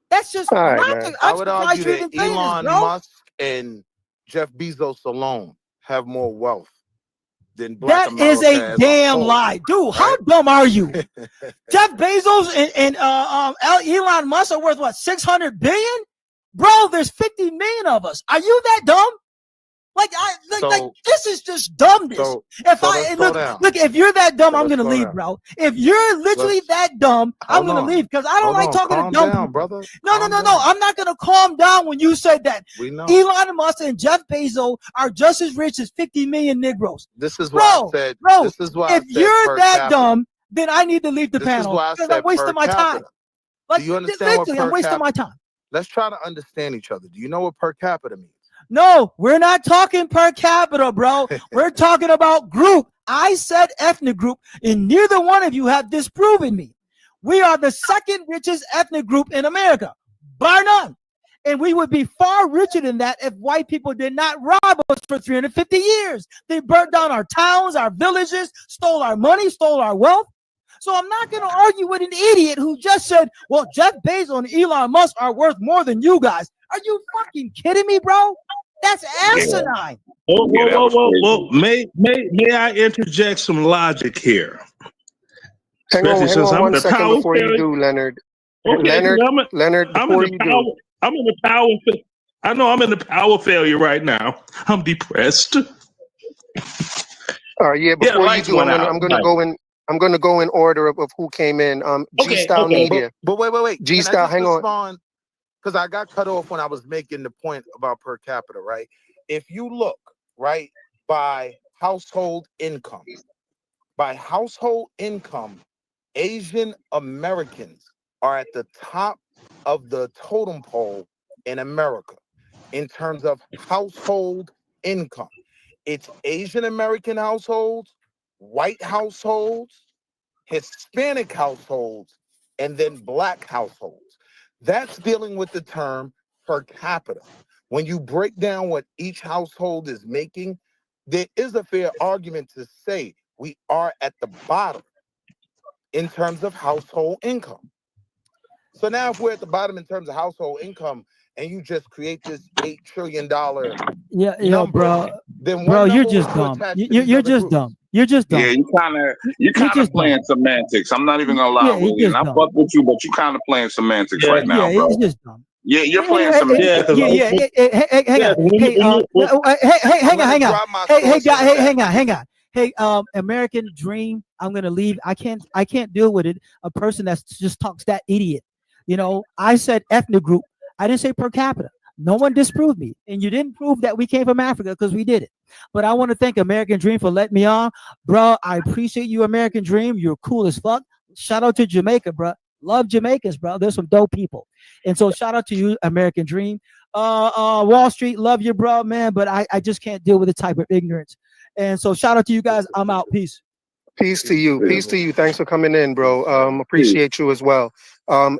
That's just All right, logic. man. I I'm would surprised argue you that even saying this, Elon bro. Musk and Jeff Bezos alone have more wealth than Black That America is a damn lie, dude. How dumb are you? Jeff Bezos and Elon Musk are worth what, 600 billion? Bro, there's 50 million of us. Are you that dumb? Like this is just dumbness. Look, if you're that dumb, I'm gonna leave, bro. If you're literally that dumb, I'm gonna leave because I don't like talking to dumb people. Brother. No. I'm not gonna calm down when you said that. Elon Musk and Jeff Bezos are just as rich as 50 million Negroes. This is why I said, bro. This is why if you're that dumb, then I need to leave the panel because I'm wasting my time. Like, do you understand literally, I'm wasting my time. Let's try to understand each other. Do you know what per capita means? No, we're not talking per capita, bro. We're talking about group. I said ethnic group, and neither one of you have disproven me. We are the second richest ethnic group in America, bar none. And we would be far richer than that if white people did not rob us for 350 years. They burnt down our towns, our villages, stole our money, stole our wealth. So I'm not going to argue with an idiot who just said, well, Jeff Bezos and Elon Musk are worth more than you guys. Are you fucking kidding me, bro? That's asinine. Whoa. May I interject some logic here? Hang on 1 second before you do, Leonard. Okay, Leonard, before you do. I'm in the power. I know I'm in the power failure right now. I'm depressed. Before you do, I'm going to go in order of who came in. G-Style Media. But wait. G-Style, hang on. Because I got cut off when I was making the point about per capita, right? If you look, right, by household income, Asian Americans are at the top of the totem pole in America in terms of household income. It's Asian American households, white households, Hispanic households, and then Black households. That's dealing with the term per capita. When you break down what each household is making, there is a fair argument to say we are at the bottom in terms of household income. So now if we're at the bottom in terms of household income and you just create this $8 trillion number, bro. Then bro, you're just dumb. You're just dumb. You're just dumb. Yeah, you kind of playing semantics. I'm not even gonna lie, Willie. And I fuck with you, but you kind of playing semantics right now, bro. It's just dumb. Yeah, you're playing semantics. Hang on. Hey, American Dream. I'm gonna leave. I can't deal with it. A person that just talks that idiot. You know, I said ethnic group. I didn't say per capita. No one disproved me, and you didn't prove that we came from Africa because we did it. But I want to thank American Dream for letting me on, bro. I appreciate you, American Dream. You're cool as fuck. Shout out to Jamaica, bro. Love Jamaicans, bro. There's some dope people, and so shout out to you, American Dream. Wall Street, love you, bro, man. But I just can't deal with the type of ignorance, and so shout out to you guys. I'm out. Peace. Peace to you. Peace to you. Thanks for coming in, bro. Appreciate you as well.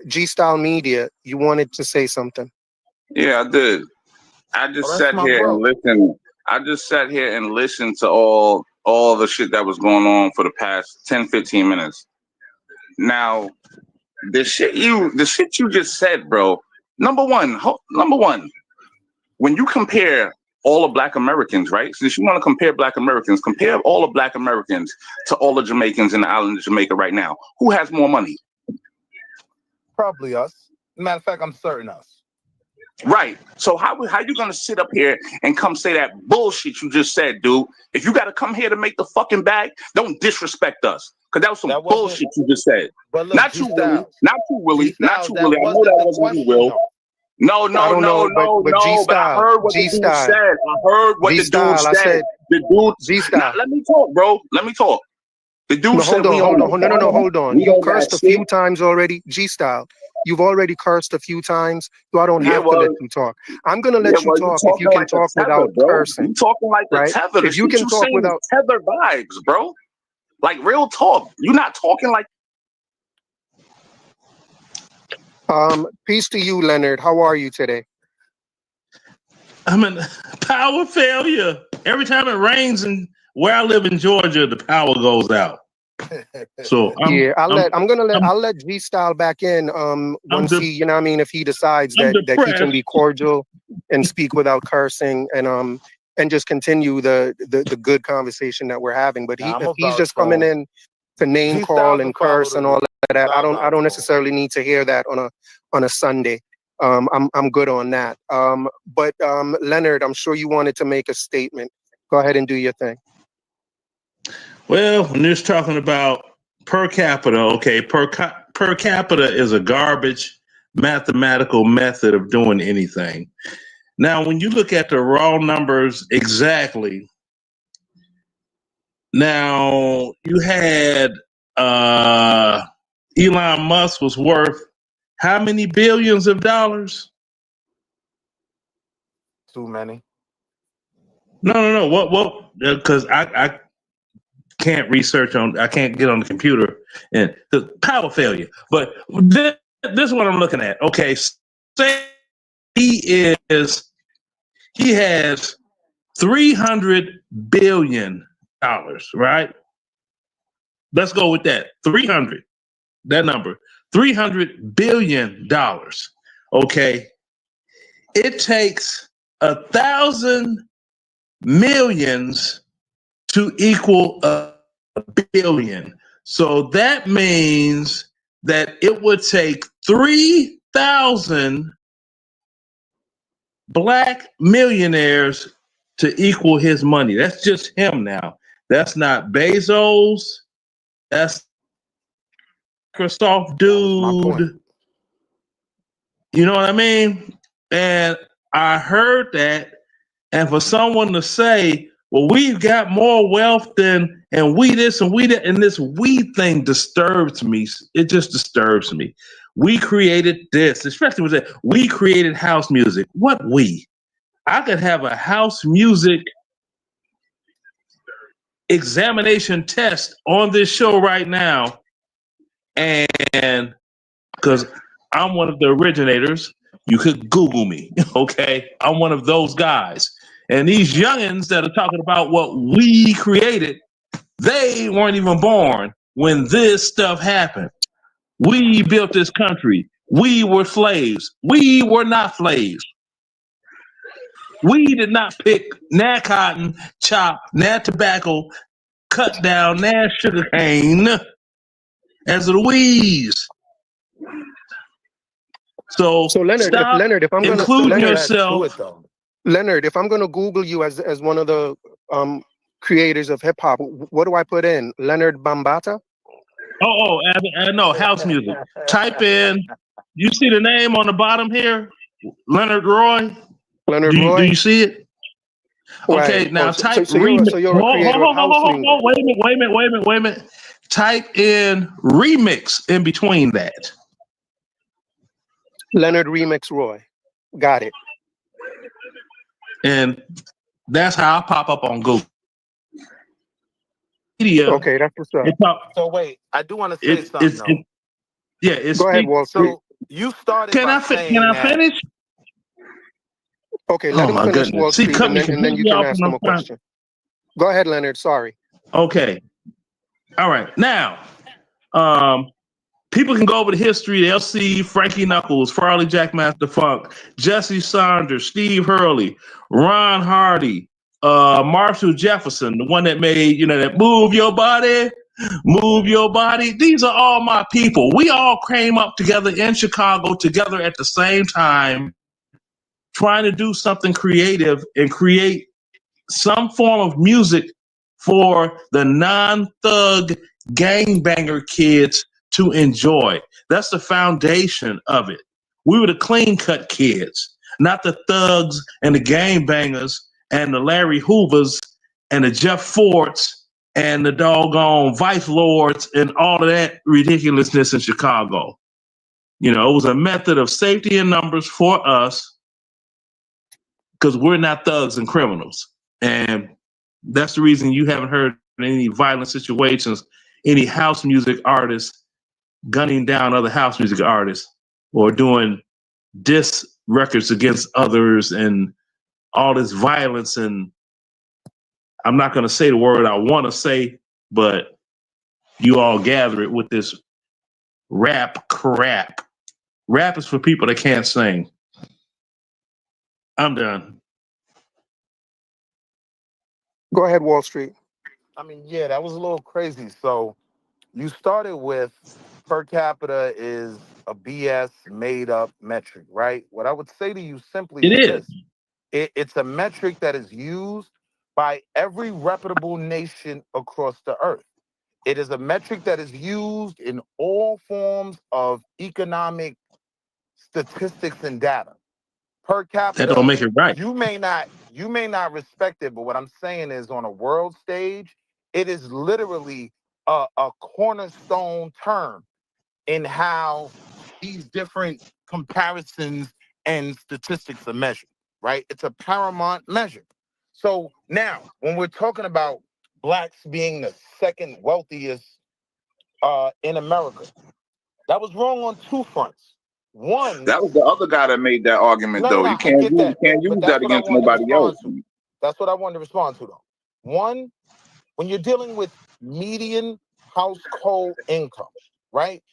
G-Style Media, you wanted to say something. Yeah, I did. I just sat here and listened. I just sat here and listened to all the shit that was going on for the past 10, 15 minutes. Now, the shit you just said, bro. Number one, when you compare all of Black Americans, right? Since you want to compare Black Americans, compare all of Black Americans to all the Jamaicans in the island of Jamaica right now. Who has more money? Probably us. Matter of fact, I'm certain us. Right. So how you gonna sit up here and come say that bullshit you just said, dude? If you gotta come here to make the fucking bag, don't disrespect us. Cause that was some bullshit you just said. But look, not you, Willie. Not you, Willie. Not you, Willie. I know that wasn't you, Will. No. But I heard what the dude said. I heard what the dude said. The dude. G-Style. Let me talk, bro. Let me talk. The dude said, hold on. You cursed a few times already, G-Style. You've already cursed a few times, so I don't have to let you talk. I'm gonna let you talk if you can talk without cursing. You talking like the tether. If you can talk without tether vibes, bro. Like real talk. You're not talking like. Peace to you, Leonard. How are you today? I'm in power failure. Every time it rains and where I live in Georgia, the power goes out. So I'll let G Style back in once he, you know what I mean, if he decides that he can be cordial and speak without cursing and just continue the good conversation that we're having. But if he's just coming in to name call and curse and all of that, I don't necessarily need to hear that on a Sunday. I'm good on that. But Leonard, I'm sure you wanted to make a statement. Go ahead and do your thing. Well, when you're talking about per capita, okay, per capita is a garbage mathematical method of doing anything. Now, when you look at the raw numbers exactly, now you had Elon Musk was worth how many billions of dollars? Too many. No. What? Because I can't research I can't get on the computer and the power failure. But this is what I'm looking at. Okay, say he has $300 billion, right? Let's go with that. 300. That number. $300 billion. Okay. It takes 1,000 millions to equal a billion. So that means that it would take 3,000 black millionaires to equal his money. That's just him now. That's not Bezos. That's Microsoft dude. You know what I mean? And I heard that, and for someone to say, well, we've got more wealth than, and we this and we that, and this we thing disturbs me. It just disturbs me. We created this, especially with that. We created house music. What we? I could have a house music examination test on this show right now, and because I'm one of the originators, you could Google me, okay? I'm one of those guys. And these youngins that are talking about what we created, they weren't even born when this stuff happened. We built this country. We were slaves. We were not slaves. We did not pick nor cotton, chop, nor tobacco, cut down, nor sugar cane as the weeds. So Leonard, if I'm gonna include yourself. Leonard, if I'm gonna Google you as one of the creators of hip hop, what do I put in? Leonard Bambata? No, house music. Type in. You see the name on the bottom here, Leonard Roy. Leonard Roy. Do you see it? Okay, right. now type. So you're a creator of house music. Wait a minute. Type in remix in between that. Leonard Remix Roy. Got it. And that's how I pop up on Google. Okay, that's what's up. So wait, I do want to say something. Go ahead, Wall Street. So you started. Can I finish? Okay, let him finish Wall Street, and then you can ask him a question. Go ahead, Leonard. Sorry. Okay. All right. Now, people can go over the history. They'll see Frankie Knuckles, Farley Jackmaster Funk, Jesse Saunders, Steve Hurley, Ron Hardy, Marshall Jefferson, the one that made, that move your body. These are all my people. We all came up together in Chicago together at the same time, trying to do something creative and create some form of music for the non-thug gangbanger kids to enjoy. That's the foundation of it. We were the clean-cut kids, not the thugs and the gangbangers and the Larry Hoovers and the Jeff Fords and the doggone Vice Lords and all of that ridiculousness in Chicago. It was a method of safety in numbers for us because we're not thugs and criminals. And that's the reason you haven't heard any violent situations, any house music artists gunning down other house music artists or doing diss records against others and all this violence. And I'm not going to say the word I want to say, but you all gather it with this rap crap. Rap is for people that can't sing. I'm done. Go ahead, Wall Street. I mean, yeah, that was a little crazy. So you started with per capita is a BS made up metric, right? What I would say to you simply It is is. this. It's a metric that is used by every reputable nation across the earth. It is a metric that is used in all forms of economic statistics and data. Per capita, That don't make it right. you may not respect it, but what I'm saying is on a world stage, it is literally a cornerstone term in how these different comparisons and statistics are measured, right? It's a paramount measure. So now, when we're talking about blacks being the second wealthiest in America, that was wrong on two fronts. One, That was the other guy that made that argument, no, though. I You can't get use, that, you can't but use that's that what I against wanted to nobody else. respond to. That's what I wanted to respond to, though. One, when you're dealing with median household income, right?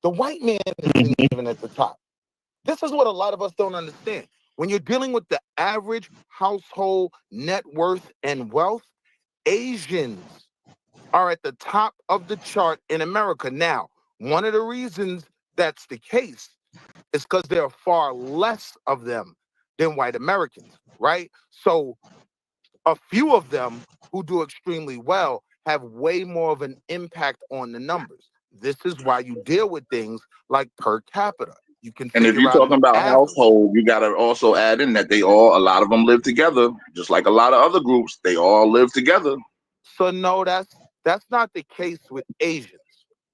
The white man isn't even at the top. This is what a lot of us don't understand. When you're dealing with the average household net worth and wealth, Asians are at the top of the chart in America. Now, one of the reasons that's the case is because there are far less of them than white Americans, right? So a few of them who do extremely well have way more of an impact on the numbers. This is why you deal with things like per capita. You can And if figure you're out talking an about average. household, you got to also add in that a lot of them live together, just like a lot of other groups. They all live together. So no, that's not the case with Asians,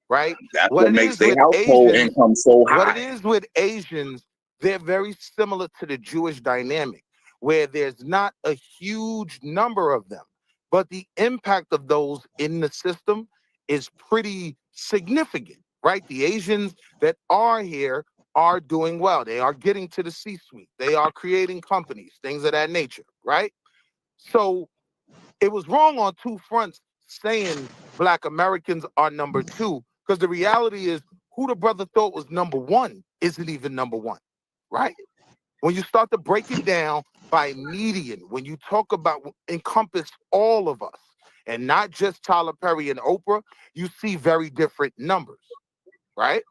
right? That's What what it makes is their with household Asians, income so what it high. is with Asians, they're very similar to the Jewish dynamic, where there's not a huge number of them, but the impact of those in the system is pretty significant, right? The Asians that are here are doing well. They are getting to the C-suite. They are creating companies, things of that nature, right? So it was wrong on two fronts saying Black Americans are number two, because the reality is who the brother thought was number one isn't even number one, right? When you start to break it down by median, when you talk about encompass all of us and not just Tyler Perry and Oprah, you see very different numbers, right?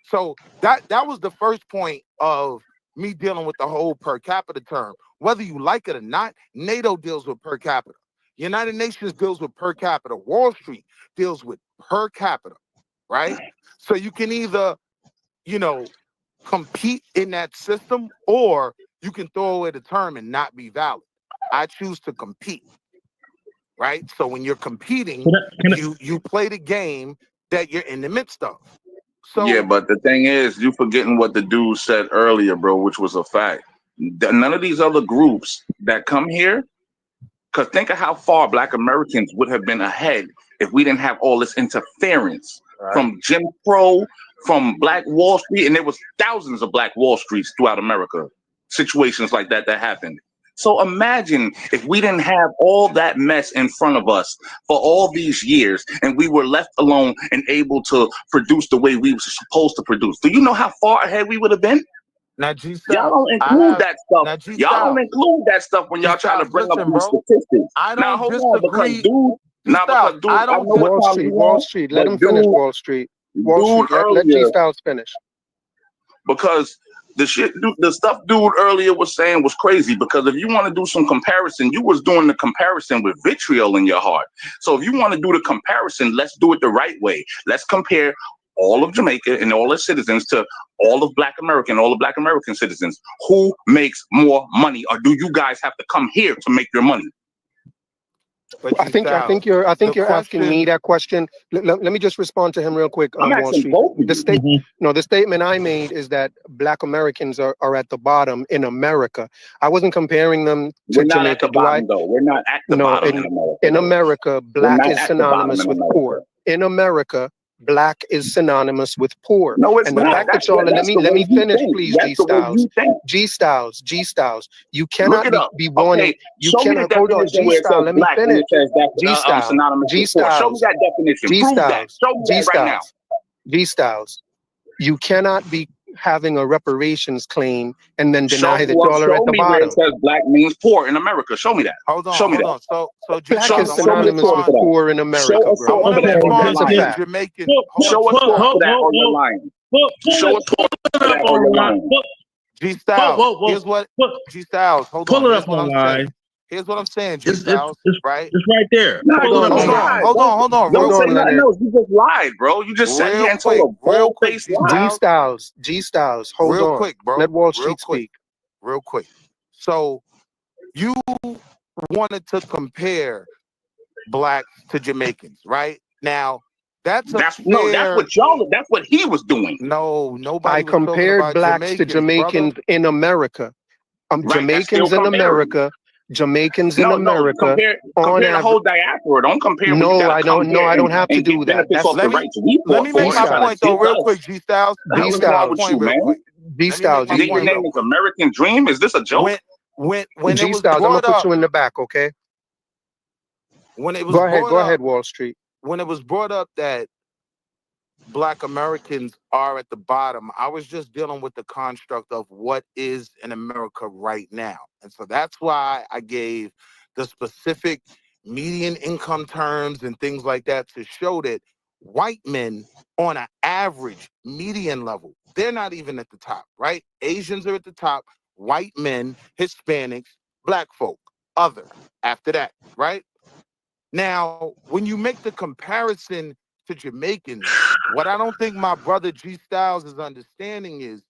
So that was the first point of me dealing with the whole per capita term. Whether you like it or not, NATO deals with per capita. United Nations deals with per capita. Wall Street deals with per capita, right? So you can either, compete in that system, or you can throw away the term and not be valid. I choose to compete, right? So when you're competing, you play the game that you're in the midst of. So Yeah, but the thing is, you forgetting what the dude said earlier, bro, which was a fact. None of these other groups that come here, because think of how far Black Americans would have been ahead if we didn't have all this interference from Jim Crow, from Black Wall Street, and there was thousands of Black Wall Streets throughout America, situations like that happened. So imagine if we didn't have all that mess in front of us for all these years and we were left alone and able to produce the way we were supposed to produce. Do you know how far ahead we would have been? Now, G Y'all don't include that stuff. Y'all don't include that stuff when y'all try to bring up these statistics. Now hold on, because dude, I know what time you Wall want, Street. but Let him finish. Wall Street. Let G Styles finish. Because the stuff dude earlier was saying was crazy, because if you want to do some comparison, you was doing the comparison with vitriol in your heart. So if you want to do the comparison, let's do it the right way. Let's compare all of Jamaica and all its citizens to all of Black America and all of Black American citizens. Who makes more money, or do you guys have to come here to make your money? I think you're asking me that question. Let me just respond to him real quick. I'm Wall asking Street. both of you. The statement I made is that Black Americans are at the bottom in America. I wasn't comparing them to We're not Jamaica. at the bottom, though. We're not at the bottom in America. In America, Black is synonymous with poor. In America, black is synonymous with poor. No, it's And the not. fact that That's y'all, what. let That's the me way you finish, think. please, That's the way you think. G Styles. You Look cannot it up. be wanting, Okay, you show me the cannot, hold on, definition G where it says Style, let me black and finish. it says that G Style, synonymous G with poor. Show me Styles, that definition. G Prove that. Styles, Show me G that right now. Styles, G Styles. You cannot be having a reparations claim and then deny that y'all are at Show the me where it bottom. says black means poor in America. Show me that. Hold on, Show me hold that. on. So G Black Styles, is I want to synonymous with respond. poor in America, Show a bro. I want source to for that, or you're respond to That's a this lying. fact. Jamaican. Show a source for that, or you're lying. Show a source for that, or you're lying. G Styles, here's what G Styles. Hold on. Pull it Here's up what I'm saying. online. Here's what I'm saying, G It's Styles. Right? right there. Nah, Hold you on, just Leonard. lied. Hold on. Don't Real say quick. nothing else. You just lied, bro. You just sat here and told a Real quick, bald-faced G lie. G Styles, hold Real on. quick, bro. Let Wall Real Street quick. speak. Real quick. So you wanted to compare blacks to Jamaicans, right? Now, that's what he was doing. No, nobody I was talking compared about blacks to Jamaicans in America. Right, that's still Jamaicans in comparing. America. Jamaicans in No, America. compare the whole diaspora. Don't compare when you No, gotta I don't. No, compare I don't have to and do get that. benefits off the rights we Let fought me for make and my try to point though, dig real us. quick, G Styles. What the hell is wrong with you, man? G Styles, Then your name is American Dream? Is this a joke? When G it was Styles, I'm gonna brought put up, you in the back, okay? when it was Go brought up, ahead, Wall Street. when it was brought up that Black Americans are at the bottom, I was just dealing with the construct of what is in America right now. And so that's why I gave the specific median income terms and things like that to show that white men on an average median level, they're not even at the top, right? Asians are at the top, white men, Hispanics, black folk, other after that, right? Now, when you make the comparison to Jamaicans, what I don't think my brother G Styles is understanding is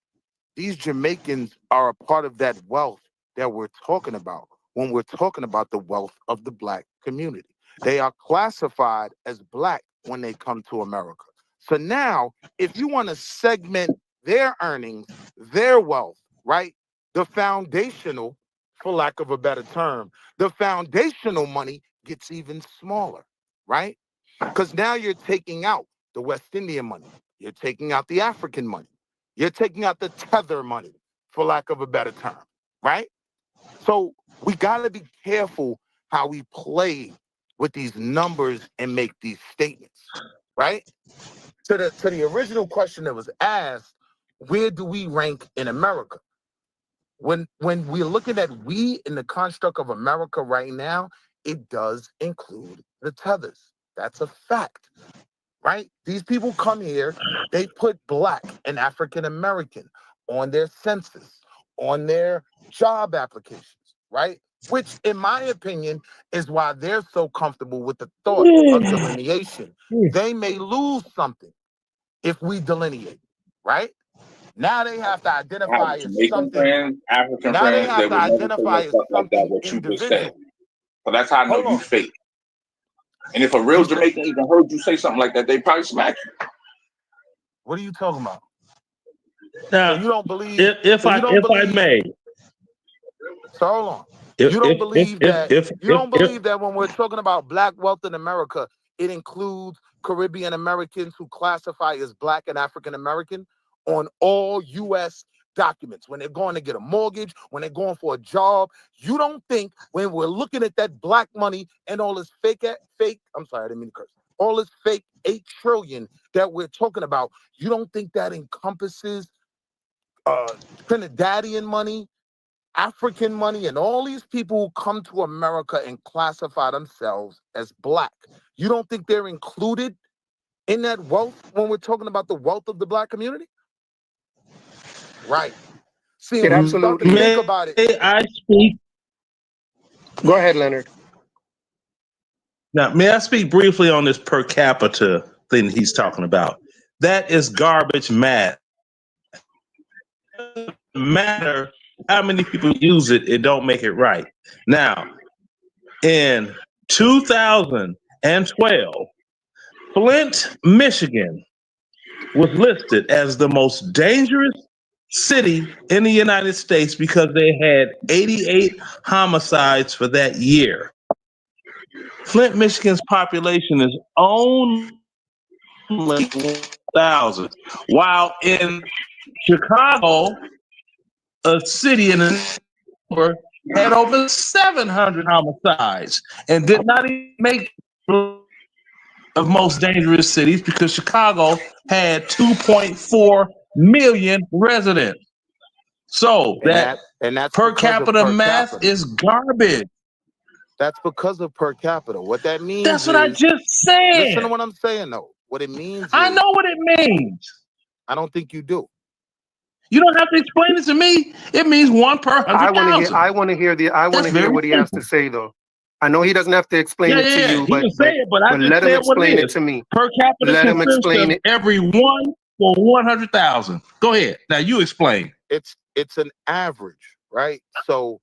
these Jamaicans are a part of that wealth that we're talking about when we're talking about the wealth of the black community. They are classified as black when they come to America. So now, if you want to segment their earnings, their wealth, right? The foundational, for lack of a better term, the foundational money gets even smaller, right? Because now you're taking out the West Indian money. You're taking out the African money. You're taking out the tether money, for lack of a better term, right? So we got to be careful how we play with these numbers and make these statements, right? To the original question that was asked, where do we rank in America? When we're looking at we in the construct of America right now, it does include the tethers. That's a fact, right? These people come here, they put black and African American on their census, on their job applications, right? Which, in my opinion, is why they're so comfortable with the thought of delineation. They may lose something if we delineate, right? Now they have to identify as Jamaican something. friends, African Now they friends, have they to would never say identify no as stuff like that, something what you just said. individual. So that's how I know Hold you on. fake. And if a real Jamaican even heard you say something like that, they probably smack you. What are you talking about? Now, So you don't believe? if I may. So hold on. You don't believe that when we're talking about black wealth in America, it includes Caribbean Americans who classify as black and African American on all U.S. documents. When they're going to get a mortgage, when they're going for a job, you don't think when we're looking at that black money and all this fake, I'm sorry, I didn't mean to curse, all this fake 8 trillion that we're talking about, you don't think that encompasses Trinidadian money, African money, and all these people who come to America and classify themselves as black? You don't think they're included in that wealth when we're talking about the wealth of the black community? Right. See, when you start to think about it. May I speak? Go ahead, Leonard. Now, may I speak briefly on this per capita thing he's talking about? That is garbage math. No matter how many people use it, it don't make it right. Now, in 2012, Flint, Michigan was listed as the most dangerous city in the United States because they had 88 homicides for that year. Flint, Michigan's population is only 1,000. While in Chicago, a city in the number had over 700 homicides and did not even make of most dangerous cities because Chicago had 2.4 million residents. So that's per because of capita per math capita. is garbage. That's because of per capita. What that means That's what I just said. Listen to what I'm saying, though. What it means I know what it means. I don't think you do. You don't have to explain it to me. It means 1 per 100,000. I want to hear what he has to say, though. I know he doesn't have to explain it to you, He but can say it, but I just let him said what explain it it is. to me. Per capita Let him consists explain of it. every 1 for 100,000. Go ahead. Now you explain. It's an average, right? So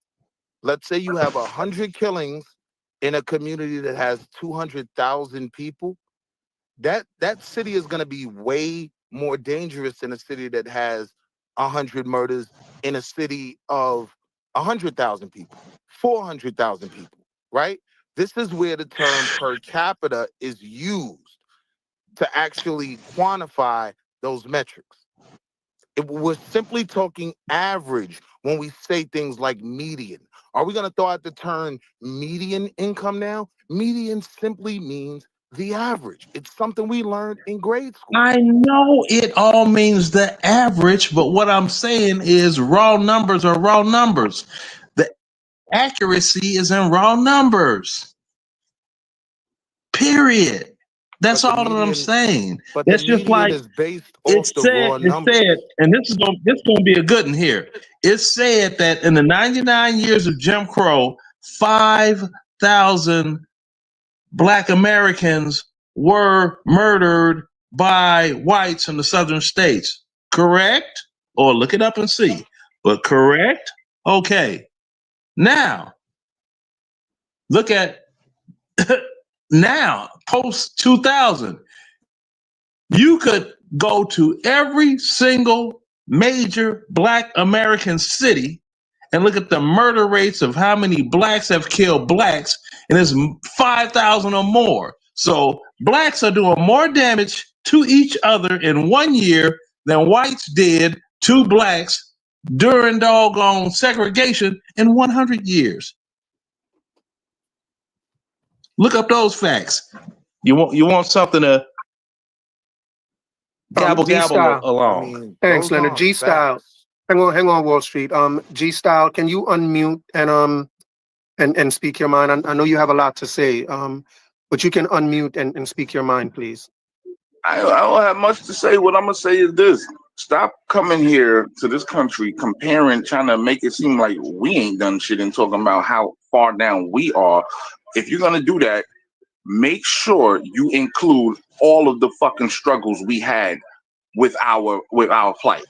let's say you have 100 killings in a community that has 200,000 people. That city is going to be way more dangerous than a city that has 100 murders in a city of 100,000 people, 400,000 people, right? This is where the term per capita is used to actually quantify those metrics. We're simply talking average when we say things like median. Are we going to throw out the term median income now? Median simply means the average. It's something we learned in grade school. I know it all means the average, but what I'm saying is raw numbers are raw numbers. The accuracy is in raw numbers. Period. That's all that I'm saying. But That's the just median like is based it off the said, raw numbers. and this is gonna be a good one here. It said that in the 99 years of Jim Crow, 5,000 Black Americans were murdered by whites in the southern states. Correct? Or look it up and see. But correct? Okay. Now, look at now, post 2000. You could go to every single major Black American city and look at the murder rates of how many Blacks have killed Blacks, and it's 5,000 or more. So Blacks are doing more damage to each other in 1 year than whites did to Blacks during doggone segregation in 100 years. Look up those facts. You want something to gabble along. Thanks, Leonard. G Style. Hang on, Wall Street. G Style, can you unmute and speak your mind? I know you have a lot to say. But you can unmute and speak your mind, please. I don't have much to say. What I'm gonna say is this: stop coming here to this country, comparing, trying to make it seem like we ain't done shit, and talking about how far down we are. If you're gonna do that, make sure you include all of the fucking struggles we had with our plight.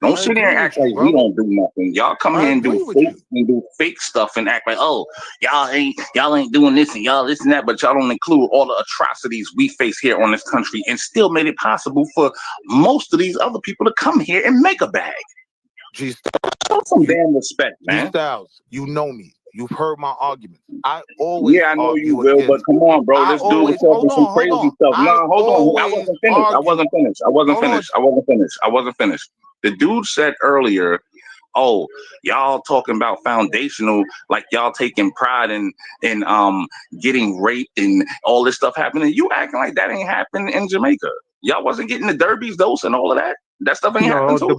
Don't sit there and act like we don't do nothing. Y'all come here and do fake stuff and act like, oh, y'all ain't doing this and y'all this and that, but y'all don't include all the atrocities we face here on this country and still made it possible for most of these other people to come here and make a bag. Show some damn respect, man. Styles, you know me. You've heard my arguments. I always I know you will, but come on, bro. This dude was talking some crazy stuff. No, hold on. I wasn't finished. The dude said earlier, oh, y'all talking about foundational, like y'all taking pride in getting raped and all this stuff happening. You acting like that ain't happening in Jamaica. Y'all wasn't getting the derbies, dose, and all of that. That stuff ain't happening too. The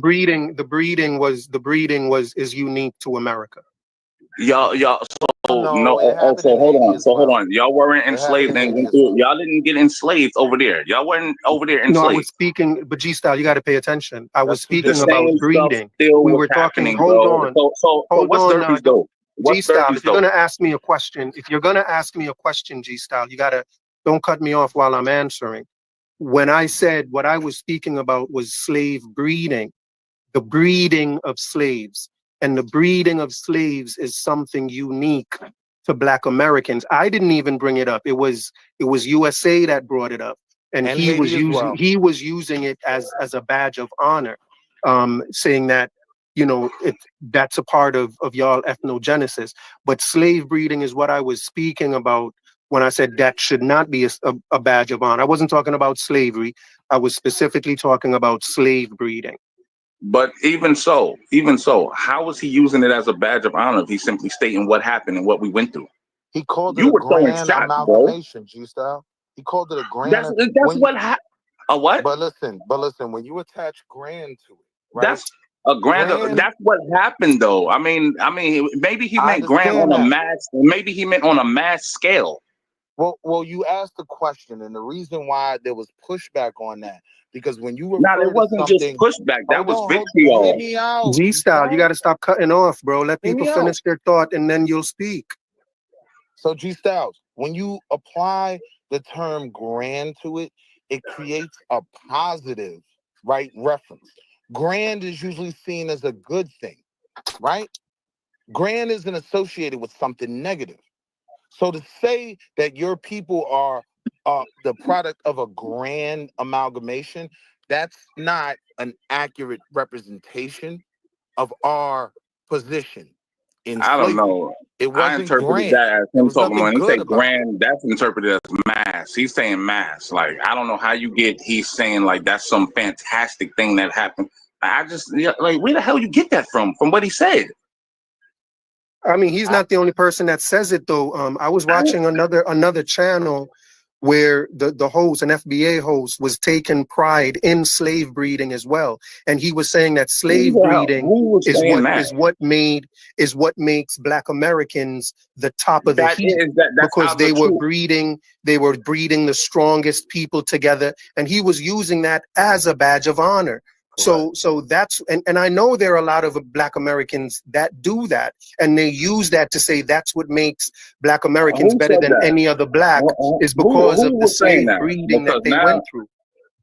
breeding is unique to America. Y'all. So hold on. Y'all weren't enslaved, y'all didn't get enslaved over there. Y'all weren't over there enslaved. No, I was speaking, but G Style, you got to pay attention. I was speaking about breeding. We were talking. Hold on. So what's derbies though? G Style, if you're gonna ask me a question, G Style, you gotta don't cut me off while I'm answering. When I said what I was speaking about was slave breeding, the breeding of slaves. And the breeding of slaves is something unique to Black Americans. I didn't even bring it up. It was USA that brought it up, and he was using it as a badge of honor, saying that that's a part of y'all ethnogenesis. But slave breeding is what I was speaking about when I said that should not be a badge of honor. I wasn't talking about slavery. I was specifically talking about slave breeding. But even so, how was he using it as a badge of honor if he's simply stating what happened and what we went through? He called it You a were throwing grand shots, bro. amalgamation, G-Style. He called it a grand. That's what happened. A what? But listen, when you attach grand to it, right? That's a grand. That's what happened, though. I mean, maybe he meant grand on a mass. Maybe he meant on a mass scale. Well, you asked the question, and the reason why there was pushback on that, because when you were it wasn't just pushback. That was vitriol. Hear me out. G-Style, you got to stop cutting off, bro. Let people finish their thought, and then you'll speak. So, G-Styles, when you apply the term grand to it, it creates a positive, right, reference. Grand is usually seen as a good thing, right? Grand isn't associated with something negative. So to say that your people are the product of a grand amalgamation, that's not an accurate representation of our position in slavery. I don't know. It wasn't I interpreted grand. that as him talking nothing when he good said grand. That's interpreted as mass. He's saying mass. Like, I don't know how you get. He's saying like that's some fantastic thing that happened. I just like, where the hell you get that from? From what he said. I mean, he's not the only person that says it, though. I was watching another channel where the host, an FBA host, was taking pride in slave breeding as well, and he was saying that slave breeding is what makes Black Americans the top of the heap, because they were breeding the strongest people together, and he was using that as a badge of honor. So that's, and I know there are a lot of Black Americans that do that, and they use that to say that's what makes Black Americans better than any other Black, is because of the slave breeding that they went through.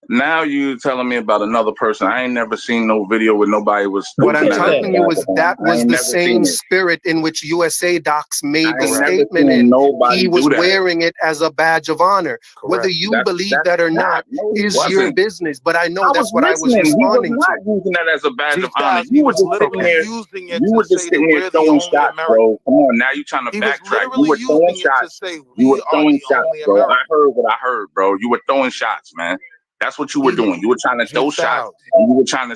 Now you telling me about another person. I ain't never seen no video where nobody was. What I'm telling you is that was the same spirit in which USA Docs made the statement in. He was wearing it as a badge of honor. Whether you believe that or not is your business. But I know that's what I was responding to. He was not using that as a badge of honor. You were just sitting there. You were just sitting there throwing shots, bro. Come on, now you trying to backtrack. You were throwing shots. You were throwing shots, bro. I heard what I heard, bro. You were throwing shots, man. That's what you were doing. You were trying to throw shots. And you were trying to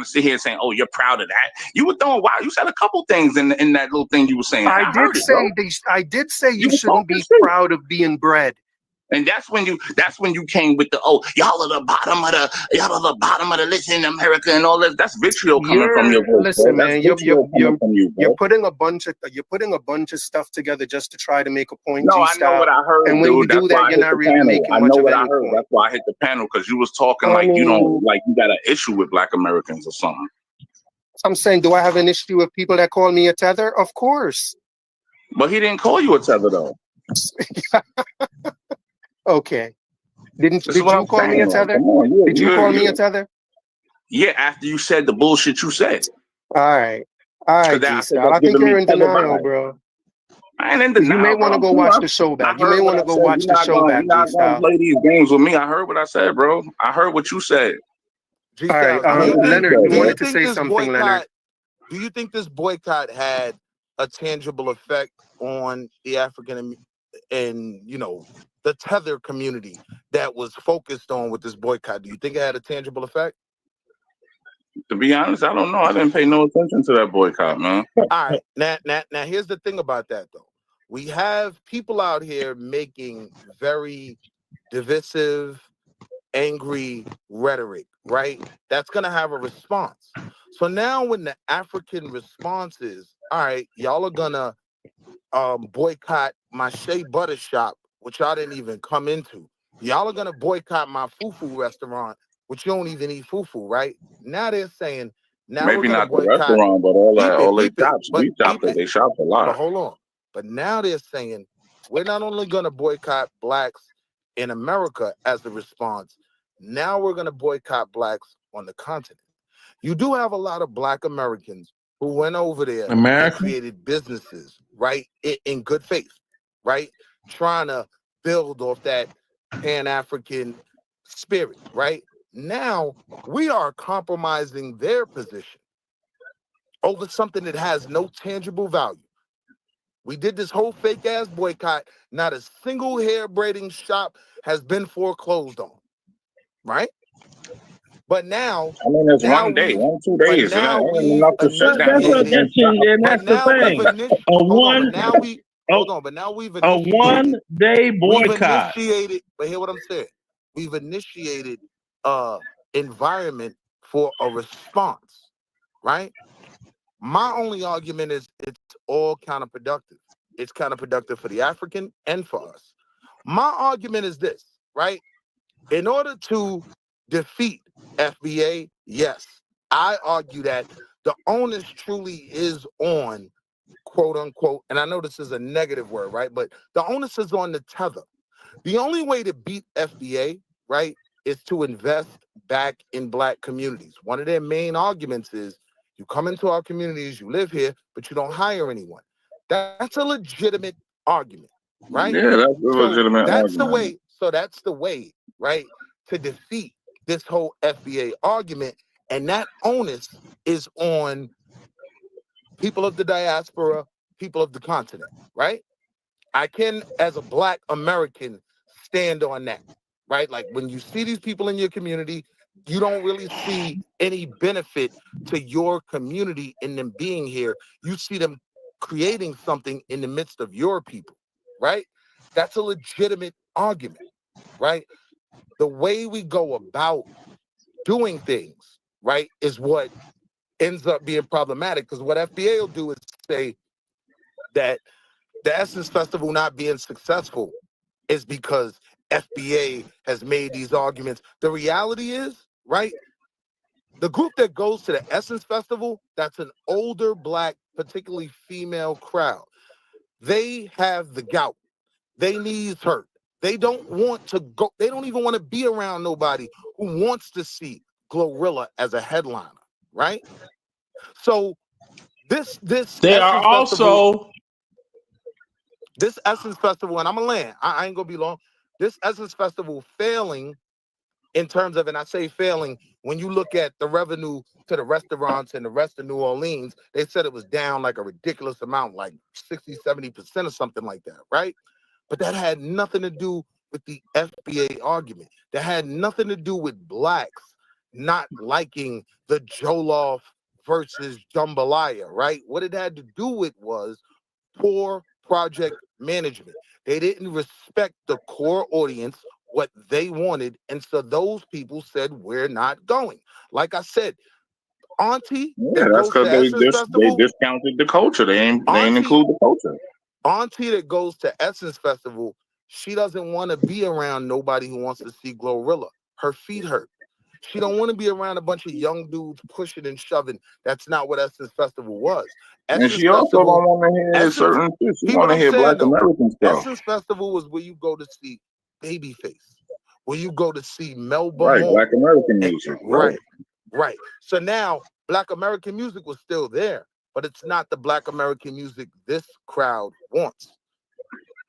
sit here saying, "Oh, you're proud of that." You were throwing. Wow, you said a couple things in that little thing you were saying. I did say you shouldn't be proud of being bred. And that's when you came with the y'all are the bottom of the list in America and all that. That's vitriol coming from your voice. Listen, man, you're putting a bunch of stuff together just to try to make a point. No, I know what I heard. And when you do that, you're not really making much of any point. That's why I hit the panel, because you was talking like you don't like you got an issue with Black Americans or something. I'm saying, do I have an issue with people that call me a tether? Of course. But he didn't call you a tether though. Okay. Did you call me a tether? Did you call me a tether? Yeah, after you said the bullshit you said. All right, I think you're in denial, bro. I ain't in denial. You may want to go watch the show back. You may want to go watch the show back. You're not gonna play these games with me. I heard what I said, bro. I heard what you said. All right, Leonard, you wanted to say something, Leonard. Do you think this boycott had a tangible effect on the African and the tether community that was focused on with this boycott? Do you think it had a tangible effect? To be honest, I don't know. I didn't pay no attention to that boycott, man. All right. Now here's the thing about that, though. We have people out here making very divisive, angry rhetoric, right? That's going to have a response. So now when the African response is, all right, y'all are going to boycott my Shea Butter shop, which y'all didn't even come into. Y'all are going to boycott my fufu restaurant, which you don't even eat fufu, right? Now they're saying, maybe not the restaurant, but all the shops. They shop a lot. But hold on. But now they're saying, we're not only going to boycott Blacks in America as a response, now we're going to boycott Blacks on the continent. You do have a lot of Black Americans who went over there and created businesses, right, in good faith, right? Trying to build off that Pan-African spirit, right? Now we are compromising their position over something that has no tangible value. We did this whole fake ass boycott. Not a single hair braiding shop has been foreclosed on. right? But now, I mean, it's one day, 2 days, and that ain't enough to shut down your event. That's the thing. But now we've a initiated 1-day boycott. But hear what I'm saying. We've initiated environment for a response, right? My only argument is it's all counterproductive. It's counterproductive for the African and for us. My argument is this, right? In order to defeat FBA, yes, I argue that the onus truly is on, quote unquote, and I know this is a negative word, right? But the onus is on the tether. The only way to beat FBA, right, is to invest back in Black communities. One of their main arguments is you come into our communities, you live here, but you don't hire anyone. That's a legitimate argument, right? Yeah, that's a legitimate argument. That's the way, right, to defeat this whole FBA argument. And that onus is on people of the diaspora, people of the continent, right? I can, as a Black American, stand on that, right? Like when you see these people in your community, you don't really see any benefit to your community in them being here. You see them creating something in the midst of your people, right? That's a legitimate argument, right? The way we go about doing things, right, is what ends up being problematic, because what FBA will do is say that the Essence Festival not being successful is because FBA has made these arguments. The reality is, right, the group that goes to the Essence Festival, that's an older Black, particularly female crowd. They have the gout. They knees hurt. They don't want to go. They don't even want to be around nobody who wants to see Glorilla as a headliner, right? So this They are also this Essence Festival, and I'm gonna land. I ain't gonna be long. This Essence Festival failing in terms of, and I say failing, when you look at the revenue to the restaurants and the rest of New Orleans, they said it was down like a ridiculous amount, like 60, 70% or something like that, right? But that had nothing to do with the FBA argument. That had nothing to do with Blacks not liking the Jollof versus jambalaya, right? What it had to do with was poor project management. They didn't respect the core audience, what they wanted, and so those people said, we're not going. Like I said, Auntie, yeah, that's because they discounted the culture. They ain't include the culture. Auntie that goes to Essence Festival, she doesn't want to be around nobody who wants to see Glorilla. Her feet hurt. She don't want to be around a bunch of young dudes pushing and shoving. That's not what Essence Festival was. And she also don't want to hear certain shit. She want to hear Black American stuff. Essence Festival was where you go to see Babyface, where you go to see Melba Moore. Moore. Black American music. Right. So now Black American music was still there, but it's not the Black American music this crowd wants.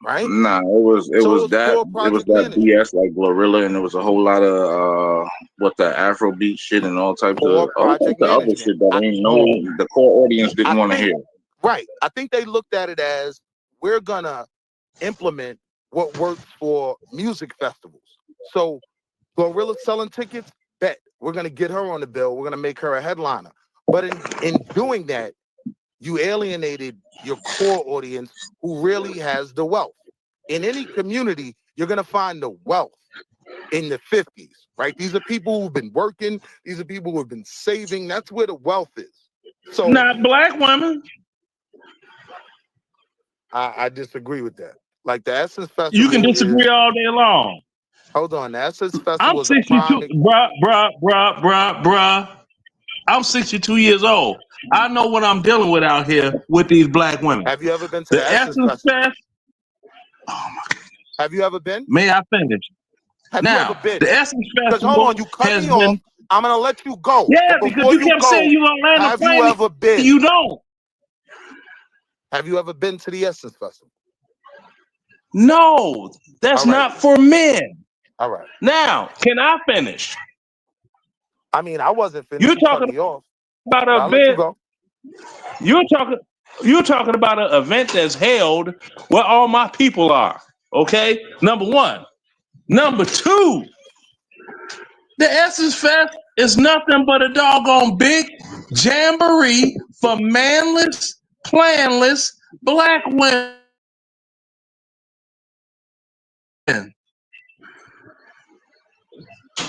Right? Nah, it was that BS like Glorilla, and there was a whole lot of the Afrobeat shit and all types of other shit that the core audience didn't want to hear. Right. I think they looked at it as, we're gonna implement what works for music festivals. So Glorilla selling tickets, bet we're gonna get her on the bill. We're gonna make her a headliner. But in doing that, you alienated your core audience who really has the wealth. In any community, you're going to find the wealth in the 50s, right? These are people who've been working. These are people who have been saving. That's where the wealth is. So not Black women. I disagree with that. Like the Essence Festival. You can disagree all day long. Hold on. The Essence Festival I'm 62, bruh. I'm 62 years old. I know what I'm dealing with out here with these Black women. Have you ever been to the Essence Festival? Oh my goodness. Have you ever been? May I finish? Have you ever been? The Essence Festival. Hold on, you cut me off. I'm gonna let you go. Yeah, because you kept saying you gonna land a plane. Have you ever been? You don't. Have you ever been to the Essence Festival? No, that's not for men. All right. Now, can I finish? I mean, I wasn't finished. You're talking about an event. You're talking about an event that's held where all my people are. Okay, number one. Number two, The Essence Fest is nothing but a doggone big jamboree for manless, planless black women.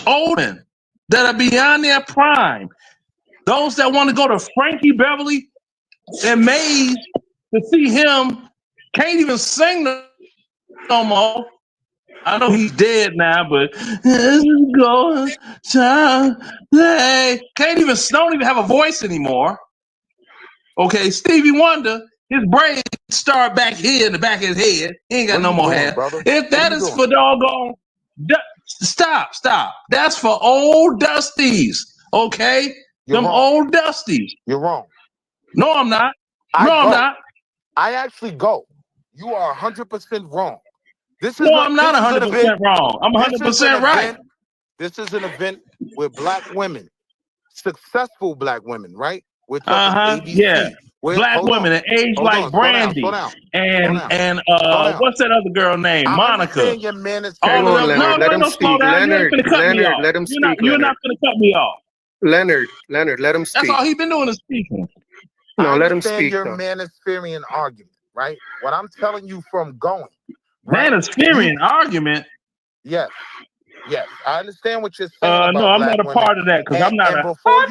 Old men that are beyond their prime. Those that want to go to Frankie Beverly and Maze to see him can't even sing no more. I know he's dead now, but this is going to can't even don't even have a voice anymore. Okay, Stevie Wonder, his braids start back here in the back of his head. He ain't got no more hair. Brother? If that is for doggone, stop. That's for old dusties. Okay, You're them wrong. old dusties. You're wrong. No, I'm not. I'm not. I actually go. You are 100% wrong. I'm not 100% wrong. I'm 100% right. This is an event with black women, successful black women, right? We're talking ABC. Yeah. Black women that age like Brandy. And what's that other girl name? Monica. Your man is Hang on, Leonard. Let him speak. Leonard, let him speak. You're not going to cut me off. Leonard, let him speak. That's all he's been doing is speaking. No, let him speak. Your Manospherean argument, right? What I'm telling you from going. Right? Manospherean argument? Yes. I understand what you're saying. No, I'm not a part of that because I'm not before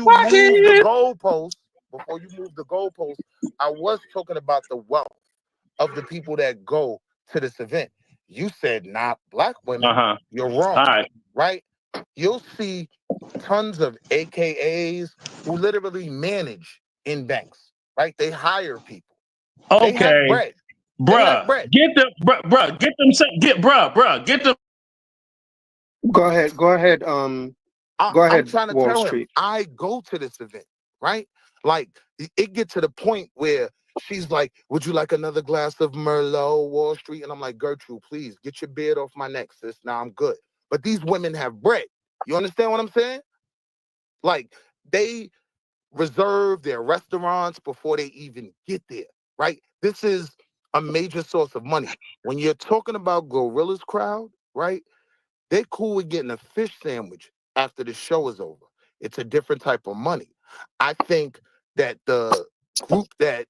you move the goalpost, I was talking about the wealth of the people that go to this event. You said not black women. You're wrong. All right. Right? You'll see tons of AKAs who literally manage in banks, right? They hire people. Okay. They have bread. Bruh, get them. Go ahead. Go ahead. I'm trying to Wall tell Street. him I go to this event, right? Like it gets to the point where she's like, "Would you like another glass of Merlot, Wall Street?" And I'm like, "Gertrude, please get your beard off my neck, sis. Now I'm good." But these women have bread. You understand what I'm saying? Like they reserve their restaurants before they even get there, right? This is a major source of money. When you're talking about Gorilla's crowd, right? They're cool with getting a fish sandwich after the show is over. It's a different type of money. I think that the group that,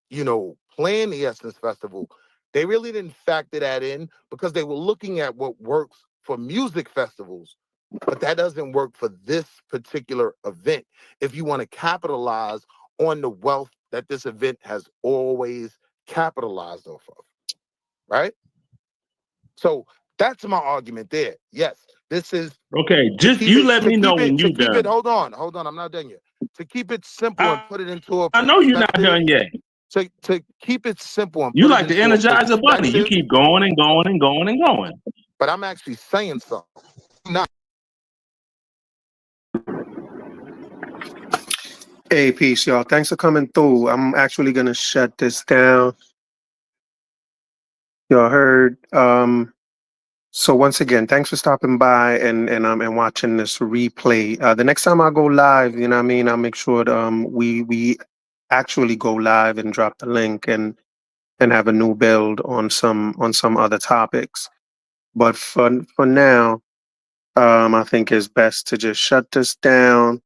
planned the Essence Festival, they really didn't factor that in because they were looking at what works for music festivals, but that doesn't work for this particular event. If you want to capitalize on the wealth that this event has always capitalized off of, right? So that's my argument there. Yes, this is okay. Just you let me know when you're done. Hold on, I'm not done yet. To keep it simple and put it into a I know you're not done yet. To keep it simple and you like the Energizer Bunny. You keep going and going and going and going. But I'm actually saying something. Not. Hey, peace, y'all. Thanks for coming through. I'm actually gonna shut this down. Y'all heard. So once again, thanks for stopping by and watching this replay. The next time I go live, I'll make sure that, we actually go live and drop the link and have a new build on some other topics. But for now, I think it's best to just shut this down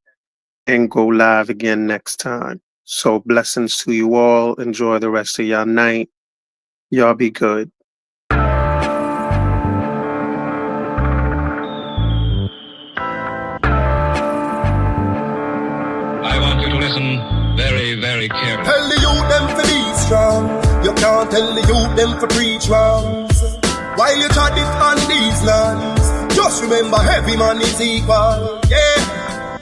and go live again next time. So blessings to you all. Enjoy the rest of your night. Y'all be good. Listen very, very carefully. Tell the youth them to be strong. You can't tell the youth them to preach wrongs. While you try it on these lands, just remember every man is equal. Yeah,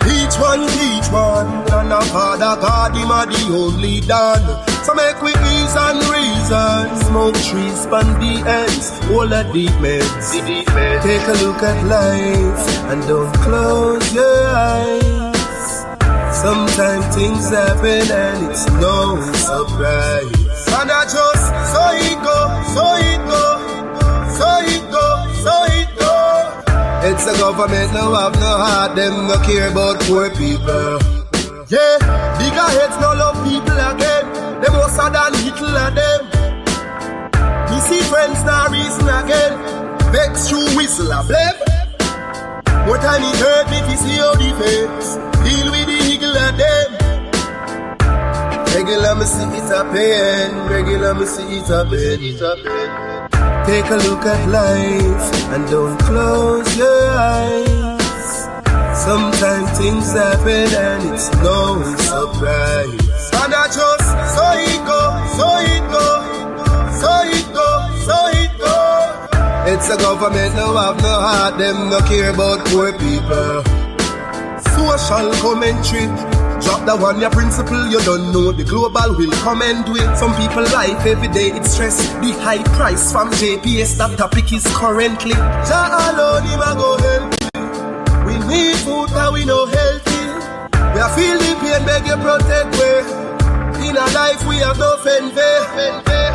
each one teach one. And our Father God, him are the only done. So make we ease and reason. Smoke trees, span the ends, all the deep meds. Take a look at life and don't close your eyes. Sometimes things happen and it's no surprise. And I just, so it go. It's the government, no have no heart, them no care about poor people. Yeah, bigger heads no love people again. Them more than little of them. We see friends now reason again. Vex through whistle a blame. What time it hurt me to see how the face deal with the eagle of them. Regular me see it a pain, regular me see it a pain. Take a look at life and don't close your eyes. Sometimes things happen and it's no surprise. And I just so it go, so it go, so it go, so it go. It's a government no have no heart, them no care about poor people. Social commentary. Drop the one, your principle, you don't know. The global will come and do it. Some people life every day, it's stress. The high price from JPS, that topic is currently. Jah alone, him a go help. We need food and we no healthy. We are feel the pain, beg you protect we. In our life we have no fanfare.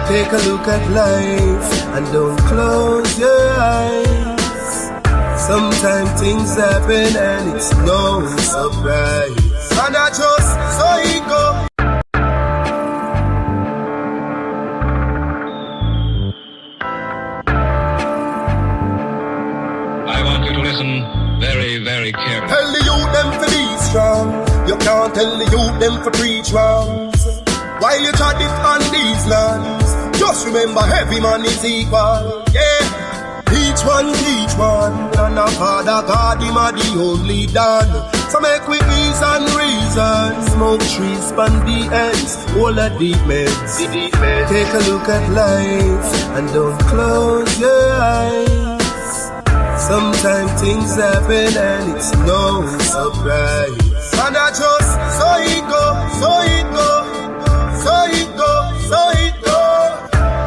Take a look at life and don't close your eyes. Sometimes things happen and it's no surprise. And I just so it go. I want you to listen very, very carefully. Tell the youth them to be strong. You can't tell the youth them to preach wrongs. While you try it on these lands, just remember every man is equal. Yeah. Each one, and our Father God, him are the only done. So make we ease and reason, smoke trees, span the ends, all the deep meds. Take a look at life and don't close your eyes. Sometimes things happen and it's no surprise. And I just so it go, so it go, so it go, so it go.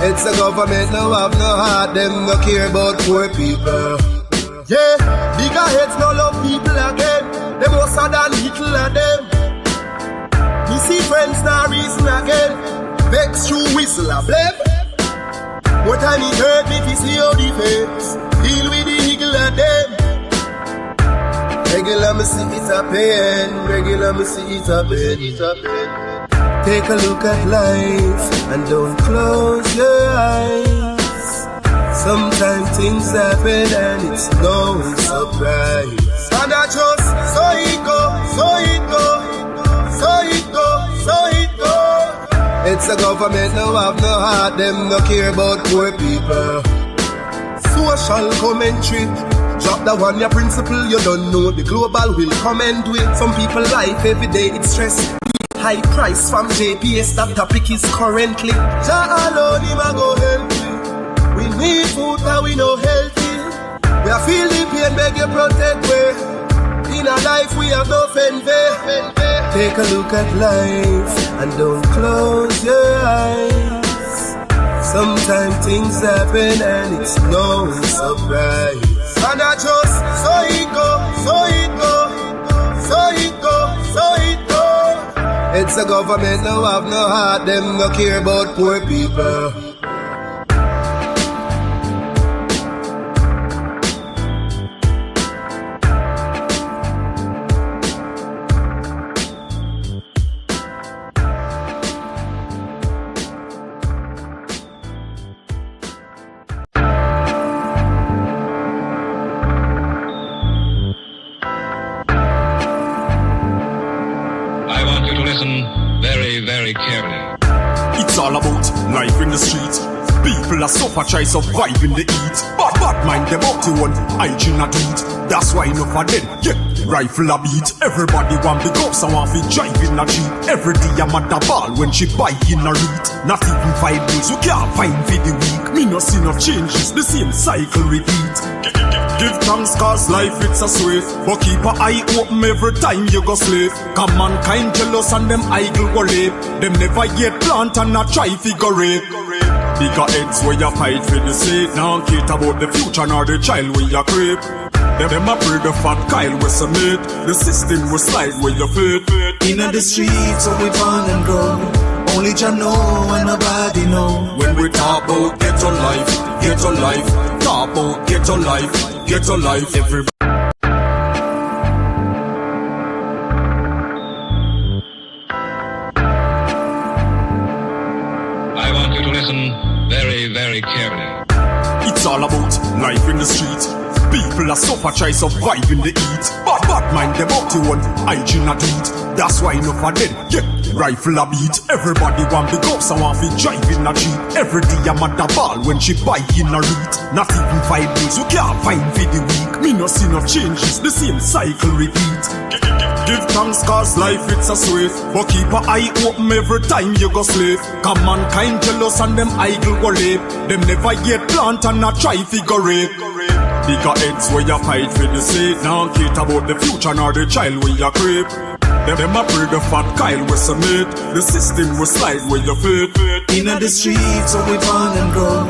It's a government no have no heart, them no care about poor people. Yeah, bigger heads no love people again. Them more than little of them. Me see friends now reason again. Vex through whistle a blame. What time it hurt me to see how the face deal with the eagle of them. Regular me see it a pain, regular me see it a pain. Take a look at life and don't close your eyes. Sometimes things happen and it's no surprise. And I just so it go, so it go, so it go, so it go. It's a government no have no heart, them no care about poor people. Social commentary. Drop the one, your principle, you don't know. The global will come and do it. Some people life every day, it's stress. High price from JPS, that topic is currently. Jah alone, him a go help you. We need food and we no healthy. We are feel the pain, beg you protect we. In our life we have no fanfare. Take a look at life and don't close your eyes. Sometimes things happen and it's no surprise. And I just so it go, so it go, so it go, so it go. It's a government no have no heart, them no care about poor people. Very carefully. It's all about life in the street. People are suffer, try survive in the heat. Bad mind them out to one, hygiene a do it. That's why enough of them get rifle a beat. Everybody want big ups and want to drive in a jeep. Every day I'm at the ball when she buy in a read. Not even 5 days, you can't find for the week. Me no see no changes, the same cycle repeat. Give thanks cause life it's a sweet. But keep an eye open every time you go sleep. Cause mankind jealous and them idle worry. Them never yet plant and not try figure it. Bigger heads where you fight for the sake. Now care about the future nor the child where you creep. Them a pray the fat Kyle we submit. The system will slide where you fit. Inna the streets so we born and grow. Only Jah know and nobody know. When we talk about ghetto life, ghetto life. Talk about ghetto life, ghetto life. Everybody. I want you to listen very, very carefully. It's all about life in the street. People are suffer, try survive in the heat. Bad mind them up to one, hygiene a do it. That's why enough of dead, yeah, rifle a beat. Everybody want big ups and want to drive in a Jeep. Every day I'm at the ball when she buy in a read. Not even 5 days, you can't find for the week. Me no see no changes, the same cycle repeat. Give thanks cause life it's a sweet. But keep an eye open every time you go slave. Cause mankind jealous and them idle go late. Them never yet plant and not try figure rape. Bigger heads where you fight for the sake. Now care about the future nor the child where you creep. Them a pray the fat Kyle we submit. The system will slide where you fit. In the streets so we born and grow.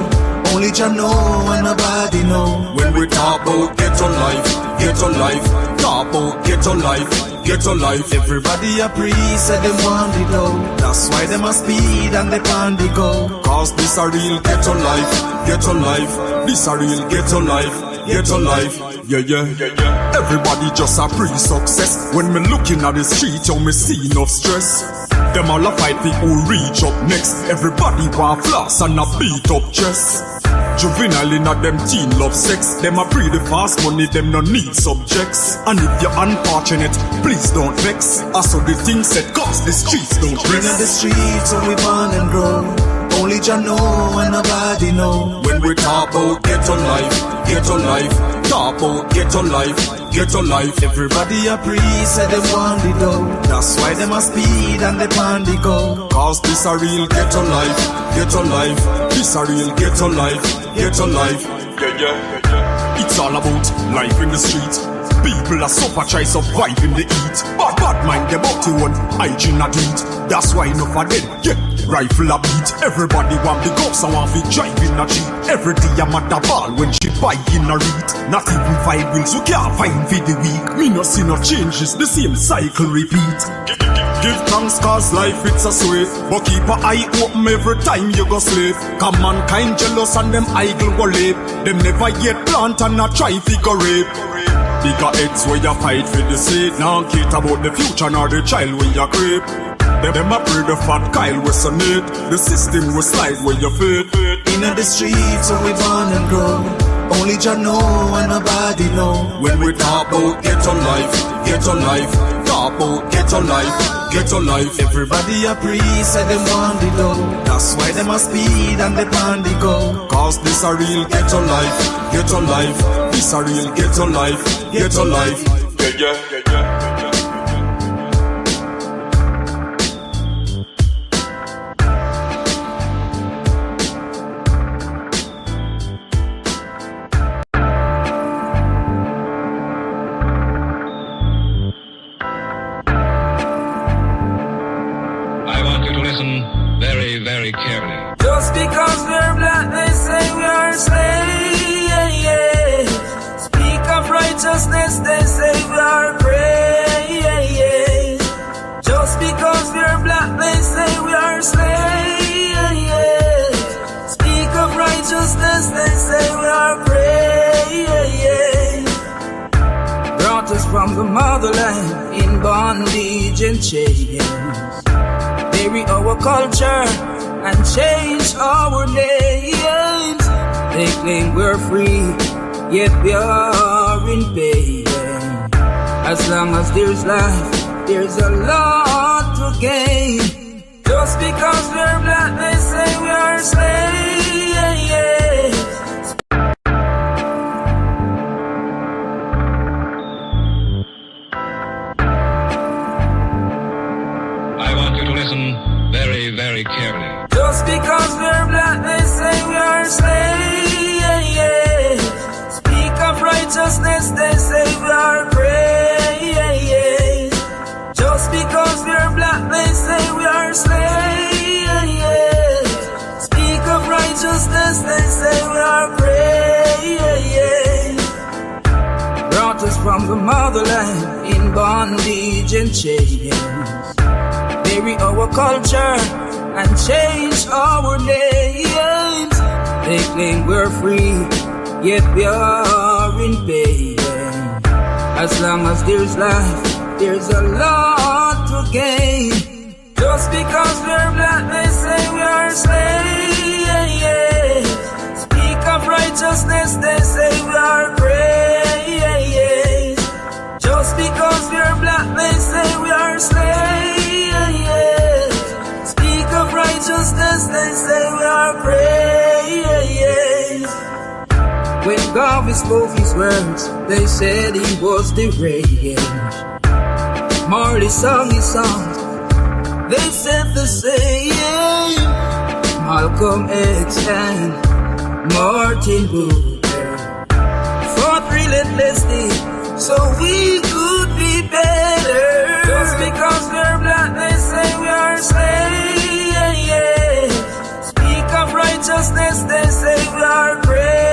Only Jah know and nobody know. When we talk about ghetto life, ghetto life. Talk about ghetto life, ghetto life. Everybody a priest and them want it though. That's why them a speed and they pan the go. Cause this a real ghetto life, ghetto life. This a real ghetto life, ghetto life. Yeah, yeah, yeah, yeah. Everybody just a pre-success. When me looking at the street, you me see enough stress. Them all a fight people who reach up next. Everybody want floss and a beat up chest. Juvenile in a them teen love sex. Them a breed the fast money, them no need subjects. And if you're unfortunate, please don't vex. Also the things said cause the streets don't rest. In the streets so we born and grow. Only Jah know and nobody know. When we talk about ghetto life, ghetto life. Talk about ghetto life, ghetto life. Everybody a priest and them want the dough. That's why them a speed and they pan the go. Cause this a real ghetto life, ghetto life. This a real ghetto life, ghetto life. Yeah, yeah, yeah. It's all about life in the street. People are suffer, try survive in the heat. Bad mind them up to one, hygiene a do it. That's why enough of dead, yeah, rifle a beat. Everybody want big ups and want to drive in a Jeep. Every day I'm at the ball when she buy in a read. Not even 5 wheels, you can't find for the week. Me no see no changes, the same cycle repeat. Give thanks cause life it's a sweet. But keep an eye open every time you go slave. Cause mankind jealous and them idle go late. Them never yet plant and not try figure rape. Bigger heads where you fight for the sake. Now care about the future nor the child where you creep. Them a pray the fat Kyle we submit. The system will slide where you fit. In the streets so we born and grow. Only Jah know and nobody know. When we talk about ghetto life, ghetto life. Talk about ghetto life, ghetto life. Everybody a priest and them want the dough. That's why them a speed and they pan the go. Cause this a real ghetto life, ghetto life. This a real ghetto life, ghetto life. Yeah, yeah, yeah, yeah. Very, very carefully. Just because we're black, they say we are slaves. Speak of righteousness, they say we are praise. Just because we're black, they say we are slaves. Speak of righteousness, they say we are praise. Brought us from the motherland in bondage and chains. Bury our culture and change our names. They claim we're free, yet we are in pain. As long as there's life, there's a lot to gain. Just because we're black, they say we are slaves. Very, very carefully. Just because we're black, they say we are slaves. Speak of righteousness, they say we are praise. Just because we're black, they say we are slaves. Speak of righteousness, they say we are praise. Brought us from the motherland in bondage and chains. Bury our culture and change our names. They claim we're free, yet we are in pain. As long as there's life, there's a lot to gain. Just because we're black, they say we are slaves. Speak of righteousness, they say we are praise. God spoke his words, they said he was deranged. Marley sung his songs, they said the same. Malcolm X and Martin Luther fought relentlessly so we could be better. Just because we're black, they say we are slaves. Speak of righteousness, they say we are praise.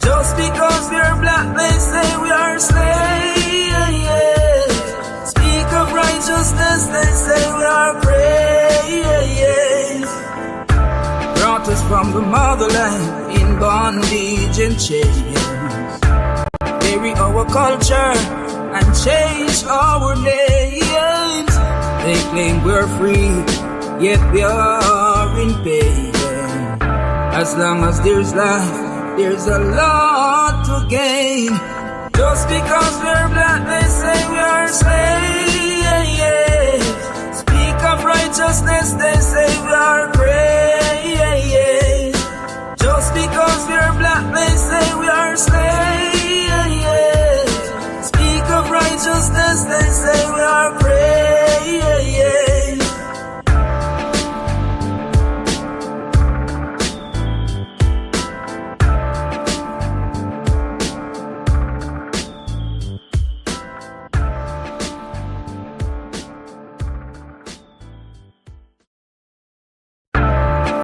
Just because we're black, they say we are slaves. Speak of righteousness, they say we are praise. Brought us from the motherland in bondage and chains. Bury our culture and change our names. They claim we're free, yet we are in pain. As long as there's life, there's a lot to gain. Just because we're black, they say we are slaves. Speak of righteousness, they